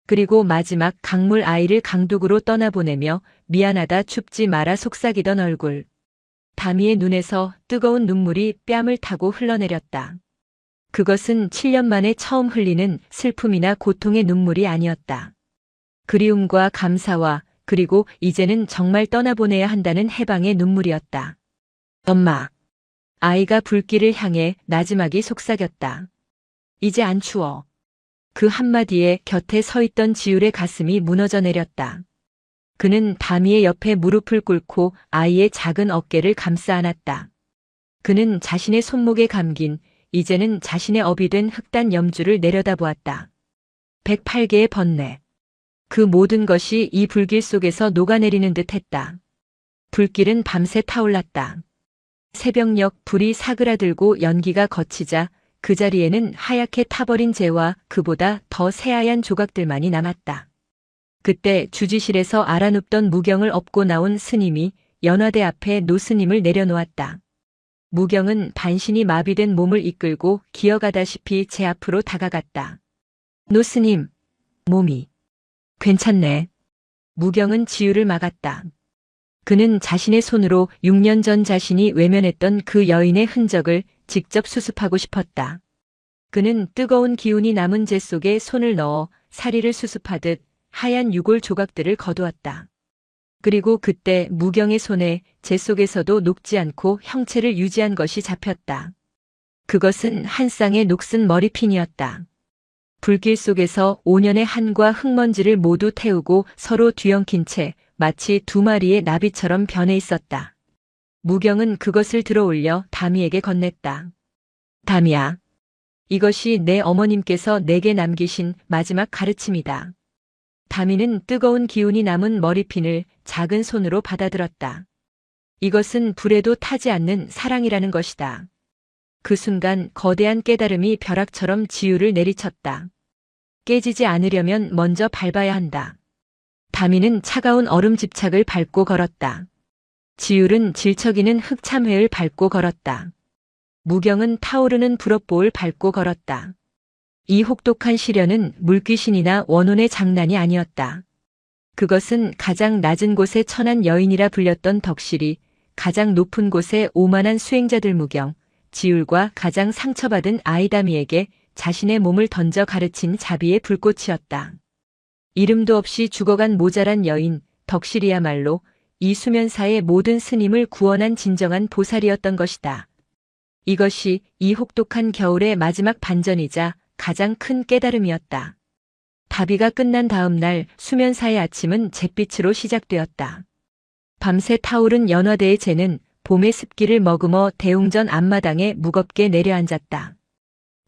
그리고 마지막 강물 아이를 강둑으로 떠나보내며 미안하다 춥지 마라 속삭이던 얼굴. 다미의 눈에서 뜨거운 눈물이 뺨을 타고 흘러내렸다. 그것은 7년 만에 처음 흘리는 슬픔이나 고통의 눈물이 아니었다. 그리움과 감사와 그리고 이제는 정말 떠나보내야 한다는 해방의 눈물이었다. 엄마. 아이가 불길을 향해 나지막이 속삭였다. 이제 안 추워. 그 한마디에 곁에 서 있던 지율의 가슴이 무너져 내렸다. 그는 다미의 옆에 무릎을 꿇고 아이의 작은 어깨를 감싸 안았다. 그는 자신의 손목에 감긴 이제는 자신의 업이 된 흑단 염주를 내려다보았다. 108개의 번뇌. 그 모든 것이 이 불길 속에서 녹아내리는 듯 했다. 불길은 밤새 타올랐다. 새벽녘 불이 사그라들고 연기가 거치자 그 자리에는 하얗게 타버린 재와 그보다 더 새하얀 조각들만이 남았다. 그때 주지실에서 알아눕던 무경을 업고 나온 스님이 연화대 앞에 노스님을 내려놓았다. 무경은 반신이 마비된 몸을 이끌고 기어가다시피 제 앞으로 다가갔다. 노스님, 몸이 괜찮네. 무경은 지유를 막았다. 그는 자신의 손으로 6년 전 자신이 외면했던 그 여인의 흔적을 직접 수습하고 싶었다. 그는 뜨거운 기운이 남은 재 속에 손을 넣어 사리를 수습하듯 하얀 유골 조각들을 거두었다. 그리고 그때 무경의 손에 재 속에서도 녹지 않고 형체를 유지한 것이 잡혔다. 그것은 한 쌍의 녹슨 머리핀이었다. 불길 속에서 5년의 한과 흙먼지를 모두 태우고 서로 뒤엉킨 채 마치 두 마리의 나비처럼 변해 있었다. 무경은 그것을 들어올려 다미에게 건넸다. 다미야, 이것이 내 어머님께서 내게 남기신 마지막 가르침이다. 다미는 뜨거운 기운이 남은 머리핀을 작은 손으로 받아들었다. 이것은 불에도 타지 않는 사랑이라는 것이다. 그 순간 거대한 깨달음이 벼락처럼 지유를 내리쳤다. 깨지지 않으려면 먼저 밟아야 한다. 다미는 차가운 얼음 집착을 밟고 걸었다. 지율은 질척이는 흙참회를 밟고 걸었다. 무경은 타오르는 불업보를 밟고 걸었다. 이 혹독한 시련은 물귀신이나 원혼의 장난이 아니었다. 그것은 가장 낮은 곳에 천한 여인이라 불렸던 덕실이 가장 높은 곳에 오만한 수행자들 무경, 지율과 가장 상처받은 아이다미에게 자신의 몸을 던져 가르친 자비의 불꽃이었다. 이름도 없이 죽어간 모자란 여인, 덕실이야말로 이 수면사의 모든 스님을 구원한 진정한 보살이었던 것이다. 이것이 이 혹독한 겨울의 마지막 반전이자 가장 큰 깨달음이었다. 다비가 끝난 다음 날 수면사의 아침은 잿빛으로 시작되었다. 밤새 타오른 연화대의 재는 봄의 습기를 머금어 대웅전 앞마당에 무겁게 내려앉았다.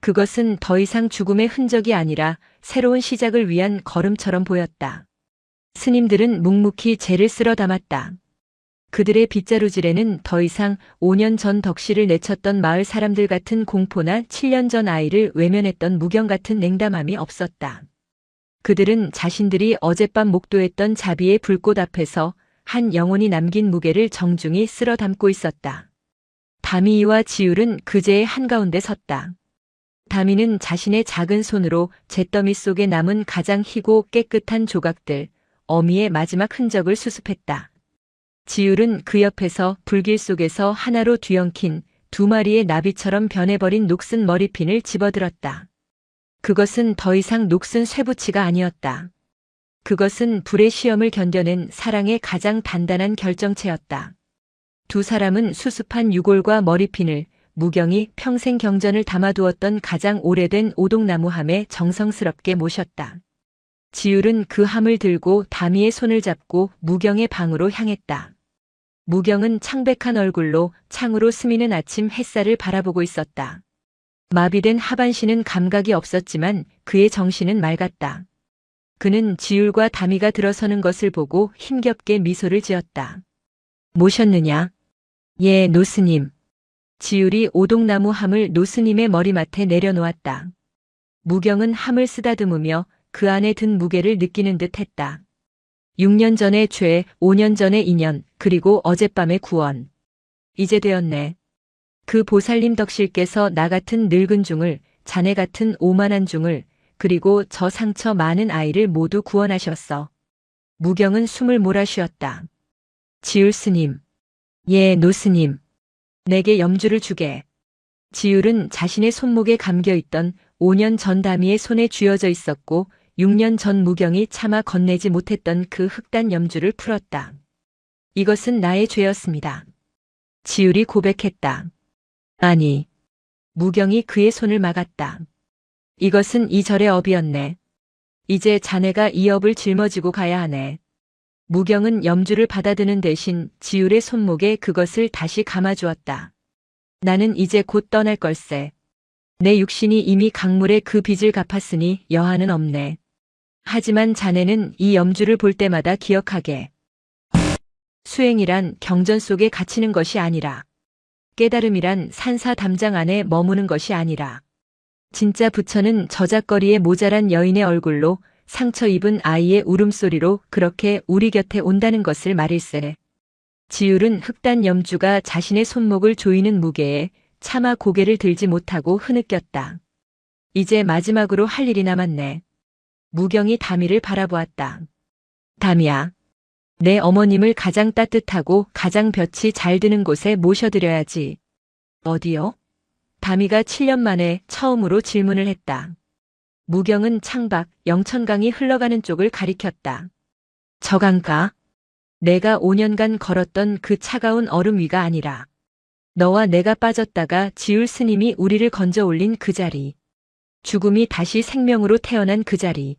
그것은 더 이상 죽음의 흔적이 아니라 새로운 시작을 위한 걸음처럼 보였다. 스님들은 묵묵히 재를 쓸어 담았다. 그들의 빗자루질에는 더 이상 5년 전 덕실을 내쳤던 마을 사람들 같은 공포나 7년 전 아이를 외면했던 무경 같은 냉담함이 없었다. 그들은 자신들이 어젯밤 목도했던 자비의 불꽃 앞에서 한 영혼이 남긴 무게를 정중히 쓸어 담고 있었다. 다미이와 지율은 그제의 한가운데 섰다. 다미는 자신의 작은 손으로 잿더미 속에 남은 가장 희고 깨끗한 조각들, 어미의 마지막 흔적을 수습했다. 지율은 그 옆에서 불길 속에서 하나로 뒤엉킨 두 마리의 나비처럼 변해버린 녹슨 머리핀을 집어들었다. 그것은 더 이상 녹슨 쇠붙이가 아니었다. 그것은 불의 시험을 견뎌낸 사랑의 가장 단단한 결정체였다. 두 사람은 수습한 유골과 머리핀을 무경이 평생 경전을 담아두었던 가장 오래된 오동나무함에 정성스럽게 모셨다. 지율은 그 함을 들고 다미의 손을 잡고 무경의 방으로 향했다. 무경은 창백한 얼굴로 창으로 스미는 아침 햇살을 바라보고 있었다. 마비된 하반신은 감각이 없었지만 그의 정신은 맑았다. 그는 지율과 다미가 들어서는 것을 보고 힘겹게 미소를 지었다. 모셨느냐? 예, 노스님. 지율이 오동나무 함을 노스님의 머리맡에 내려놓았다. 무경은 함을 쓰다듬으며 그 안에 든 무게를 느끼는 듯 했다. 6년 전의 죄, 5년 전의 인연, 그리고 어젯밤의 구원. 이제 되었네. 그 보살님 덕실께서 나 같은 늙은 중을, 자네 같은 오만한 중을, 그리고 저 상처 많은 아이를 모두 구원하셨어. 무경은 숨을 몰아쉬었다. 지율 스님. 예, 노스님. 내게 염주를 주게. 지율은 자신의 손목에 감겨있던 5년 전 다미의 손에 쥐어져 있었고 6년 전 무경이 차마 건네지 못했던 그 흑단 염주를 풀었다. 이것은 나의 죄였습니다. 지율이 고백했다. 아니. 무경이 그의 손을 막았다. 이것은 이 절의 업이었네. 이제 자네가 이 업을 짊어지고 가야 하네. 무경은 염주를 받아드는 대신 지율의 손목에 그것을 다시 감아주었다. 나는 이제 곧 떠날 걸세. 내 육신이 이미 강물의 그 빚을 갚았으니 여한은 없네. 하지만 자네는 이 염주를 볼 때마다 기억하게. 수행이란 경전 속에 갇히는 것이 아니라, 깨달음이란 산사 담장 안에 머무는 것이 아니라, 진짜 부처는 저작거리에 모자란 여인의 얼굴로 상처 입은 아이의 울음소리로 그렇게 우리 곁에 온다는 것을 말일세. 지율은 흑단 염주가 자신의 손목을 조이는 무게에 차마 고개를 들지 못하고 흐느꼈다. 이제 마지막으로 할 일이 남았네. 무경이 다미를 바라보았다. 다미야, 내 어머님을 가장 따뜻하고 가장 볕이 잘 드는 곳에 모셔드려야지. 어디요? 다미가 7년 만에 처음으로 질문을 했다. 무경은 창밖 영천강이 흘러가는 쪽을 가리켰다. 저 강가? 내가 5년간 걸었던 그 차가운 얼음 위가 아니라 너와 내가 빠졌다가 지율 스님이 우리를 건져 올린 그 자리. 죽음이 다시 생명으로 태어난 그 자리.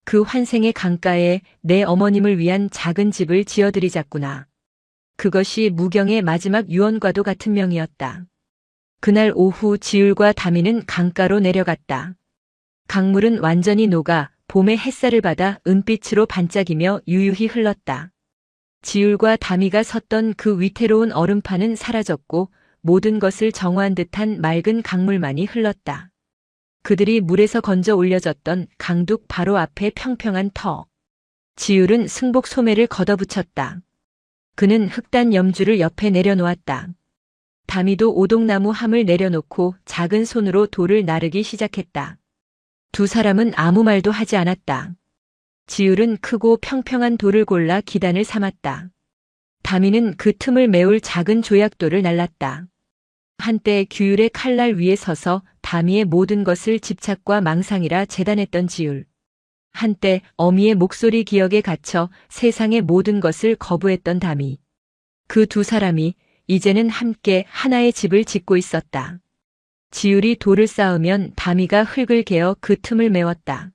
그 환생의 강가에 내 어머님을 위한 작은 집을 지어드리자꾸나. 그것이 무경의 마지막 유언과도 같은 명이었다. 그날 오후 지율과 다미는 강가로 내려갔다. 강물은 완전히 녹아 봄의 햇살을 받아 은빛으로 반짝이며 유유히 흘렀다. 지율과 다미가 섰던 그 위태로운 얼음판은 사라졌고 모든 것을 정화한 듯한 맑은 강물만이 흘렀다. 그들이 물에서 건져 올려졌던 강둑 바로 앞에 평평한 터. 지율은 승복 소매를 걷어붙였다. 그는 흑단 염주를 옆에 내려놓았다. 다미도 오동나무 함을 내려놓고 작은 손으로 돌을 나르기 시작했다. 두 사람은 아무 말도 하지 않았다. 지율은 크고 평평한 돌을 골라 기단을 삼았다. 다미는 그 틈을 메울 작은 조약돌을 날랐다. 한때 규율의 칼날 위에 서서 다미의 모든 것을 집착과 망상이라 재단했던 지율. 한때 어미의 목소리 기억에 갇혀 세상의 모든 것을 거부했던 다미. 그 두 사람이 이제는 함께 하나의 집을 짓고 있었다. 지율이 돌을 쌓으면 다미가 흙을 개어 그 틈을 메웠다.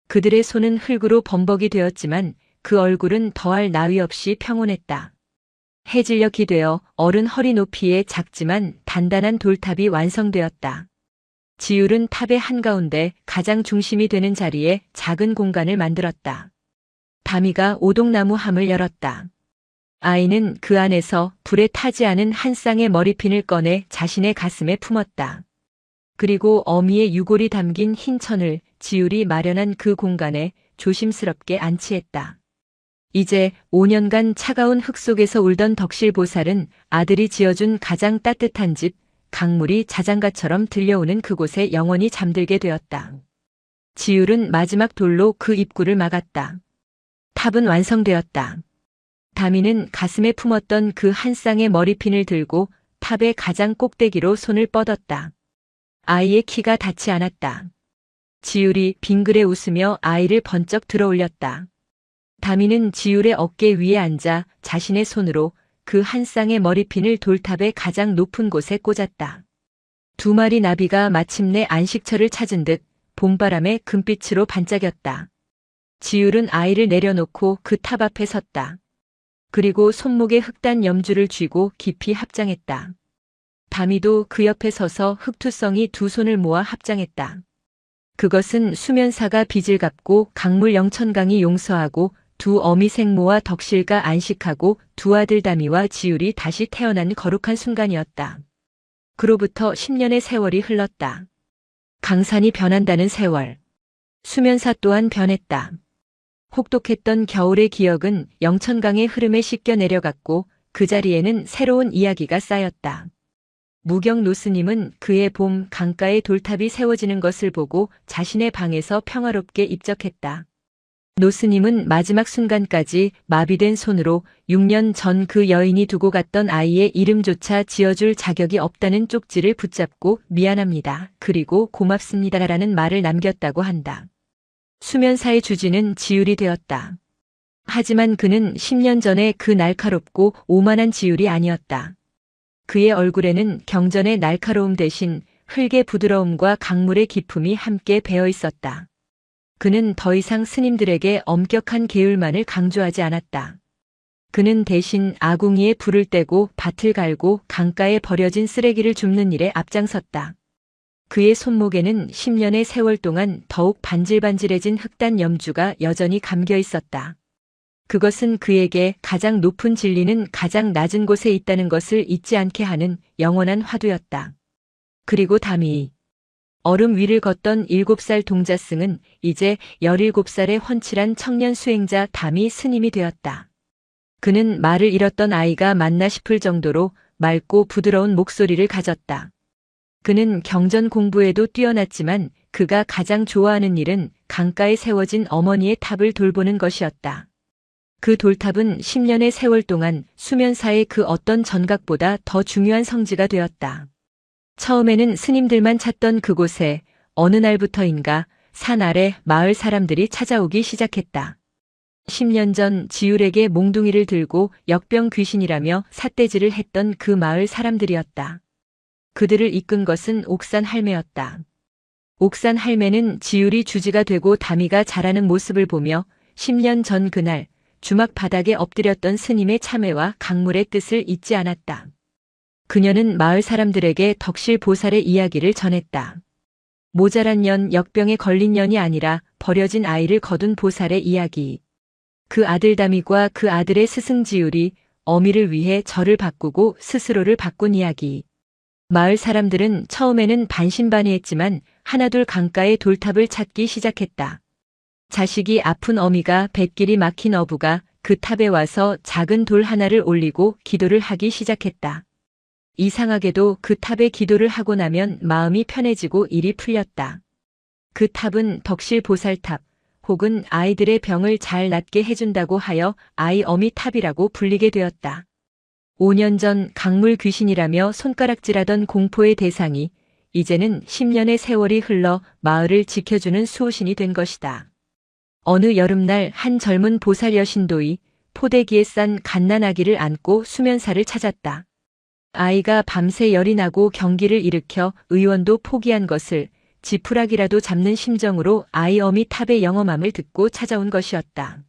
그들의 손은 흙으로 범벅이 되었지만 그 얼굴은 더할 나위 없이 평온했다. 해질녘이 되어 어른 허리 높이의 작지만 단단한 돌탑이 완성되었다. 지율은 탑의 한가운데 가장 중심이 되는 자리에 작은 공간을 만들었다. 다미가 오동나무 함을 열었다. 아이는 그 안에서 불에 타지 않은 한 쌍의 머리핀을 꺼내 자신의 가슴에 품었다. 그리고 어미의 유골이 담긴 흰 천을 지율이 마련한 그 공간에 조심스럽게 안치했다. 이제 5년간 차가운 흙 속에서 울던 덕실보살은 아들이 지어준 가장 따뜻한 집, 강물이 자장가처럼 들려오는 그곳에 영원히 잠들게 되었다. 지율은 마지막 돌로 그 입구를 막았다. 탑은 완성되었다. 다미는 가슴에 품었던 그 한 쌍의 머리핀을 들고 탑의 가장 꼭대기로 손을 뻗었다. 아이의 키가 닿지 않았다. 지율이 빙그레 웃으며 아이를 번쩍 들어올렸다. 다미는 지율의 어깨 위에 앉아 자신의 손으로 그 한 쌍의 머리핀을 돌탑의 가장 높은 곳에 꽂았다. 두 마리 나비가 마침내 안식처를 찾은 듯 봄바람에 금빛으로 반짝였다. 지율은 아이를 내려놓고 그 탑 앞에 섰다. 그리고 손목에 흑단 염주를 쥐고 깊이 합장했다. 다미도 그 옆에 서서 흑투성이 두 손을 모아 합장했다. 그것은 수면사가 빚을 갚고 강물 영천강이 용서하고 두 어미 생모와 덕실가 안식하고 두 아들 다미와 지율이 다시 태어난 거룩한 순간이었다. 그로부터 10년의 세월이 흘렀다. 강산이 변한다는 세월. 수면사 또한 변했다. 혹독했던 겨울의 기억은 영천강의 흐름에 씻겨 내려갔고 그 자리에는 새로운 이야기가 쌓였다. 무경 노스님은 그의 봄 강가에 돌탑이 세워지는 것을 보고 자신의 방에서 평화롭게 입적했다. 노스님은 마지막 순간까지 마비된 손으로 6년 전 그 여인이 두고 갔던 아이의 이름조차 지어줄 자격이 없다는 쪽지를 붙잡고 미안합니다. 그리고 고맙습니다라는 말을 남겼다고 한다. 수면사의 주지는 지율이 되었다. 하지만 그는 10년 전에 그 날카롭고 오만한 지율이 아니었다. 그의 얼굴에는 경전의 날카로움 대신 흙의 부드러움과 강물의 기품이 함께 배어 있었다. 그는 더 이상 스님들에게 엄격한 계율만을 강조하지 않았다. 그는 대신 아궁이에 불을 떼고 밭을 갈고 강가에 버려진 쓰레기를 줍는 일에 앞장섰다. 그의 손목에는 10년의 세월 동안 더욱 반질반질해진 흑단 염주가 여전히 감겨 있었다. 그것은 그에게 가장 높은 진리는 가장 낮은 곳에 있다는 것을 잊지 않게 하는 영원한 화두였다. 그리고 다미. 얼음 위를 걷던 7살 동자승은 이제 17살의 훤칠한 청년 수행자 다미 스님이 되었다. 그는 말을 잃었던 아이가 맞나 싶을 정도로 맑고 부드러운 목소리를 가졌다. 그는 경전 공부에도 뛰어났지만 그가 가장 좋아하는 일은 강가에 세워진 어머니의 탑을 돌보는 것이었다. 그 돌탑은 10년의 세월 동안 수면사의 그 어떤 전각보다 더 중요한 성지가 되었다. 처음에는 스님들만 찾던 그곳에 어느 날부터인가 산 아래 마을 사람들이 찾아오기 시작했다. 10년 전 지율에게 몽둥이를 들고 역병 귀신이라며 삿대질을 했던 그 마을 사람들이었다. 그들을 이끈 것은 옥산 할매였다. 옥산 할매는 지율이 주지가 되고 다미가 자라는 모습을 보며 10년 전 그날 주막 바닥에 엎드렸던 스님의 참회와 강물의 뜻을 잊지 않았다. 그녀는 마을 사람들에게 덕실 보살의 이야기를 전했다. 모자란 년, 역병에 걸린 년이 아니라 버려진 아이를 거둔 보살의 이야기. 그 아들 다미과 그 아들의 스승 지율이 어미를 위해 절을 바꾸고 스스로를 바꾼 이야기. 마을 사람들은 처음에는 반신반의했지만 하나둘 강가의 돌탑을 찾기 시작했다. 자식이 아픈 어미가 뱃길이 막힌 어부가 그 탑에 와서 작은 돌 하나를 올리고 기도를 하기 시작했다. 이상하게도 그 탑에 기도를 하고 나면 마음이 편해지고 일이 풀렸다. 그 탑은 덕실 보살탑 혹은 아이들의 병을 잘 낫게 해준다고 하여 아이 어미 탑이라고 불리게 되었다. 5년 전 강물 귀신이라며 손가락질하던 공포의 대상이 이제는 10년의 세월이 흘러 마을을 지켜주는 수호신이 된 것이다. 어느 여름날 한 젊은 보살 여신도이 포대기에 싼 갓난아기를 안고 수면사를 찾았다. 아이가 밤새 열이 나고 경기를 일으켜 의원도 포기한 것을 지푸라기라도 잡는 심정으로 아이 어미 탑의 영험함을 듣고 찾아온 것이었다.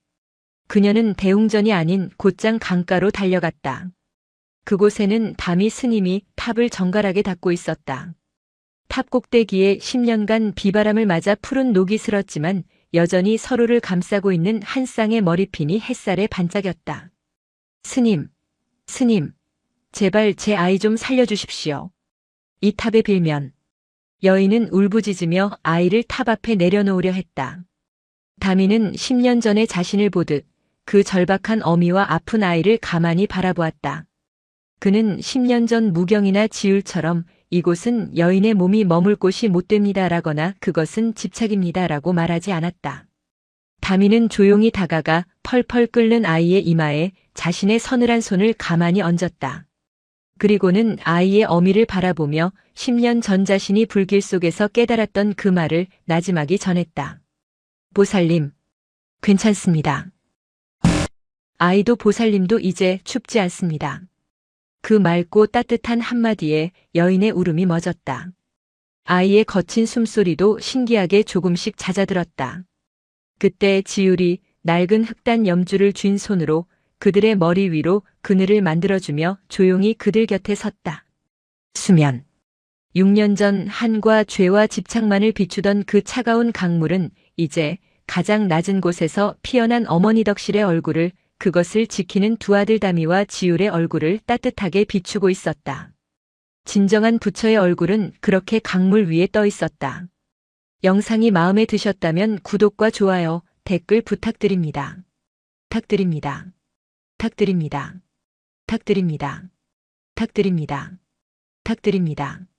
그녀는 대웅전이 아닌 곧장 강가로 달려갔다. 그곳에는 다미 스님이 탑을 정갈하게 닦고 있었다. 탑 꼭대기에 10년간 비바람을 맞아 푸른 녹이 슬었지만 여전히 서로를 감싸고 있는 한 쌍의 머리핀이 햇살에 반짝였다. 스님, 스님, 제발 제 아이 좀 살려주십시오. 이 탑의 빌면. 여인은 울부짖으며 아이를 탑 앞에 내려놓으려 했다. 다미는 10년 전에 자신을 보듯 그 절박한 어미와 아픈 아이를 가만히 바라보았다. 그는 10년 전 무경이나 지율처럼 이곳은 여인의 몸이 머물 곳이 못 됩니다라거나 그것은 집착입니다라고 말하지 않았다. 다미는 조용히 다가가 펄펄 끓는 아이의 이마에 자신의 서늘한 손을 가만히 얹었다. 그리고는 아이의 어미를 바라보며 10년 전 자신이 불길 속에서 깨달았던 그 말을 나지막이 전했다. 보살님, 괜찮습니다. 아이도 보살님도 이제 춥지 않습니다. 그 맑고 따뜻한 한마디에 여인의 울음이 멎었다. 아이의 거친 숨소리도 신기하게 조금씩 잦아들었다. 그때 지율이 낡은 흑단 염주를 쥔 손으로 그들의 머리 위로 그늘을 만들어주며 조용히 그들 곁에 섰다. 수면. 6년 전 한과 죄와 집착만을 비추던 그 차가운 강물은 이제 가장 낮은 곳에서 피어난 어머니 덕실의 얼굴을, 그것을 지키는 두 아들 다미와 지율의 얼굴을 따뜻하게 비추고 있었다. 진정한 부처의 얼굴은 그렇게 강물 위에 떠 있었다. 영상이 마음에 드셨다면 구독과 좋아요, 댓글 부탁드립니다. 부탁드립니다. 부탁드립니다. 부탁드립니다. 부탁드립니다. 부탁드립니다.